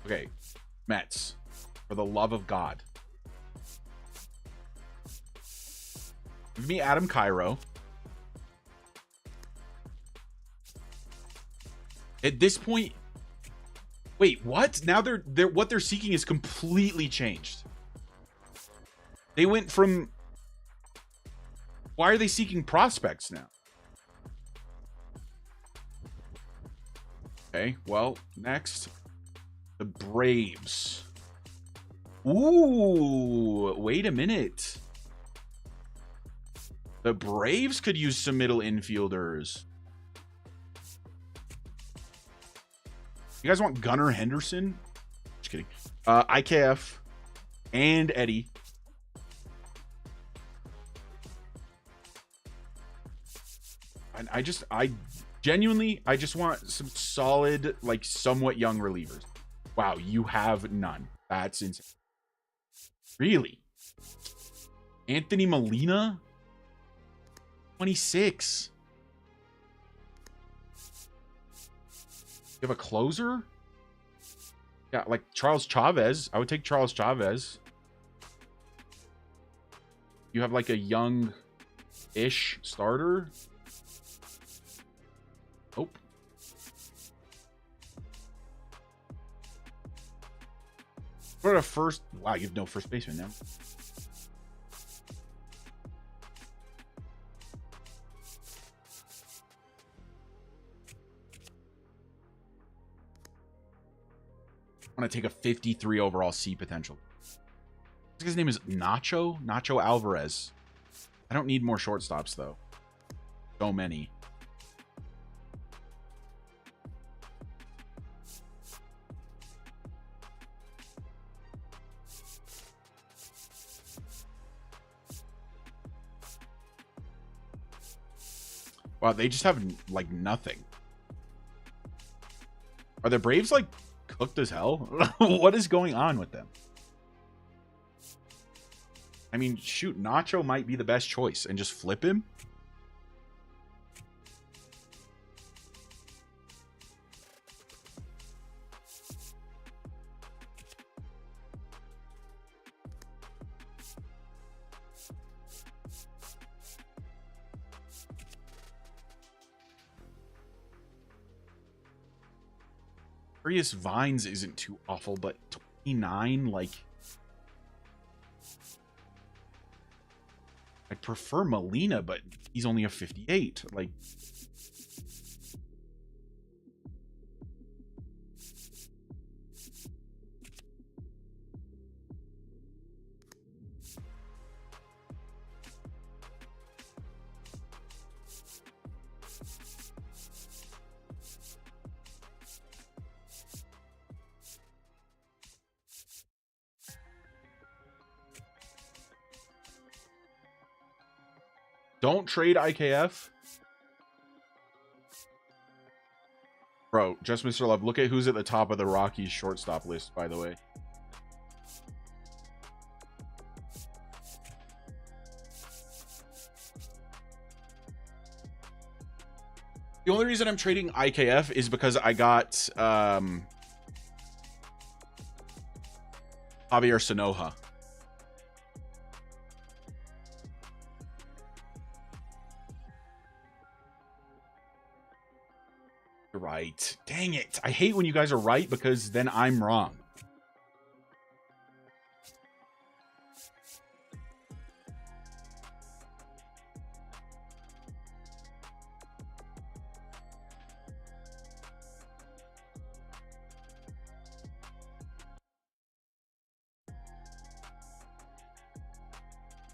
Okay. Mets. For the love of God. Give me Adam Cairo. At this point... Wait, what? Now they're what they're seeking is completely changed. They went from... Why are they seeking prospects now? Okay, well, next. The Braves. Ooh, wait a minute. The Braves could use some middle infielders. You guys want Gunnar Henderson? Just kidding. IKF and Eddie. And I genuinely just want some solid, like, somewhat young relievers. Wow, you have none. That's insane. Really? Anthony Molina? 26. You have a closer? Yeah, like Charles Chavez. I would take Charles Chavez. You have like a young-ish starter. Oh. What a first... Wow, you have no first baseman now. I want to take a 53 overall C potential. This guy's name is Nacho Alvarez. I don't need more shortstops, though. So many. Wow, they just have, like, nothing. Are the Braves, like, cooked as hell? What is going on with them? I mean, shoot, Nacho might be the best choice and just flip him. Curious Vines isn't too awful, but 29, like... I prefer Molina, but he's only a 58. Like... Don't trade IKF. Bro, just Mr. Love. Look at who's at the top of the Rockies shortstop list, by the way. The only reason I'm trading IKF is because I got Javier Sanoja. Right. Dang it. I hate when you guys are right because then I'm wrong.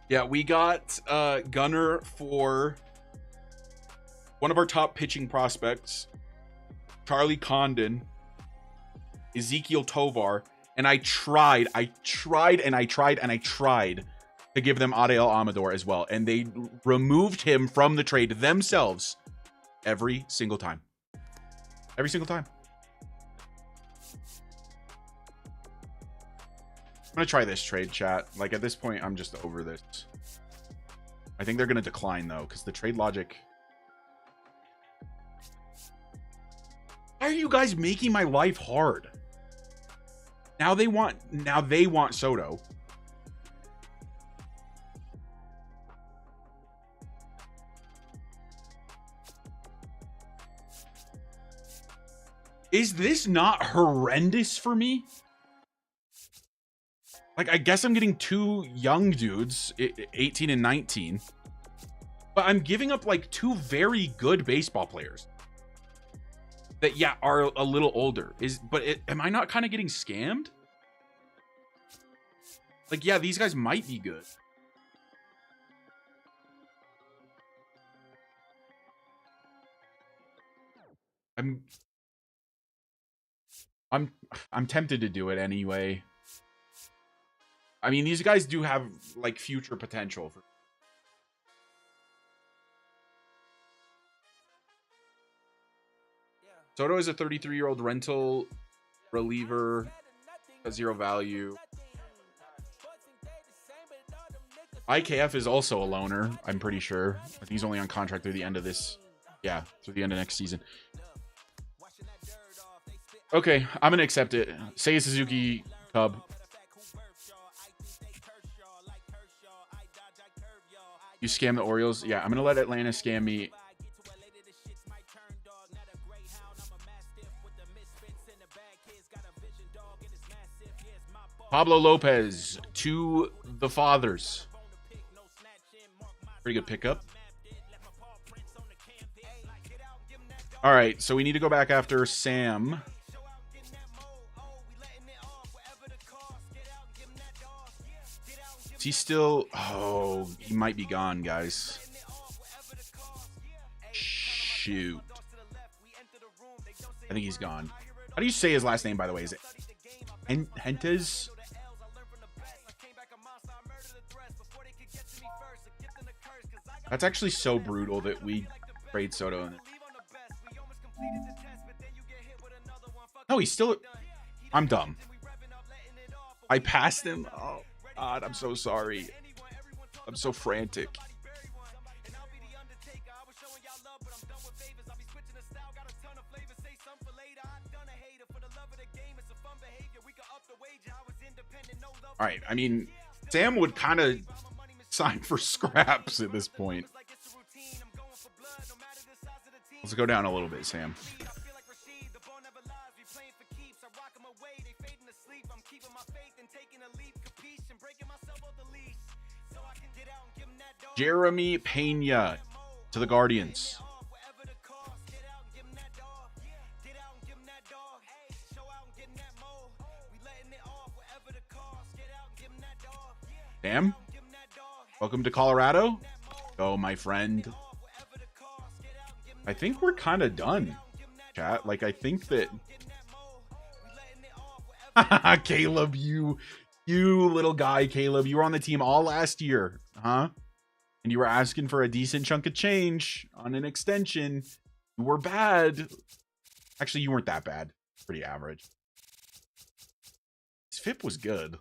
Yeah, we got Gunner for one of our top pitching prospects, Charlie Condon, Ezekiel Tovar, and I tried to give them Adael Amador as well, and they removed him from the trade themselves every single time. Every single time. I'm gonna try this trade, chat. Like, at this point, I'm just over this. I think they're gonna decline, though, because the trade logic... Why are you guys making my life hard? Now they want Soto. Is this not horrendous for me? Like, I guess I'm getting two young dudes, 18 and 19. But I'm giving up, like, two very good baseball players. That, yeah, are a little older. Am I not kind of getting scammed? Like, yeah, these guys might be good. I'm tempted to do it anyway. I mean, these guys do have, like, future potential. Soto is a 33-year-old rental reliever, a 0 value. IKF is also a loaner, I'm pretty sure. I think he's only on contract through the end of this. Yeah, through the end of next season. Okay, I'm going to accept it. Seiya Suzuki, Cub. You scam the Orioles? Yeah, I'm going to let Atlanta scam me. Pablo Lopez to the Fathers. Pretty good pickup. All right, so we need to go back after Sam. Is he still? Oh, he might be gone, guys. Shoot. I think he's gone. How do you say his last name, by the way? Is it Hentes? That's actually so brutal that we trade Soto in it. No, he's still... I'm dumb. I passed him. Oh, God, I'm so sorry. I'm so frantic. All right, I mean, Sam would kind of sign for scraps at this point. Let's go down a little bit, Sam. Jeremy Pena to the Guardians. Sam, welcome to Colorado. Go, my friend. I think we're kind of done, chat. Like, I think that... Caleb, you little guy, Caleb. You were on the team all last year, huh? And you were asking for a decent chunk of change on an extension. You were bad. Actually, you weren't that bad. Pretty average. His FIP was good.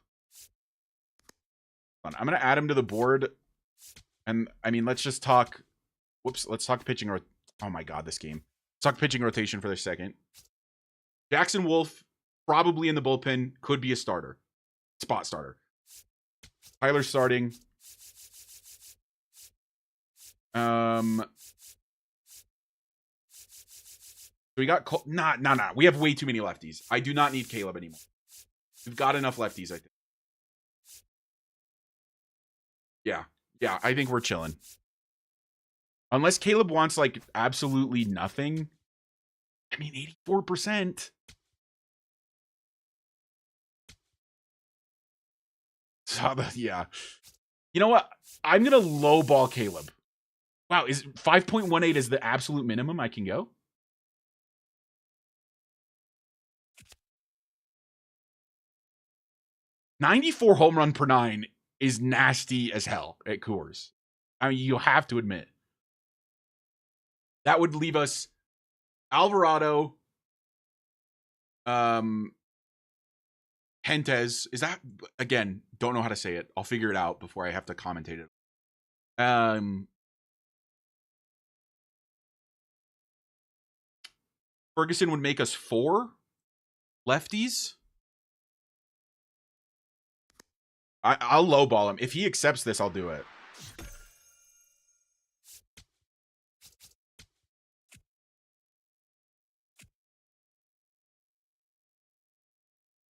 I'm going to add him to the board. And, I mean, let's just talk... Whoops, let's talk pitching... Oh, my God, this game. Let's talk pitching rotation for a second. Jackson Wolf, probably in the bullpen, could be a starter. Spot starter. Tyler starting. We got... Nah. We have way too many lefties. I do not need Caleb anymore. We've got enough lefties, I think. Yeah, I think we're chilling. Unless Caleb wants, like, absolutely nothing. I mean, 84%. So, yeah. You know what? I'm going to lowball Caleb. Wow, is 5.18 is the absolute minimum I can go? .94 home run per 9 is nasty as hell at Coors. I mean, you have to admit. That would leave us Alvarado, Hentes. Is that, again, don't know how to say it. I'll figure it out before I have to commentate it. Ferguson would make us 4 lefties. I'll lowball him. If he accepts this, I'll do it.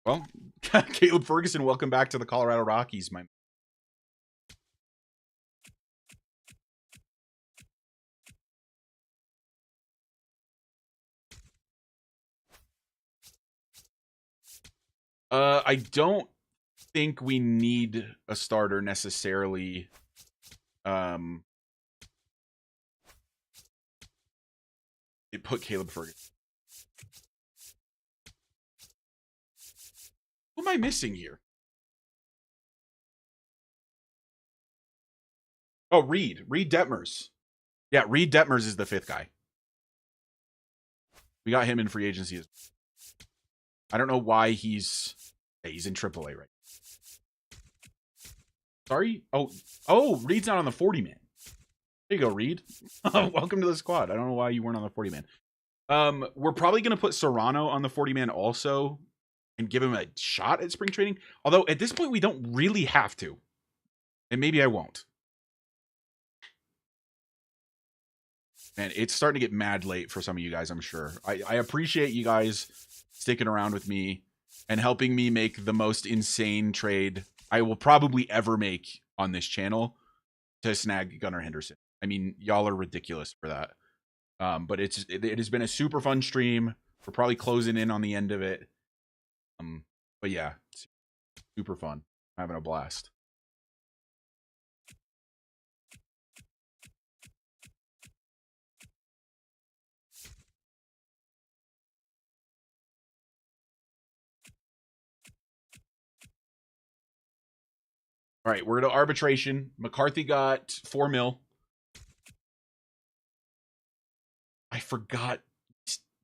Well, Caleb Ferguson, welcome back to the Colorado Rockies, my... I don't think we need a starter necessarily. It put Caleb Ferguson. Who am I missing here? Oh, Reed Detmers. Yeah, Reed Detmers is the 5th guy. We got him in free agency. I don't know why he's in AAA right now. Sorry? Oh, Reed's not on the 40-man. There you go, Reed. Welcome to the squad. I don't know why you weren't on the 40-man. We're probably going to put Serrano on the 40-man also and give him a shot at spring training. Although, at this point, we don't really have to. And maybe I won't. Man, it's starting to get mad late for some of you guys, I'm sure. I appreciate you guys sticking around with me and helping me make the most insane trade I will probably ever make on this channel to snag Gunnar Henderson. I mean, y'all are ridiculous for that. But it has been a super fun stream. We're probably closing in on the end of it. But yeah, super fun. I'm having a blast. All right, we're to arbitration. McCarthy got 4 mil. I forgot.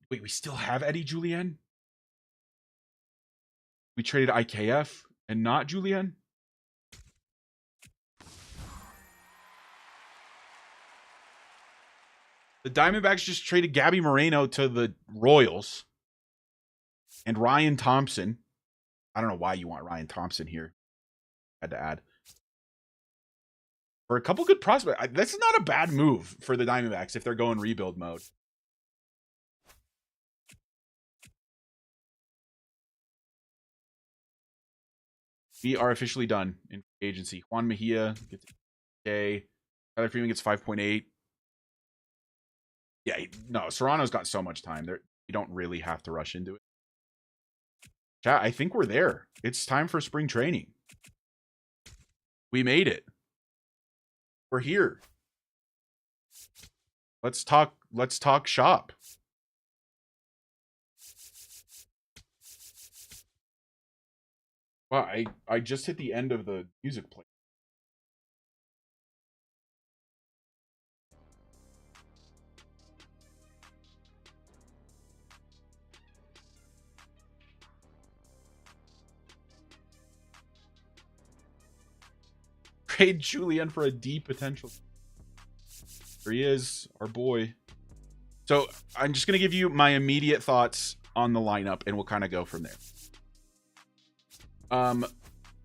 Wait, we still have Eddie Julien? We traded IKF and not Julien? The Diamondbacks just traded Gabby Moreno to the Royals. And Ryan Thompson. I don't know why you want Ryan Thompson here. Had to add. For a couple good prospects. That's not a bad move for the Diamondbacks if they're going rebuild mode. We are officially done in agency. Juan Mejia gets a. Tyler Freeman gets 5.8. Yeah, no, Serrano's got so much time. There, you don't really have to rush into it. Chat, I think we're there. It's time for spring training. We made it. We're here. Let's talk shop. Wow, I just hit the end of the music play. Trade Julien for a D potential. There he is, our boy. So I'm just going to give you my immediate thoughts on the lineup, and we'll kind of go from there.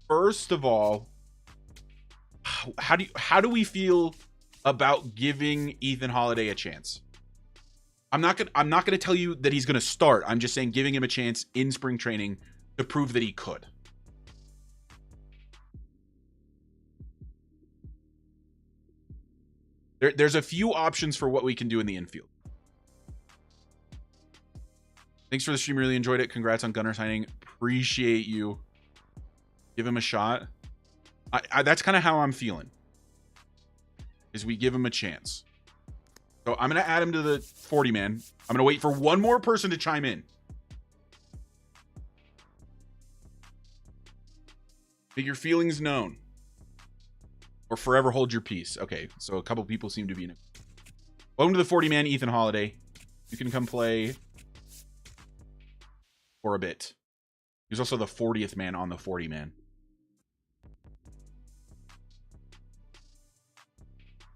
First of all, how do we feel about giving Ethan Holiday a chance? I'm not gonna tell you that he's gonna start. I'm just saying giving him a chance in spring training to prove that he could. There's a few options for what we can do in the infield. Thanks for the stream. Really enjoyed it. Congrats on Gunnar signing. Appreciate you. Give him a shot. That's kind of how I'm feeling. Is we give him a chance. So I'm going to add him to the 40-man. I'm going to wait for one more person to chime in. Make your feelings known. Or forever hold your peace. Okay, so a couple people seem to be in it. Welcome to the 40-man, Ethan Holiday. You can come play for a bit. He's also the 40th man on the 40-man.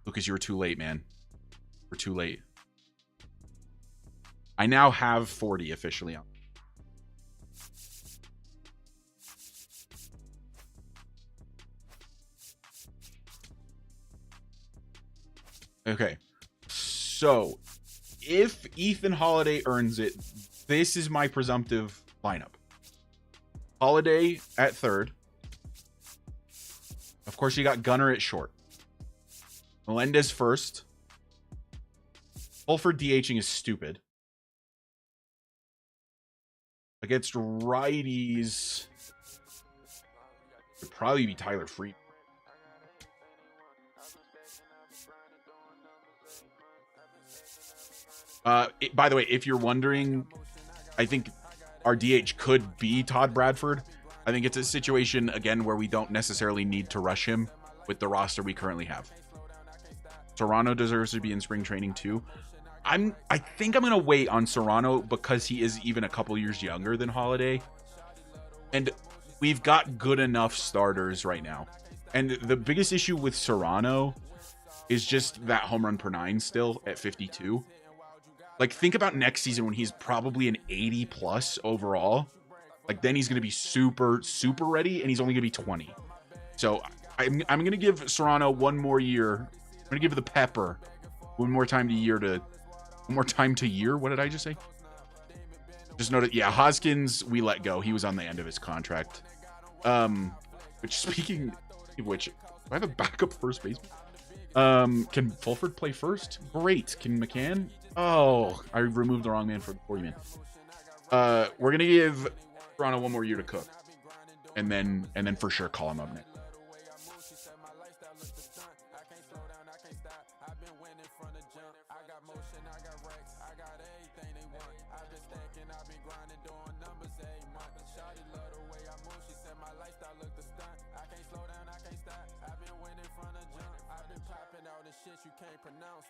Lucas, you were too late, man. We're too late. I now have 40 officially on. Okay. So, if Ethan Holiday earns it, this is my presumptive lineup. Holiday at third. Of course, you got Gunnar at short. Melendez first. Fulford DHing is stupid. Against righties, it'd probably be Tyler Freeman. By the way, if you're wondering, I think our DH could be Todd Bradford. I think it's a situation, again, where we don't necessarily need to rush him with the roster we currently have. Serrano deserves to be in spring training too. I think I'm going to wait on Serrano because he is even a couple years younger than Holiday. And we've got good enough starters right now. And the biggest issue with Serrano is just that home run per 9 still at 52. Like, think about next season when he's probably an 80 plus overall. Like, then he's going to be super, super ready, and he's only going to be 20. So I'm going to give Serrano one more year. I'm going to give the Pepper one more time to year. What did I just say? Just noted, yeah, Hoskins, we let go. He was on the end of his contract. Which, speaking of which, do I have a backup first baseman? Can Fulford play first? Great. Can McCann? Oh, I removed the wrong man for the 40-man. We're gonna give Toronto one more year to cook, and then for sure call him up next.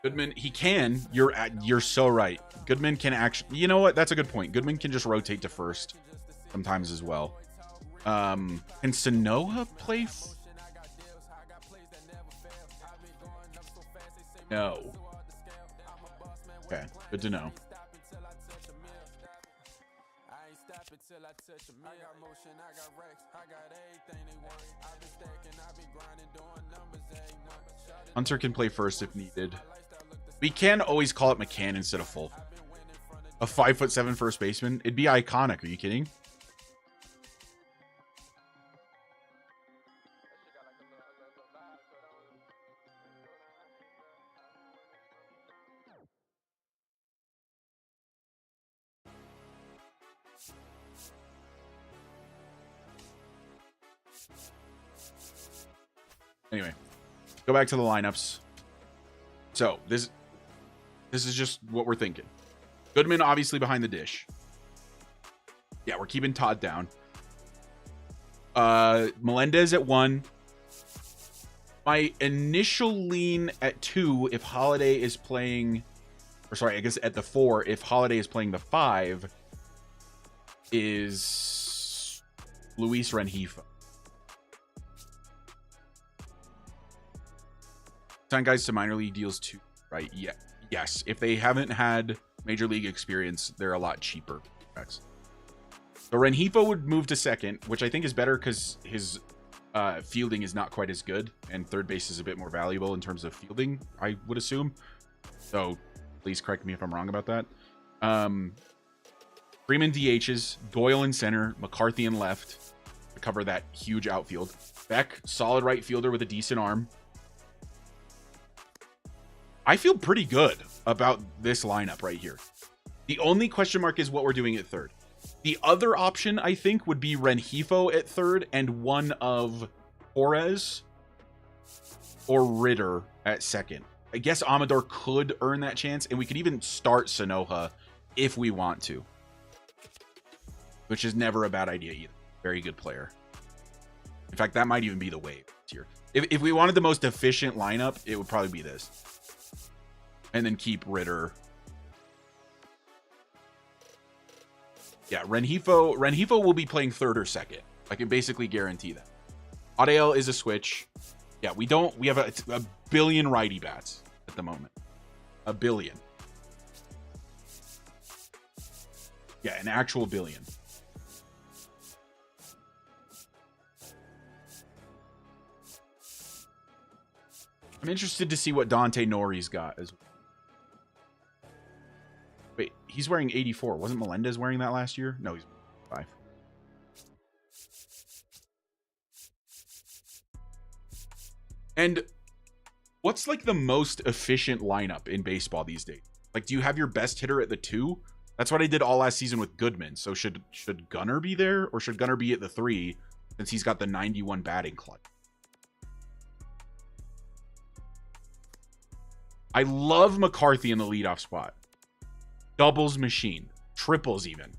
Goodman, he can. You're so right. Goodman can actually. You know what? That's a good point. Goodman can just rotate to first sometimes as well. Can Sanoha play? No. Okay, good to know. Hunter can play first if needed. We can always call it McCann instead of Full. A 5'7" first baseman. It'd be iconic. Are you kidding? Anyway, go back to the lineups. So this is just what we're thinking. Goodman obviously behind the dish. Yeah, we're keeping Todd down. Melendez at 1. My initial lean at 2 if Holiday is playing, or sorry, I guess at the 4 if Holiday is playing the 5 is Luis Rengifo. Sign guys to minor league deals too, right? Yeah, yes. If they haven't had major league experience, they're a lot cheaper. So Rengifo would move to second, which I think is better because his fielding is not quite as good, and third base is a bit more valuable in terms of fielding, I would assume. So please correct me if I'm wrong about that. Freeman DHs, Doyle in center, McCarthy in left to cover that huge outfield. Beck, solid right fielder with a decent arm. I feel pretty good about this lineup right here. The only question mark is what we're doing at third. The other option, I think, would be Rengifo at third and one of Torres or Ritter at second. I guess Amador could earn that chance, and we could even start Sanoha if we want to, which is never a bad idea either. Very good player. In fact, that might even be the wave here. If we wanted the most efficient lineup, it would probably be this. And then keep Ritter. Yeah, Rengifo will be playing third or second. I can basically guarantee that. Adel is a switch. Yeah, we have a billion righty bats at the moment. A billion. Yeah, an actual billion. I'm interested to see what Dante Nori's got as well. Wait, he's wearing 84. Wasn't Melendez wearing that last year? No, he's 5. And what's like the most efficient lineup in baseball these days? Like, do you have your best hitter at the 2? That's what I did all last season with Goodman. So should Gunnar be there, or should Gunnar be at the 3 since he's got the 91 batting clutch? I love McCarthy in the leadoff spot. Doubles machine. Triples even.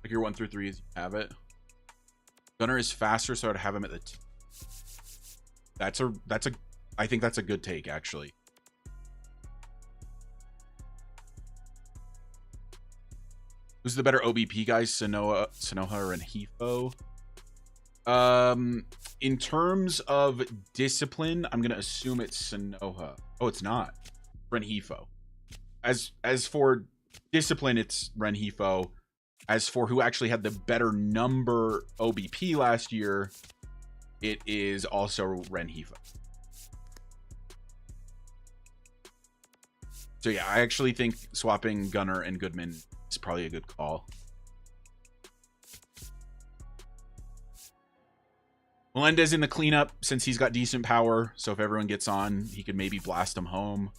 Like your 1 through 3 is you have it. Gunnar is faster, so I'd have him at the 2. I think that's a good take, actually. Who's the better OBP guys, Sanoha or Rengifo? In terms of discipline, I'm gonna assume it's Sanoha. Oh, it's not. Rengifo. As for discipline, it's Rengifo. As for who actually had the better number OBP last year, it is also Rengifo. So yeah, I actually think swapping Gunnar and Goodman is probably a good call. Melendez in the cleanup since he's got decent power. So if everyone gets on, he could maybe blast them home.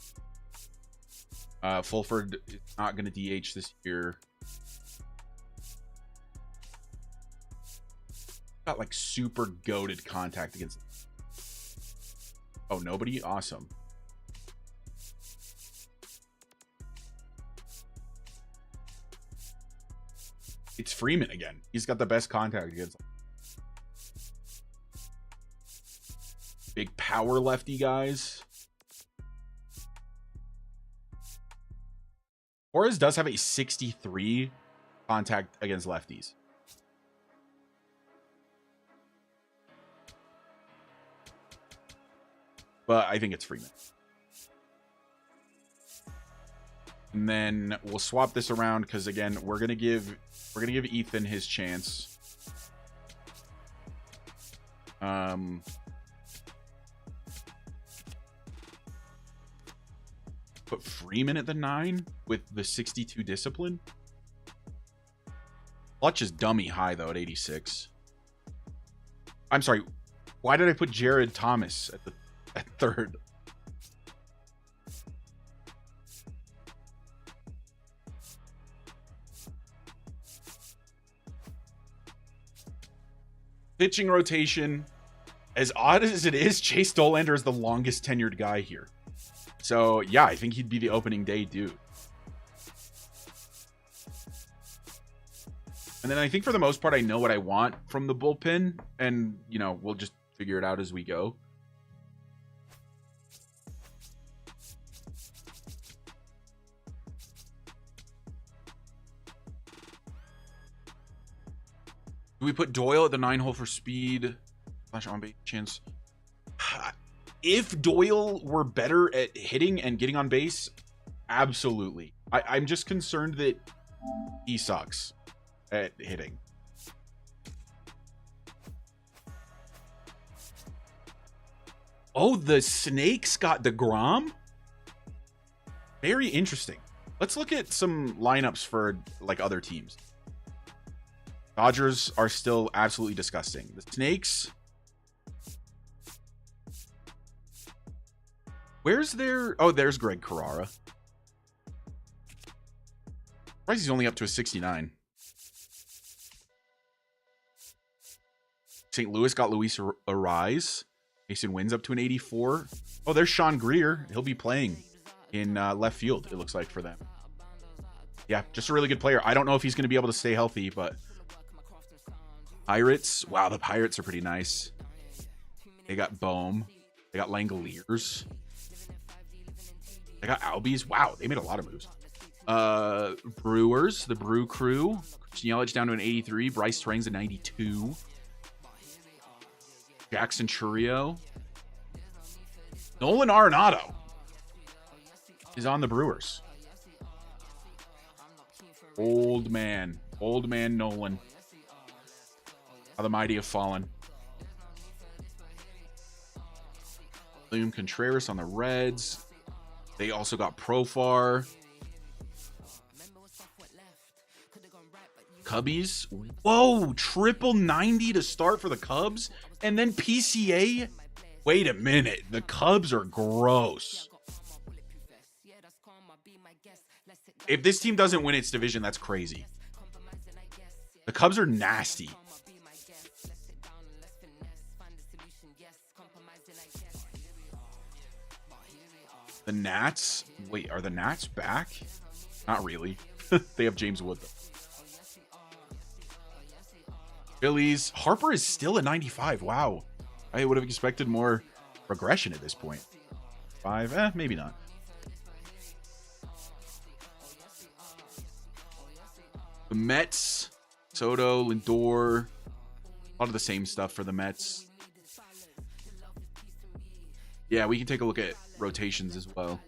Fulford is not going to DH this year. Got like super goated contact against. Oh, nobody? Awesome. It's Freeman again. He's got the best contact against. Big power lefty guys. Torres does have a 63 contact against lefties. But I think it's Freeman. And then we'll swap this around because again, we're gonna give Ethan his chance. Put Freeman at the 9 with the 62 discipline. Clutch is dummy high though at 86. I'm sorry. Why did I put Jared Thomas at 3rd? Pitching rotation. As odd as it is, Chase Dollander is the longest tenured guy here. So, yeah, I think he'd be the opening day dude. And then I think for the most part, I know what I want from the bullpen. And, you know, we'll just figure it out as we go. Do we put Doyle at the 9 hole for speed? Slash on base chance. If Doyle were better at hitting and getting on base, absolutely. I'm just concerned that he sucks at hitting. Oh, the Snakes got DeGrom? Very interesting. Let's look at some lineups for like other teams. Dodgers are still absolutely disgusting. The Snakes. Where's their... Oh, there's Greg Carrara. Surprised he's only up to a 69. St. Louis got Luis Arise. Mason Wynn's up to an 84. Oh, there's Sean Greer. He'll be playing in left field, it looks like, for them. Yeah, just a really good player. I don't know if he's going to be able to stay healthy, but... Pirates. Wow, the Pirates are pretty nice. They got Bohm. They got Langoliers. They got Albies. Wow, they made a lot of moves. Brewers, the Brew Crew. Christian Yelich down to an 83. Bryce Strang's a 92. Jackson Churio. Nolan Arenado is on the Brewers. Old man Nolan. How the mighty have fallen. William Contreras on the Reds. They also got Profar. Cubbies. Whoa, triple 90 to start for the Cubs. And then PCA. Wait a minute. The Cubs are gross. If this team doesn't win its division, that's crazy. The Cubs are nasty. The Nats. Wait, are the Nats back? Not really. They have James Wood, though. Phillies. Harper is still at 95. Wow. I would have expected more progression at this point. 5. Maybe not. The Mets. Soto, Lindor. A lot of the same stuff for the Mets. Yeah, we can take a look at rotations as well.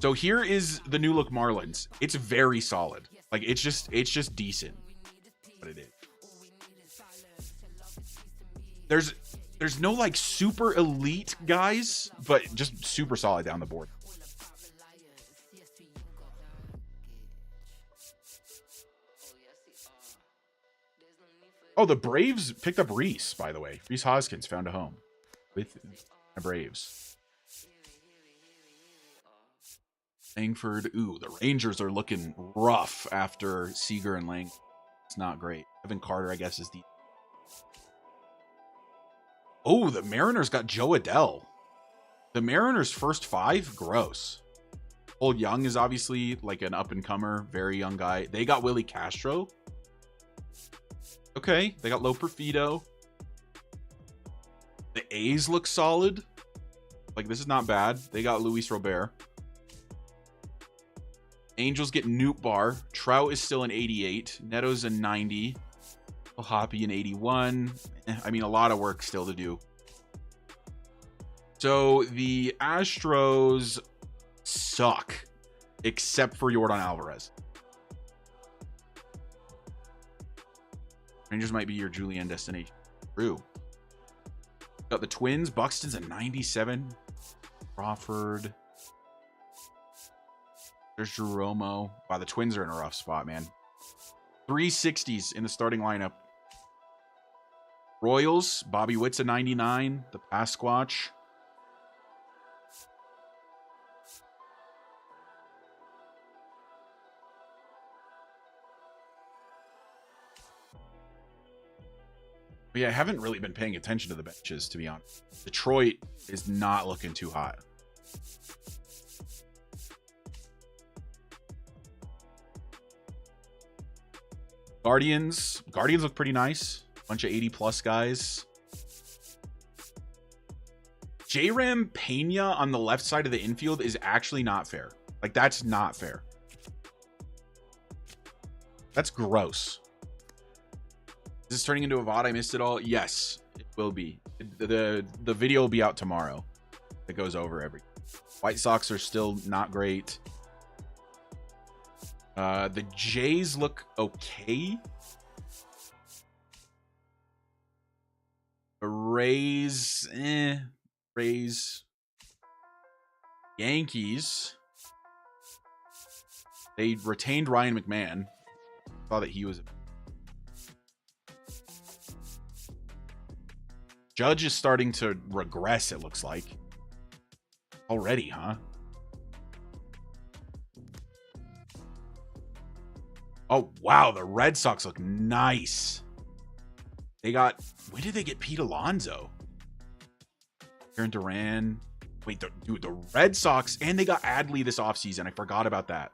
So here is the new look Marlins. It's very solid. Like it's just decent. But it is. There's no like super elite guys, but just super solid down the board. Oh, the Braves picked up Reese, by the way. Reese Hoskins found a home with the Braves. Langford. Ooh, the Rangers are looking rough after Seager and Lang. It's not great. Evan Carter, I guess, is the... Oh, the Mariners got Joe Adell. The Mariners' first 5? Gross. Cole Young is obviously like an up-and-comer, very young guy. They got Willie Castro. Okay, they got Lo Perfido. The A's look solid. Like, this is not bad. They got Luis Robert. Angels get Newt Bar. Trout is still an 88. Neto's a 90. Hoppy an 81. I mean, a lot of work still to do. So the Astros suck, except for Yordan Alvarez. Rangers might be your Julian destination. True. Got the Twins. Buxton's a 97. Crawford. There's Jeromo. Wow, the Twins are in a rough spot, man. 360s in the starting lineup. Royals. Bobby Witt's a 99. The Pasquatch. But yeah, I haven't really been paying attention to the benches, to be honest. Detroit is not looking too hot. Guardians look pretty nice. Bunch of 80-plus guys. J-Ram Pena on the left side of the infield is actually not fair. Like, that's not fair. That's gross. Is this turning into a VOD? I missed it all? Yes, it will be. The video will be out tomorrow. It goes over every... White Sox are still not great. The Jays look okay. The Rays, Rays. Yankees. They retained Ryan McMahon. Saw that he was... Judge is starting to regress, it looks like. Already, huh? Oh, wow. The Red Sox look nice. They got... When did they get Pete Alonso? Aaron Duran. Wait, dude, the Red Sox... And they got Adley this offseason. I forgot about that.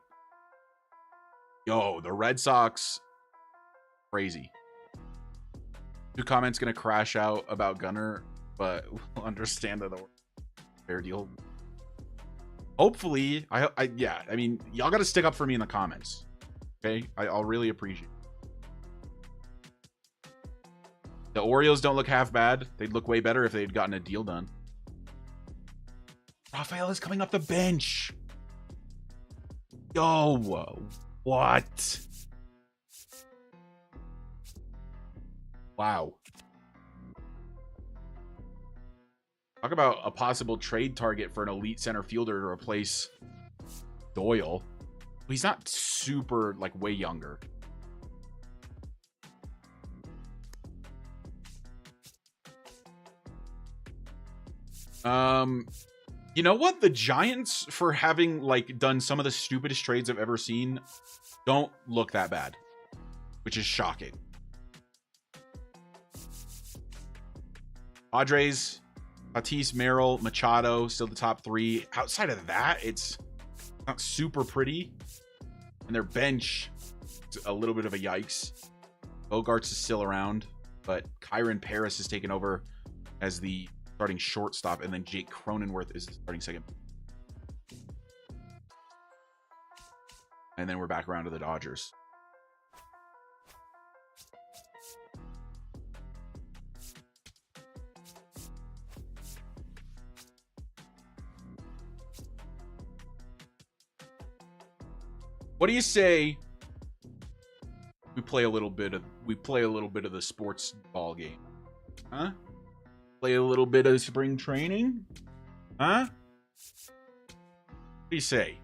Yo, the Red Sox... Crazy. Two comments gonna crash out about Gunner, but we'll understand that the fair deal. Hopefully, yeah, I mean, y'all gotta stick up for me in the comments. Okay, I'll really appreciate it. The Orioles don't look half bad. They'd look way better if they'd gotten a deal done. Rafael is coming off the bench. Yo, what? Wow. Talk about a possible trade target for an elite center fielder to replace Doyle. He's not super, like, way younger. You know what? The Giants, for having, like, done some of the stupidest trades I've ever seen, don't look that bad, which is shocking. Padres, Tatis, Merrill, Machado, still the top 3. Outside of that, it's not super pretty. And their bench, a little bit of a yikes. Bogarts is still around, but Kyron Paris is taken over as the starting shortstop, and then Jake Cronenworth is the starting second. And then we're back around to the Dodgers. What do you say we play a little bit of the sports ball game? Huh? Play a little bit of spring training? Huh? What do you say?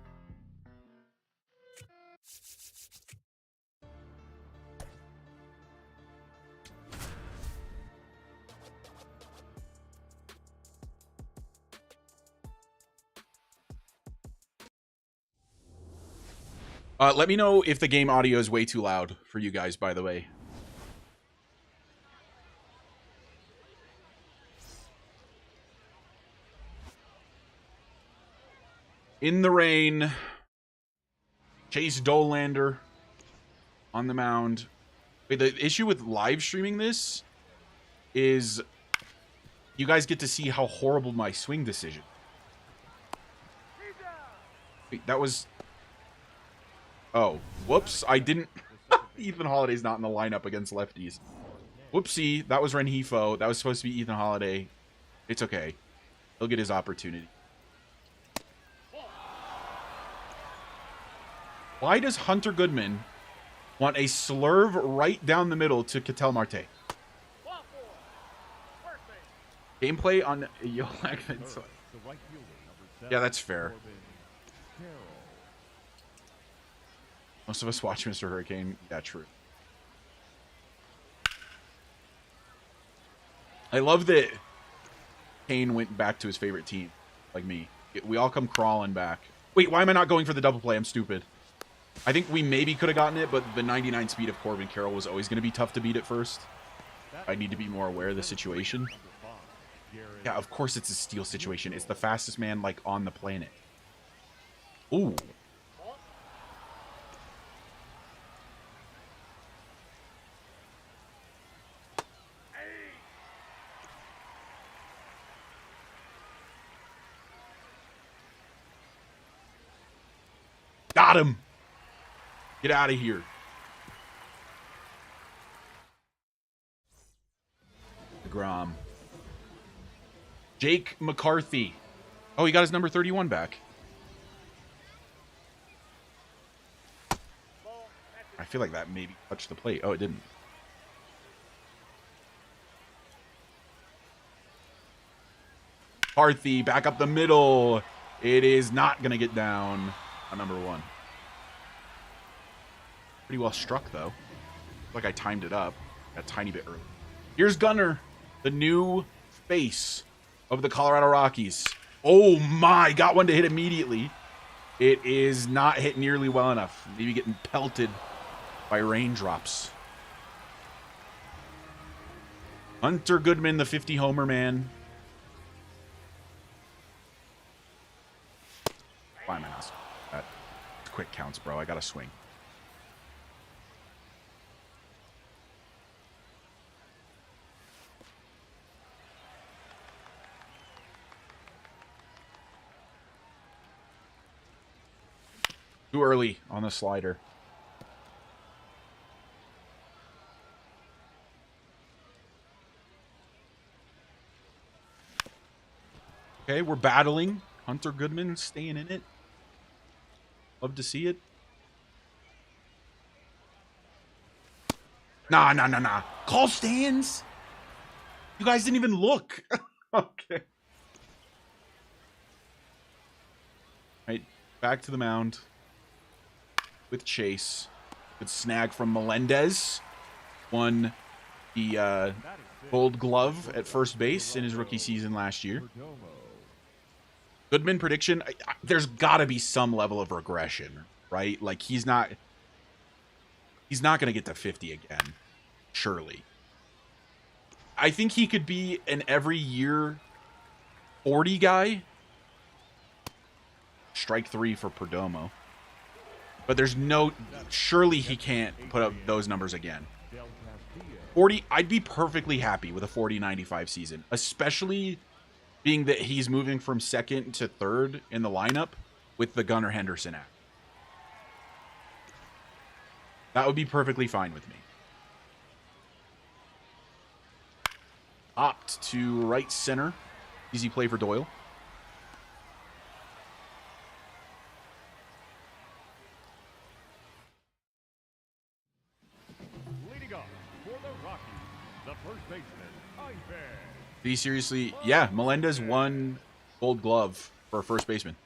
Let me know if the game audio is way too loud for you guys, by the way. In the rain, Chase Dolander on the mound. Wait, the issue with live streaming this is you guys get to see how horrible my swing decision. Wait, that was... Oh, whoops. I didn't... Ethan Holiday's not in the lineup against lefties. Whoopsie. That was Renhefo. That was supposed to be Ethan Holiday. It's okay. He'll get his opportunity. Why does Hunter Goodman want a slurve right down the middle to Ketel Marte? Gameplay on Yolak. Yeah, that's fair. Most of us watch Mr. Hurricane. Yeah, true. I love that Kane went back to his favorite team, like me. We all come crawling back. Wait, why am I not going for the double play? I'm stupid. I think we maybe could have gotten it, but the 99 speed of Corbin Carroll was always going to be tough to beat at first. I need to be more aware of the situation. Yeah, of course it's a steal situation. It's the fastest man, like, on the planet. Ooh. Got him. Get out of here. DeGrom. Jake McCarthy. Oh, he got his number 31 back. I feel like that maybe touched the plate. Oh, it didn't. McCarthy back up the middle. It is not going to get down on number 1. Pretty well struck, though. Like I timed it up a tiny bit early. Here's Gunnar, the new face of the Colorado Rockies. Oh my, got one to hit immediately. It is not hit nearly well enough. Maybe getting pelted by raindrops. Hunter Goodman, the 50 homer man. Why am I not? That quick counts, bro. I gotta swing. Too early on the slider. Okay, we're battling. Hunter Goodman staying in it. Love to see it. Nah. Call stands. You guys didn't even look. Okay. Right, back to the mound with Chase. Good snag from Melendez. Won the Gold Glove at first base in his rookie season last year. Goodman prediction, there's got to be some level of regression, right? Like he's not going to get to 50 again, surely. I think he could be an every year 40 guy. Strike 3 for Perdomo. But there's no, surely he can't put up those numbers again. 40, I'd be perfectly happy with a 40-95 season, especially being that he's moving from second to third in the lineup with the Gunnar Henderson act. That would be perfectly fine with me. Opt to right center. Easy play for Doyle. Leading off for the Rockies, the first baseman, Did he seriously? Yeah, Melendez won Gold Glove for a first baseman.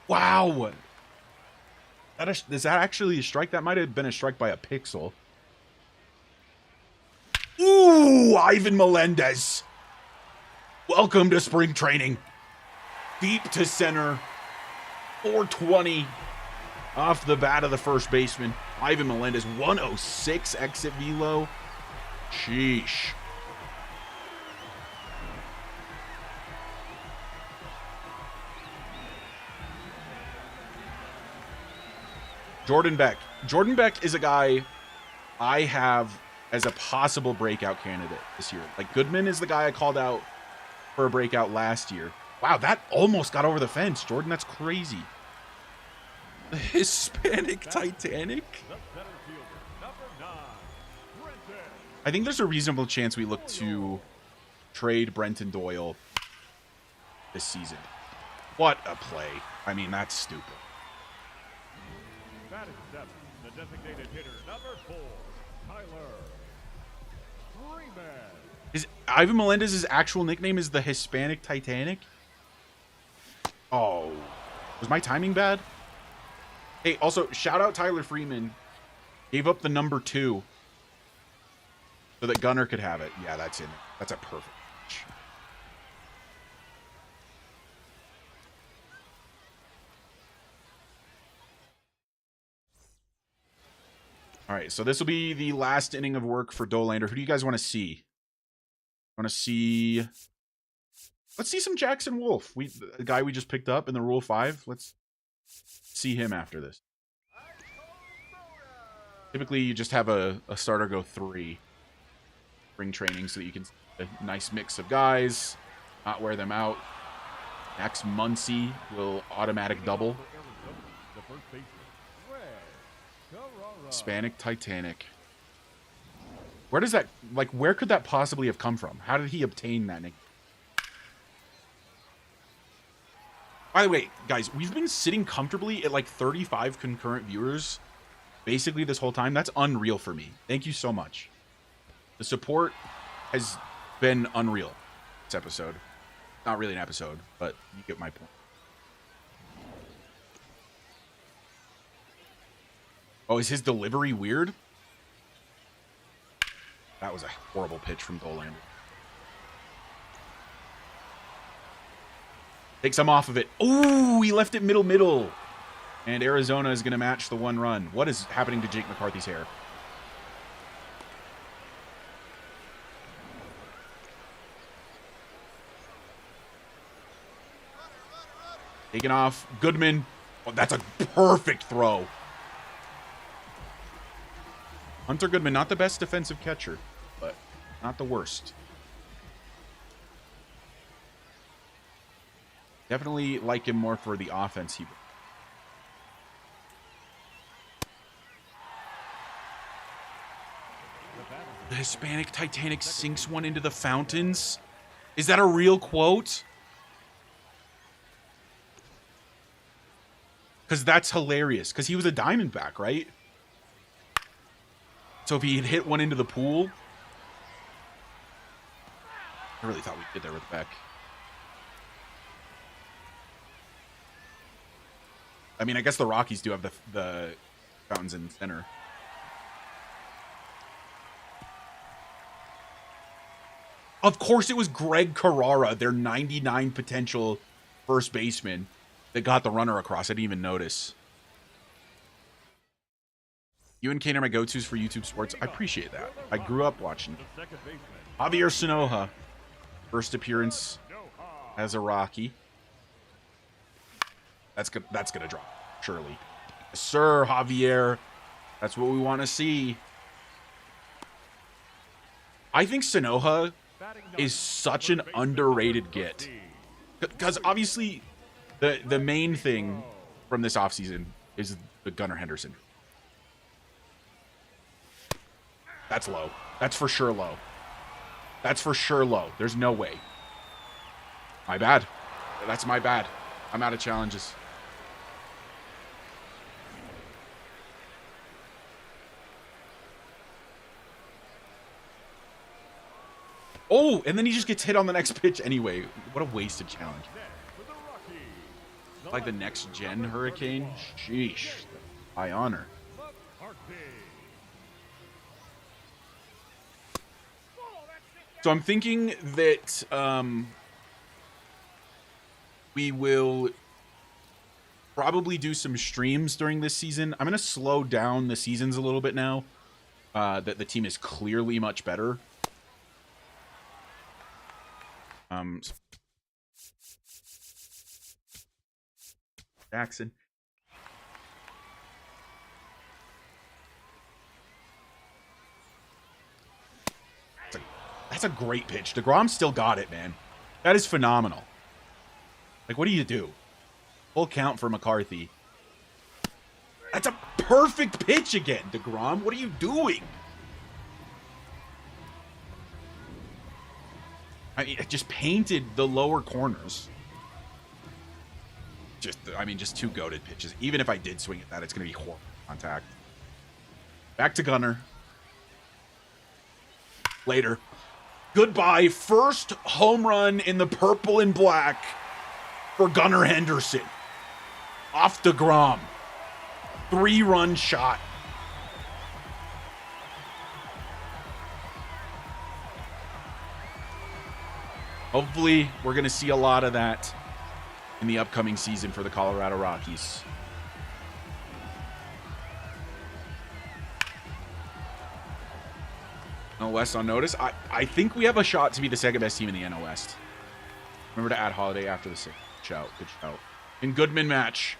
Wow. Is that actually a strike? That might have been a strike by a pixel. Ooh! Oh, Ivan Melendez. Welcome to spring training. Deep to center. 420 off the bat of the first baseman. Ivan Melendez, 106 exit velo. Sheesh. Jordan Beck. Jordan Beck is a guy I have as a possible breakout candidate this year. Like, Goodman is the guy I called out for a breakout last year. Wow, that almost got over the fence, Jordan. That's crazy. The Hispanic Titanic? I think there's a reasonable chance we look to trade Brenton Doyle this season. What a play. I mean, that's stupid. Batting seven, the designated hitter, number 4, Tyler Freeman. Is Ivan Melendez's actual nickname is the Hispanic Titanic? Oh, was my timing bad? Hey, also, shout out Tyler Freeman. Gave up the number 2 so that Gunnar could have it. Yeah, that's in it. That's a perfect match. All right, so this will be the last inning of work for Dolander. Who do you guys want to see? Want to see... Let's see some Jackson Wolf. The guy we just picked up in the Rule 5. Let's see him after this. Typically, you just have a starter go 3 spring training so that you can see a nice mix of guys, not wear them out. Max Muncy will automatic double. Hispanic Titanic. Where does that, like, where could that possibly have come from? How did he obtain that nickname? By the way, guys, we've been sitting comfortably at like 35 concurrent viewers basically this whole time. That's unreal for me. Thank you so much. The support has been unreal this episode. Not really an episode, but you get my point. Oh, is his delivery weird? That was a horrible pitch from Dolander. Take some off of it. Oh, he left it middle. And Arizona is going to match the 1 run. What is happening to Jake McCarthy's hair? Taken off. Goodman. Oh, that's a perfect throw. Hunter Goodman, not the best defensive catcher, but not the worst. Definitely like him more for the offense. The Hispanic Titanic sinks one into the fountains. Is that a real quote? Because that's hilarious. Because he was a Diamondback, right? So if he had hit one into the pool... I really thought we'd get there with Beck. I mean, I guess the Rockies do have the fountains in center. Of course it was Greg Carrara, their 99 potential first baseman, that got the runner across. I didn't even notice. You and Kane are my go-tos for YouTube sports. I appreciate that. I grew up watching it. Javier Sonoja, first appearance as a Rocky. That's gonna drop, surely. Yes, sir, Javier. That's what we want to see. I think Sonoja is such an underrated get. Because obviously, the main thing from this offseason is the Gunnar Henderson. That's low. That's for sure low. That's for sure low. There's no way. My bad. That's my bad. I'm out of challenges. Oh, and then he just gets hit on the next pitch anyway. What a wasted challenge. Like the next gen Hurricane? Sheesh. High honor. So I'm thinking that we will probably do some streams during this season. I'm going to slow down the seasons a little bit now that the team is clearly much better. Jackson. That's a great pitch. DeGrom still got it, man. That is phenomenal. Like, what do you do? Full count for McCarthy. That's a perfect pitch again, DeGrom. What are you doing? I mean, it just painted the lower corners. Just two goated pitches. Even if I did swing at that, it's going to be horrible contact. Back to Gunner. Later. Goodbye. First home run in the purple and black for Gunnar Henderson. Off DeGrom. 3-run shot. Hopefully, we're going to see a lot of that in the upcoming season for the Colorado Rockies. NL West on notice. I think we have a shot to be the second best team in the NL West. Remember to add Holiday after the shout. Good shout. And Goodman match.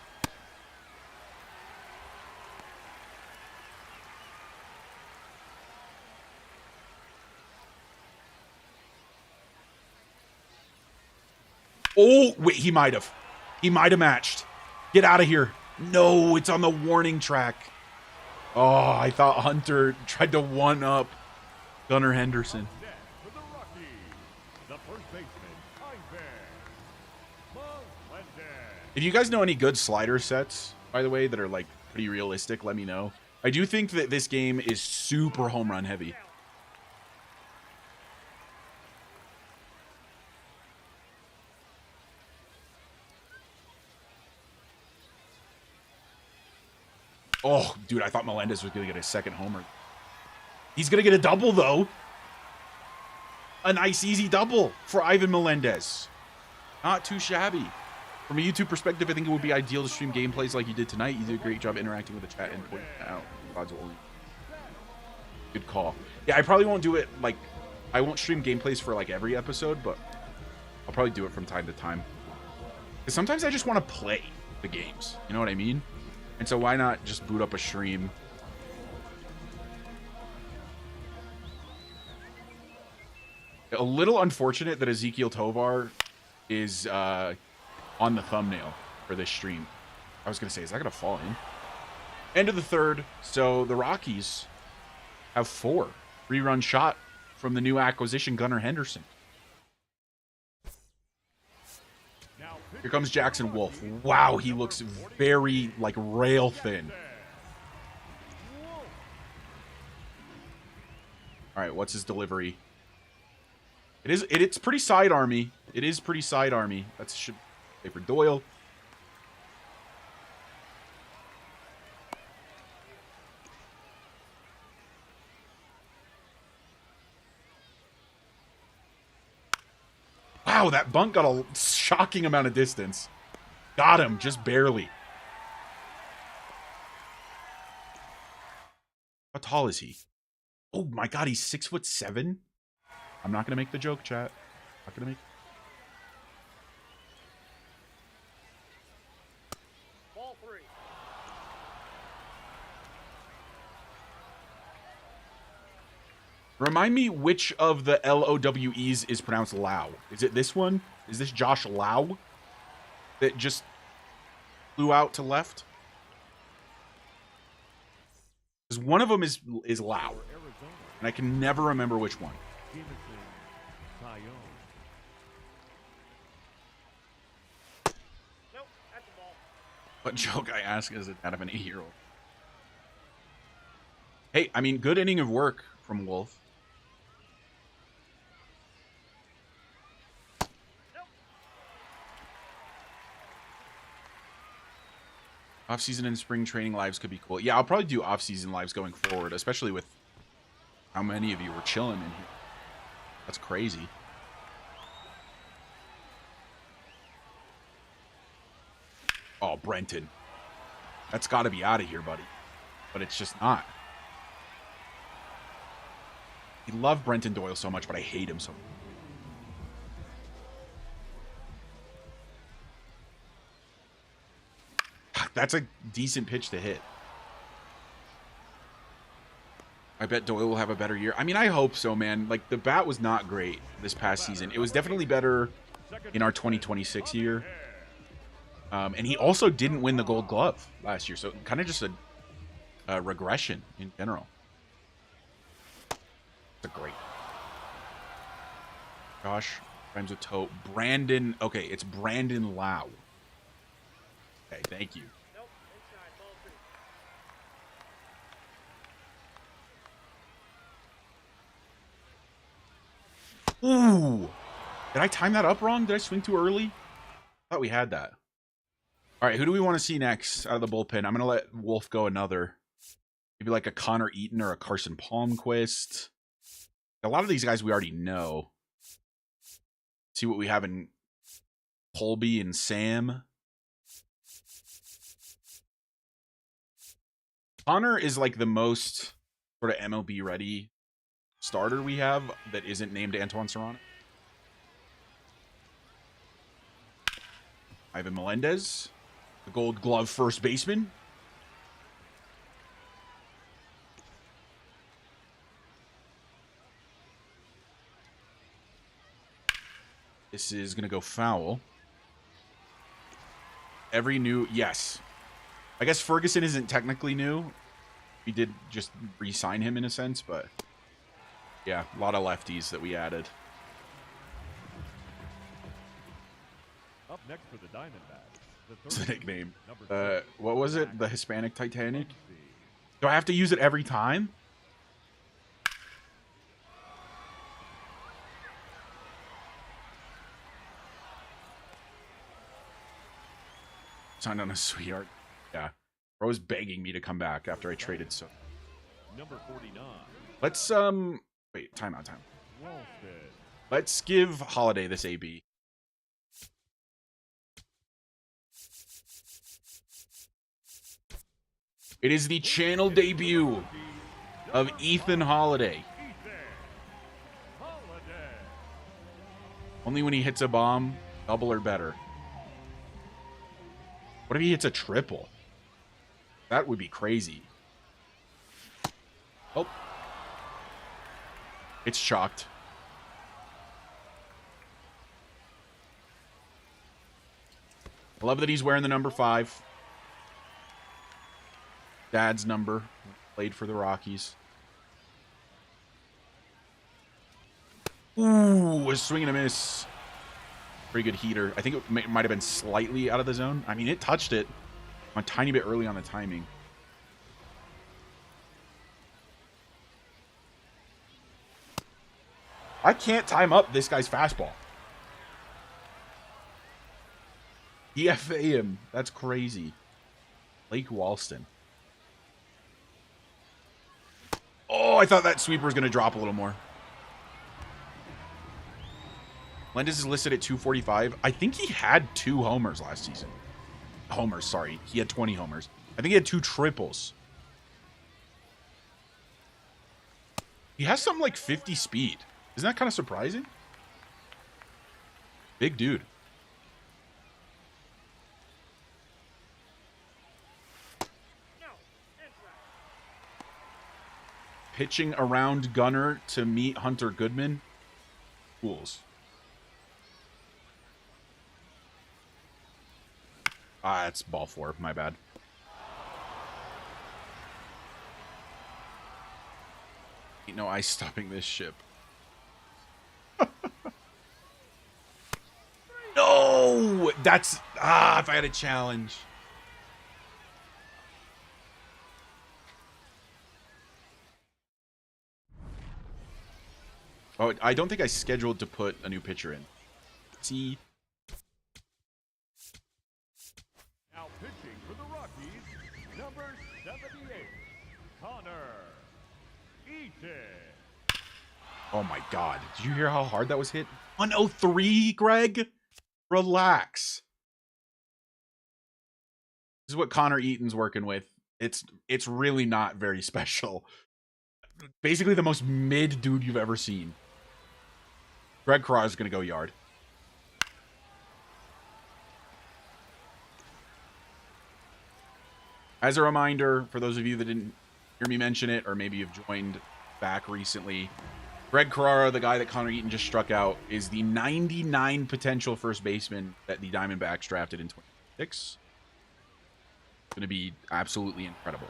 Oh, wait, he might have. He might have matched. Get out of here. No, it's on the warning track. Oh, I thought Hunter tried to one-up Gunnar Henderson. For the Rockies, the first baseman, If you guys know any good slider sets, by the way, that are like pretty realistic, let me know. I do think that this game is super home run heavy. Oh, dude, I thought Melendez was going to get a second homer. He's going to get a double, though. A nice, easy double for Ivan Melendez. Not too shabby. From a YouTube perspective, I think it would be ideal to stream gameplays like you did tonight. You did a great job interacting with the chat and pointing out. Good call. Yeah, I probably won't do it, like, I won't stream gameplays for, like, every episode, but I'll probably do it from time to time. Because sometimes I just want to play the games. You know what I mean? And so why not just boot up a stream? A little unfortunate that Ezekiel Tovar is on the thumbnail for this stream. I was going to say, is that going to fall in? End of the third. So the Rockies have 4. 3-run shot from the new acquisition, Gunnar Henderson. Here comes Jackson Wolf. Wow, he looks very, like, rail thin. All right, what's his delivery? It's pretty sidearmy. It is pretty sidearmy. That should say for Doyle. Wow, that bunt got a shocking amount of distance. Got him, just barely. How tall is he? Oh my god, he's 6'7". I'm not gonna make the joke, chat. Not gonna make. Ball 3. Remind me which of the LOWEs is pronounced Lau. Is it this one? Is this Josh Lau that just flew out to left? Because one of them is Lau, and I can never remember which one. What joke I ask is it out of an 8-year-old? Hey, I mean, good inning of work from Wolf. Off-season and spring training lives could be cool. Yeah, I'll probably do off-season lives going forward, especially with how many of you were chilling in here. That's crazy. Oh, Brenton. That's got to be out of here, buddy. But it's just not. I love Brenton Doyle so much, but I hate him so much. That's a decent pitch to hit. I bet Doyle will have a better year. I mean, I hope so, man. Like, the bat was not great this past season. It was definitely better in our 2026 year. And he also didn't win the Gold Glove last year, so kind of just a regression in general. It's a great. Josh rhymes with toe. Brandon. Okay, it's Brandon Lau. Okay, thank you. Ooh. Did I time that up wrong? Did I swing too early? I thought we had that. All right, who do we want to see next out of the bullpen? I'm going to let Wolf go another. Maybe like a Connor Eaton or a Carson Palmquist. A lot of these guys we already know. See what we have in Colby and Sam. Connor is like the most sort of MLB ready starter we have that isn't named Antoine Serrano. Ivan Melendez, the Gold Glove first baseman. This is going to go foul. Every new, yes. I guess Ferguson isn't technically new. We did just re-sign him in a sense, but yeah, a lot of lefties that we added. Up next for the Diamondbacks. It's the nickname. What was it? The Hispanic Titanic? Do I have to use it every time? Signed on a sweetheart. Yeah. Bro's begging me to come back after I traded so. Number 49. Let's wait, timeout time. Walston. Let's give Holiday this AB. It is the channel debut of Ethan Holiday. Only when he hits a bomb, double or better. What if he hits a triple? That would be crazy. Oh. It's chalked. I love that he's wearing the number 5. Dad's number. Played for the Rockies. Ooh, a swing and a miss. Pretty good heater. I think it might have been slightly out of the zone. I mean, it touched it a tiny bit early on the timing. I can't time up this guy's fastball. DFA him. That's crazy. Lake Walston. Oh, I thought that sweeper was going to drop a little more. Melendez is listed at 245. I think he had 2 homers last season. Homers, sorry. He had 20 homers. I think he had 2 triples. He has something like 50 speed. Isn't that kind of surprising? Big dude. Pitching around Gunner to meet Hunter Goodman. Fools. Ah, it's ball 4. My bad. Ain't no ice stopping this ship. No! That's... if I had a challenge. Oh, I don't think I scheduled to put a new pitcher in. See? Now pitching for the Rockies, number 78, Connor Eaton. Oh my God. Did you hear how hard that was hit? 103, Greg? Relax. This is what Connor Eaton's working with. It's really not very special. Basically the most mid dude you've ever seen. Greg Carrara is going to go yard. As a reminder, for those of you that didn't hear me mention it, or maybe you've joined back recently, Greg Carrara, the guy that Connor Eaton just struck out, is the 99 potential first baseman that the Diamondbacks drafted in 2026. Going to be absolutely incredible.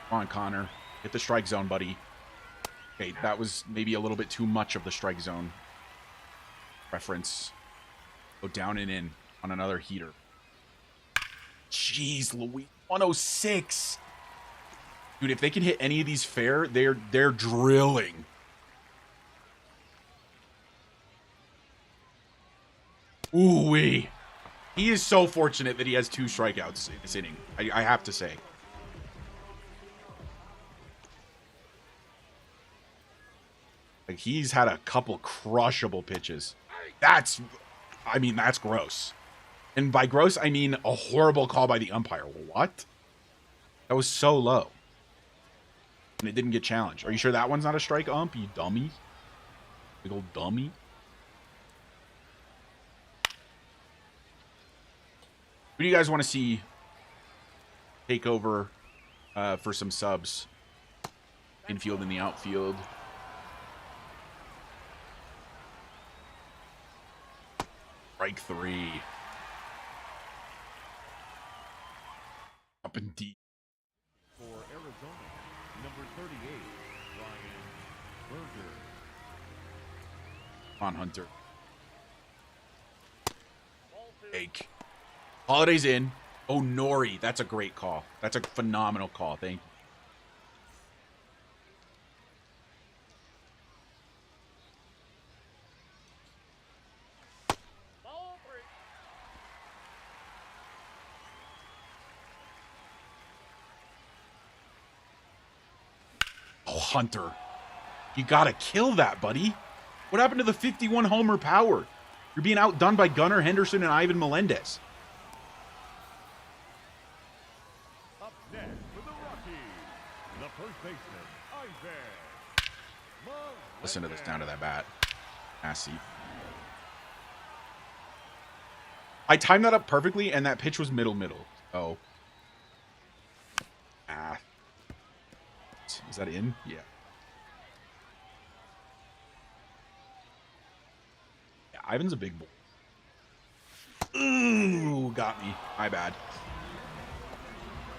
Come on, Connor. Hit the strike zone, buddy. Okay, that was maybe a little bit too much of the strike zone reference. Go down and in on another heater. Jeez, Louis. 106. Dude, if they can hit any of these fair, they're drilling. Ooh-wee. He is so fortunate that he has 2 strikeouts in this inning. I have to say. Like, he's had a couple crushable pitches. That's gross. And by gross, I mean a horrible call by the umpire. What? That was so low. And it didn't get challenged. Are you sure that one's not a strike, ump, you dummy? Big old dummy. Who do you guys want to see take over for some subs? Infield and the outfield. Strike 3. Up and deep. For Arizona, number 38, Ryan Berger. Come on, Hunter. Fake. Holiday's in. Oh, Nori. That's a great call. That's a phenomenal call. Thank you. Oh, Hunter. You gotta kill that, buddy. What happened to the 51 homer power? You're being outdone by Gunnar Henderson and Ivan Melendez. Up next for the Rockies, the first baseman, Ivan Melendez. Listen to this down to that bat. Assy. I timed that up perfectly, and that pitch was middle. Oh. Ah. Is that in? Yeah. Yeah, Ivan's a big boy. Ooh, got me. My bad.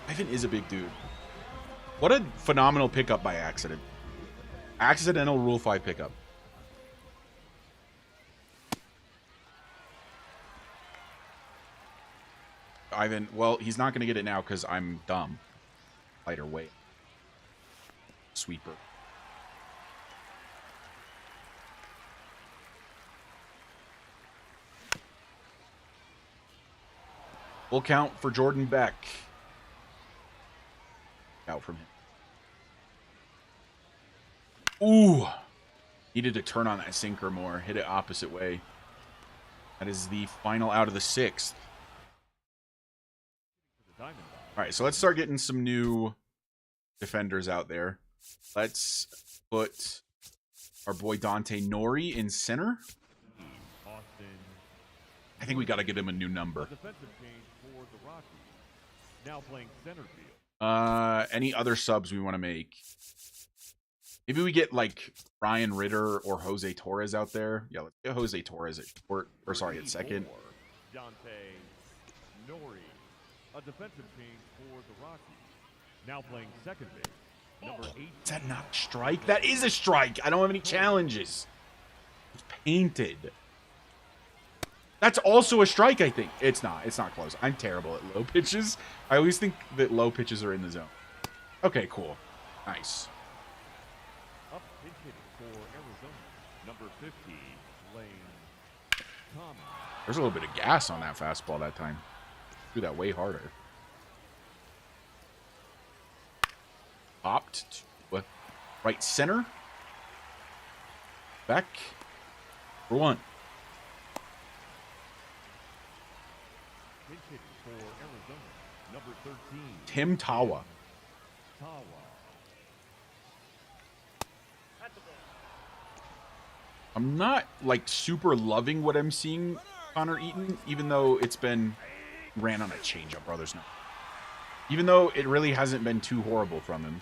Ivan is a big dude. What a phenomenal pickup by accident. Accidental Rule 5 pickup. Ivan, well, he's not going to get it now because I'm dumb. Lighter weight. Sweeper. Full count for Jordan Beck. Out from him. Ooh. Needed to turn on that sinker more. Hit it opposite way. That is the final out of the 6th. All right, so let's start getting some new defenders out there. Let's put our boy Dante Nori in center. I think we got to get him a new number. Defensive change for the Rockies. Now playing center field. Any other subs we want to make? Maybe we get like Ryan Ritter or Jose Torres out there. Yeah, let's get Jose Torres at short, or sorry, at second. Dante Nori, a defensive change for the Rockies. Now playing second base. Number 8. Is that not a strike? That is a strike. I don't have any challenges. It's painted. That's also a strike, I think. It's not. It's not close. I'm terrible at low pitches. I always think that low pitches are in the zone. Okay, cool. Nice. Up pitch hitting for Arizona. Number 50, Lane Tommy. There's a little bit of gas on that fastball that time. Threw that way harder. Popped to right center. Back for one. Pinch hitting for Arizona, number 13. Tim Tawa. Tawa. I'm not like super loving what I'm seeing Connor Eaton, even though it's been ran on a changeup, brothers. No, even though it really hasn't been too horrible from him.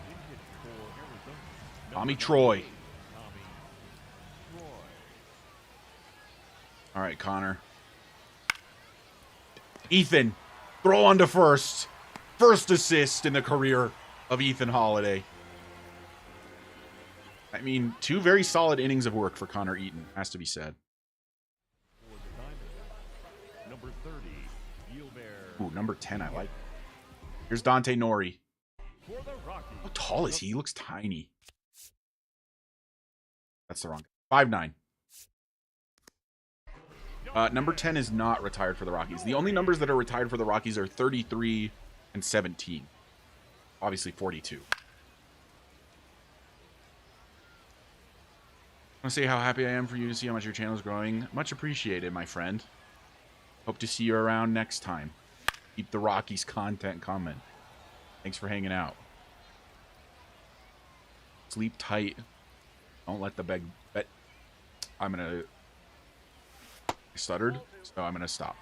Pinch hitting for Arizona, Tommy number Troy. 98. Tommy Troy. All right, Connor. Ethan, throw on to first. First assist in the career of Ethan Holiday. I mean, 2 very solid innings of work for Connor Eaton, has to be said. For the Diamondbacks, number 30, Gilbert. Ooh, number 10, I like. Here's Dante Nori. For the Rockies. How tall is he? He looks tiny. That's the wrong guy. 5'9". Number 10 is not retired for the Rockies. The only numbers that are retired for the Rockies are 33 and 17. Obviously 42. I want to say how happy I am for you to see how much your channel is growing. Much appreciated, my friend. Hope to see you around next time. Keep the Rockies content coming. Thanks for hanging out. Sleep tight. Don't let the bed. I'm gonna. I stuttered, so I'm gonna stop.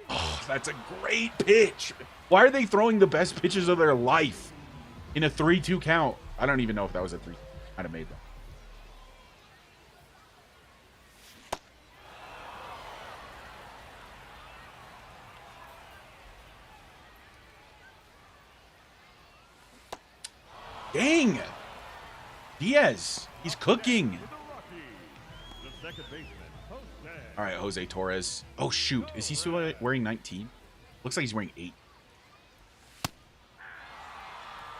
Oh, that's a great pitch. Why are they throwing the best pitches of their life in a 3-2 count? I don't even know if that was a 3. I'd have made that. Dang! Diaz, he's cooking. For the Rockies, the second baseman, Jose. All right, Jose Torres. Oh, shoot. Is he still wearing 19? Looks like he's wearing 8. I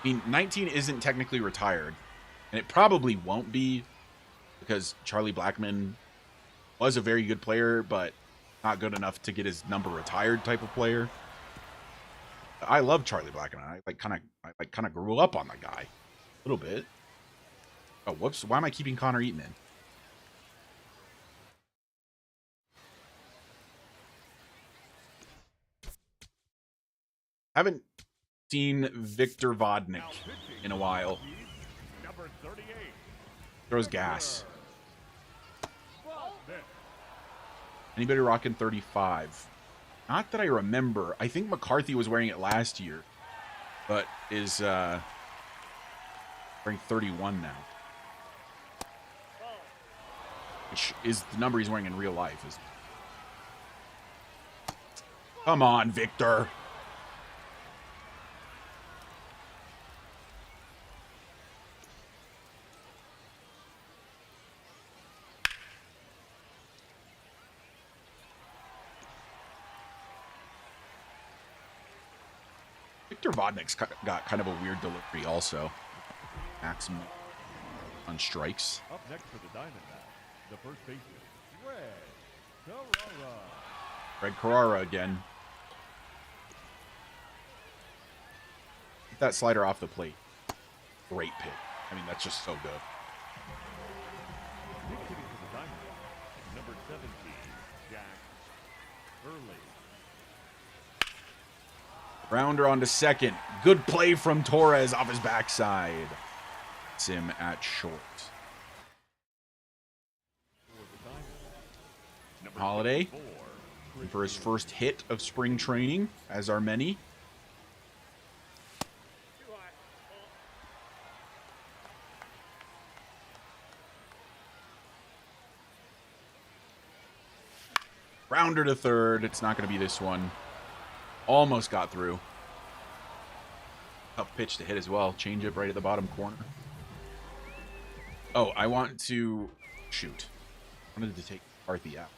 mean, 19 isn't technically retired. And it probably won't be because Charlie Blackmon was a very good player, but not good enough to get his number retired type of player. I love Charlie Blackmon. I kind of grew up on that guy a little bit. Oh, whoops. Why am I keeping Connor Eaton in? Haven't seen Victor Vodnik in a while. Number 38. Throws gas. Vodnik. Anybody rocking 35? Not that I remember. I think McCarthy was wearing it last year, but is wearing 31 now. Which is the number he's wearing in real life. Come on, Victor. Victor Vodnik's got kind of a weird delivery also. Maximum on strikes. Up next for the Diamondbacks, the first baseman, Greg Carrara. Greg Carrara again. Get that slider off the plate. Great pick. I mean, that's just so good. Big hitting for the Diamondbacks, number 17, Jack Early. Rounder onto second. Good play from Torres off his backside. It's him at short. For the Diamondbacks, number Holiday 54, for his first hit of spring training, as are many. Rounder to third. It's not going to be this one. Almost got through. Tough pitch to hit as well. Change up right at the bottom corner. Oh, I want to shoot. I wanted to take McCarthy out.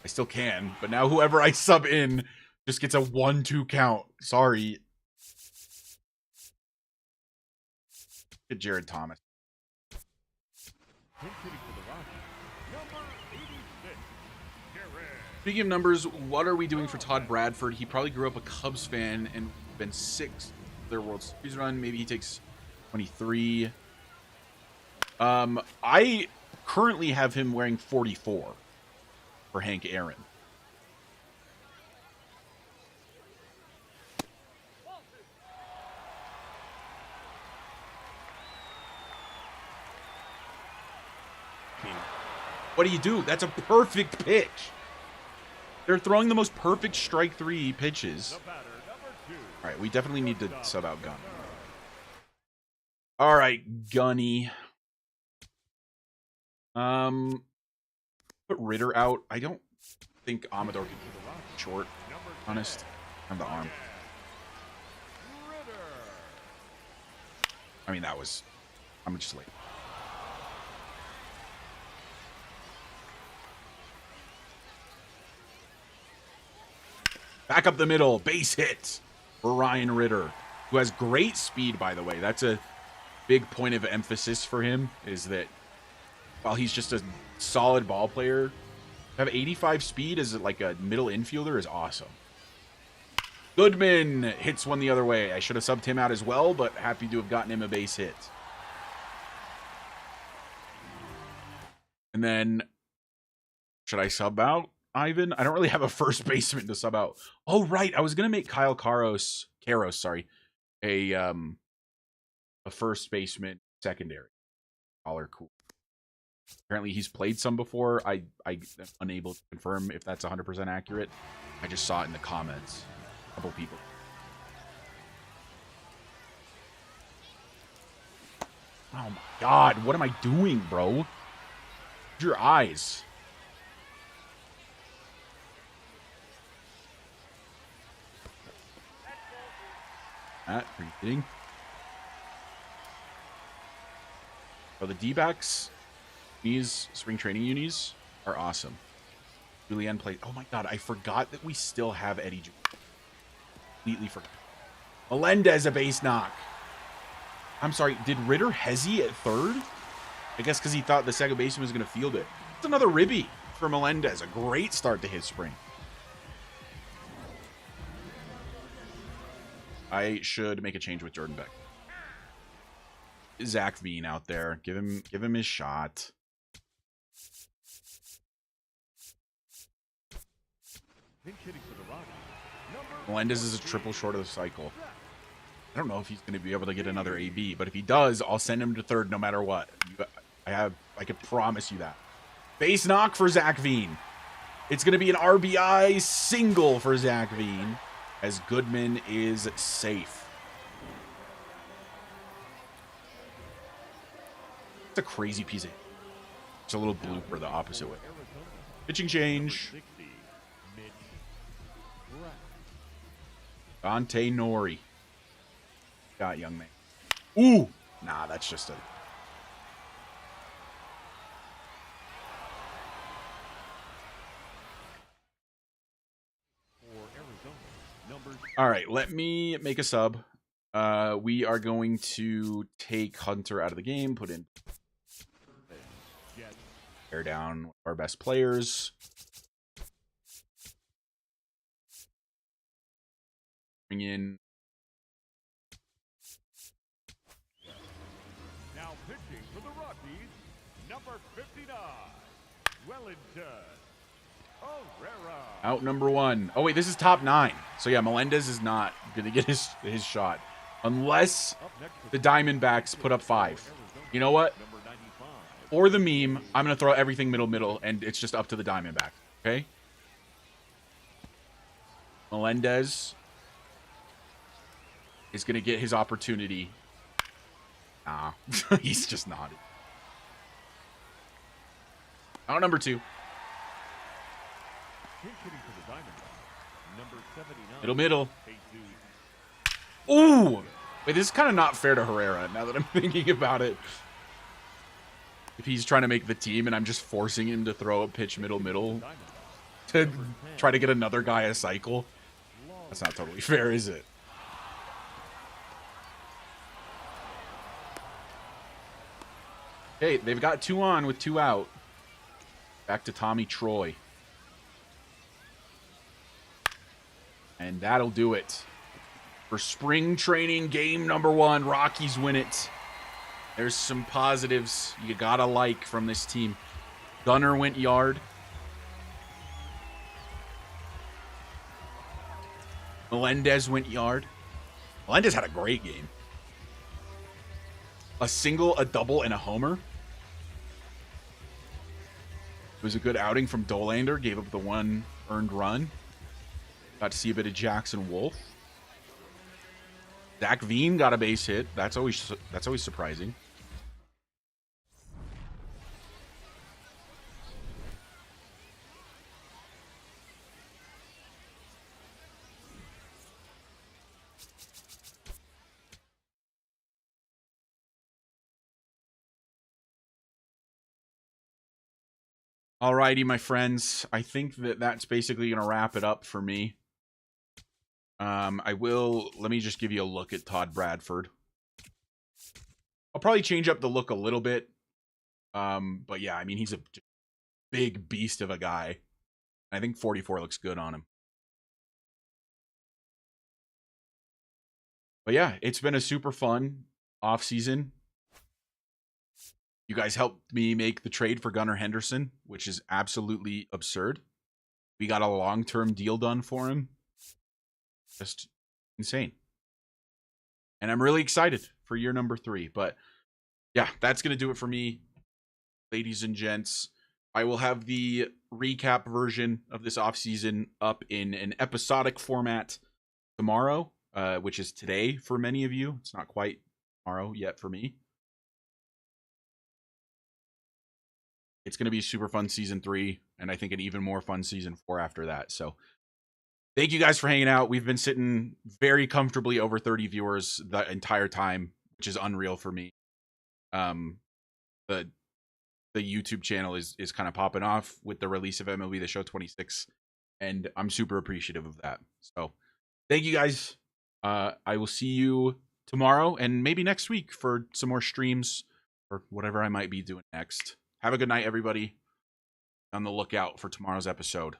I still can, but now whoever I sub in just gets a 1-2 count. Sorry. Get Jared Thomas. Speaking of numbers, what are we doing for Todd Bradford? He probably grew up a Cubs fan and been 6th their World Series run. Maybe he takes 23. I currently have him wearing 44 for Hank Aaron. What do you do? That's a perfect pitch. They're throwing the most perfect strike 3 pitches. All right, we definitely need to sub out Gunny. All right, Gunny. Put Ritter out. I don't think Amador can keep it short. Honest, on the arm. I mean, I'm just late. Back up the middle, base hit for Ryan Ritter, who has great speed, by the way. That's a big point of emphasis for him, is that while he's just a solid ball player, to have 85 speed as like a middle infielder is awesome. Goodman hits one the other way. I should have subbed him out as well, but happy to have gotten him a base hit. And then, should I sub out Ivan? I don't really have a first baseman to sub out. Oh, right. I was going to make Kyle Karos, a first baseman secondary. Collar cool. Apparently he's played some before. I am unable to confirm if that's 100% accurate. I just saw it in the comments. A couple people. Oh my god, what am I doing, bro? Your eyes. Are you kidding? So the D-backs, these spring training unis are awesome. Julianne played. Oh my god, I forgot that we still have Eddie. Completely forgot. Melendez a base knock. I'm sorry, did Ritter hezzy at third? I guess because he thought the second baseman was going to field it. It's another ribby for Melendez. A great start to his spring. I should make a change with Jordan Beck. Zach Veen out there. Give him his shot. Melendez is a triple short of the cycle. I don't know if he's going to be able to get another AB, but if he does, I'll send him to third no matter what. I can promise you that. Base knock for Zach Veen. It's going to be an RBI single for Zach Veen, as Goodman is safe. It's a crazy piece of... It's a little blooper the opposite way. Pitching change. Dante Nori. Got young man. Ooh! Nah, that's just a... All right, let me make a sub. We are going to take Hunter out of the game, put in... Tear down our best players. Bring in... Now pitching for the Rockies, number 59, Wellington. Out number 1. Oh, wait, this is top 9. So, yeah, Melendez is not going to get his shot. Unless the Diamondbacks put up 5. You know what? For the meme, I'm going to throw everything middle, and it's just up to the Diamondbacks. Okay? Melendez is going to get his opportunity. Nah, he's just not. Out number 2. Middle. Ooh! Wait, this is kind of not fair to Herrera, now that I'm thinking about it. if he's trying to make the team and I'm just forcing him to throw a pitch middle to try to get another guy a cycle. That's not totally fair, is it? Hey, they've got 2 on with 2 out. Back to Tommy Troy. And that'll do it for spring training game number 1. Rockies win it. There's some positives you gotta like from this team. Gunnar went yard. Melendez went yard. Melendez had a great game. A single, a double, and a homer. It was a good outing from Dolander. Gave up the 1 earned run. Got to see a bit of Jackson Wolf. Zach Veen got a base hit. That's always surprising. Alrighty, my friends. I think that's basically going to wrap it up for me. Let me just give you a look at Todd Bradford. I'll probably change up the look a little bit. But yeah, I mean, he's a big beast of a guy. I think 44 looks good on him. But yeah, it's been a super fun offseason. You guys helped me make the trade for Gunnar Henderson, which is absolutely absurd. We got a long-term deal done for him. Just insane. And I'm really excited for year number 3. But yeah, that's going to do it for me, ladies and gents. I will have the recap version of this offseason up in an episodic format tomorrow, which is today for many of you. It's not quite tomorrow yet for me. It's going to be a super fun season 3, and I think an even more fun season 4 after that. So thank you guys for hanging out. We've been sitting very comfortably over 30 viewers the entire time, which is unreal for me. The YouTube channel is kind of popping off with the release of MLB The Show 26, and I'm super appreciative of that. So thank you guys. I will see you tomorrow and maybe next week for some more streams or whatever I might be doing next. Have a good night, everybody. On the lookout for tomorrow's episode.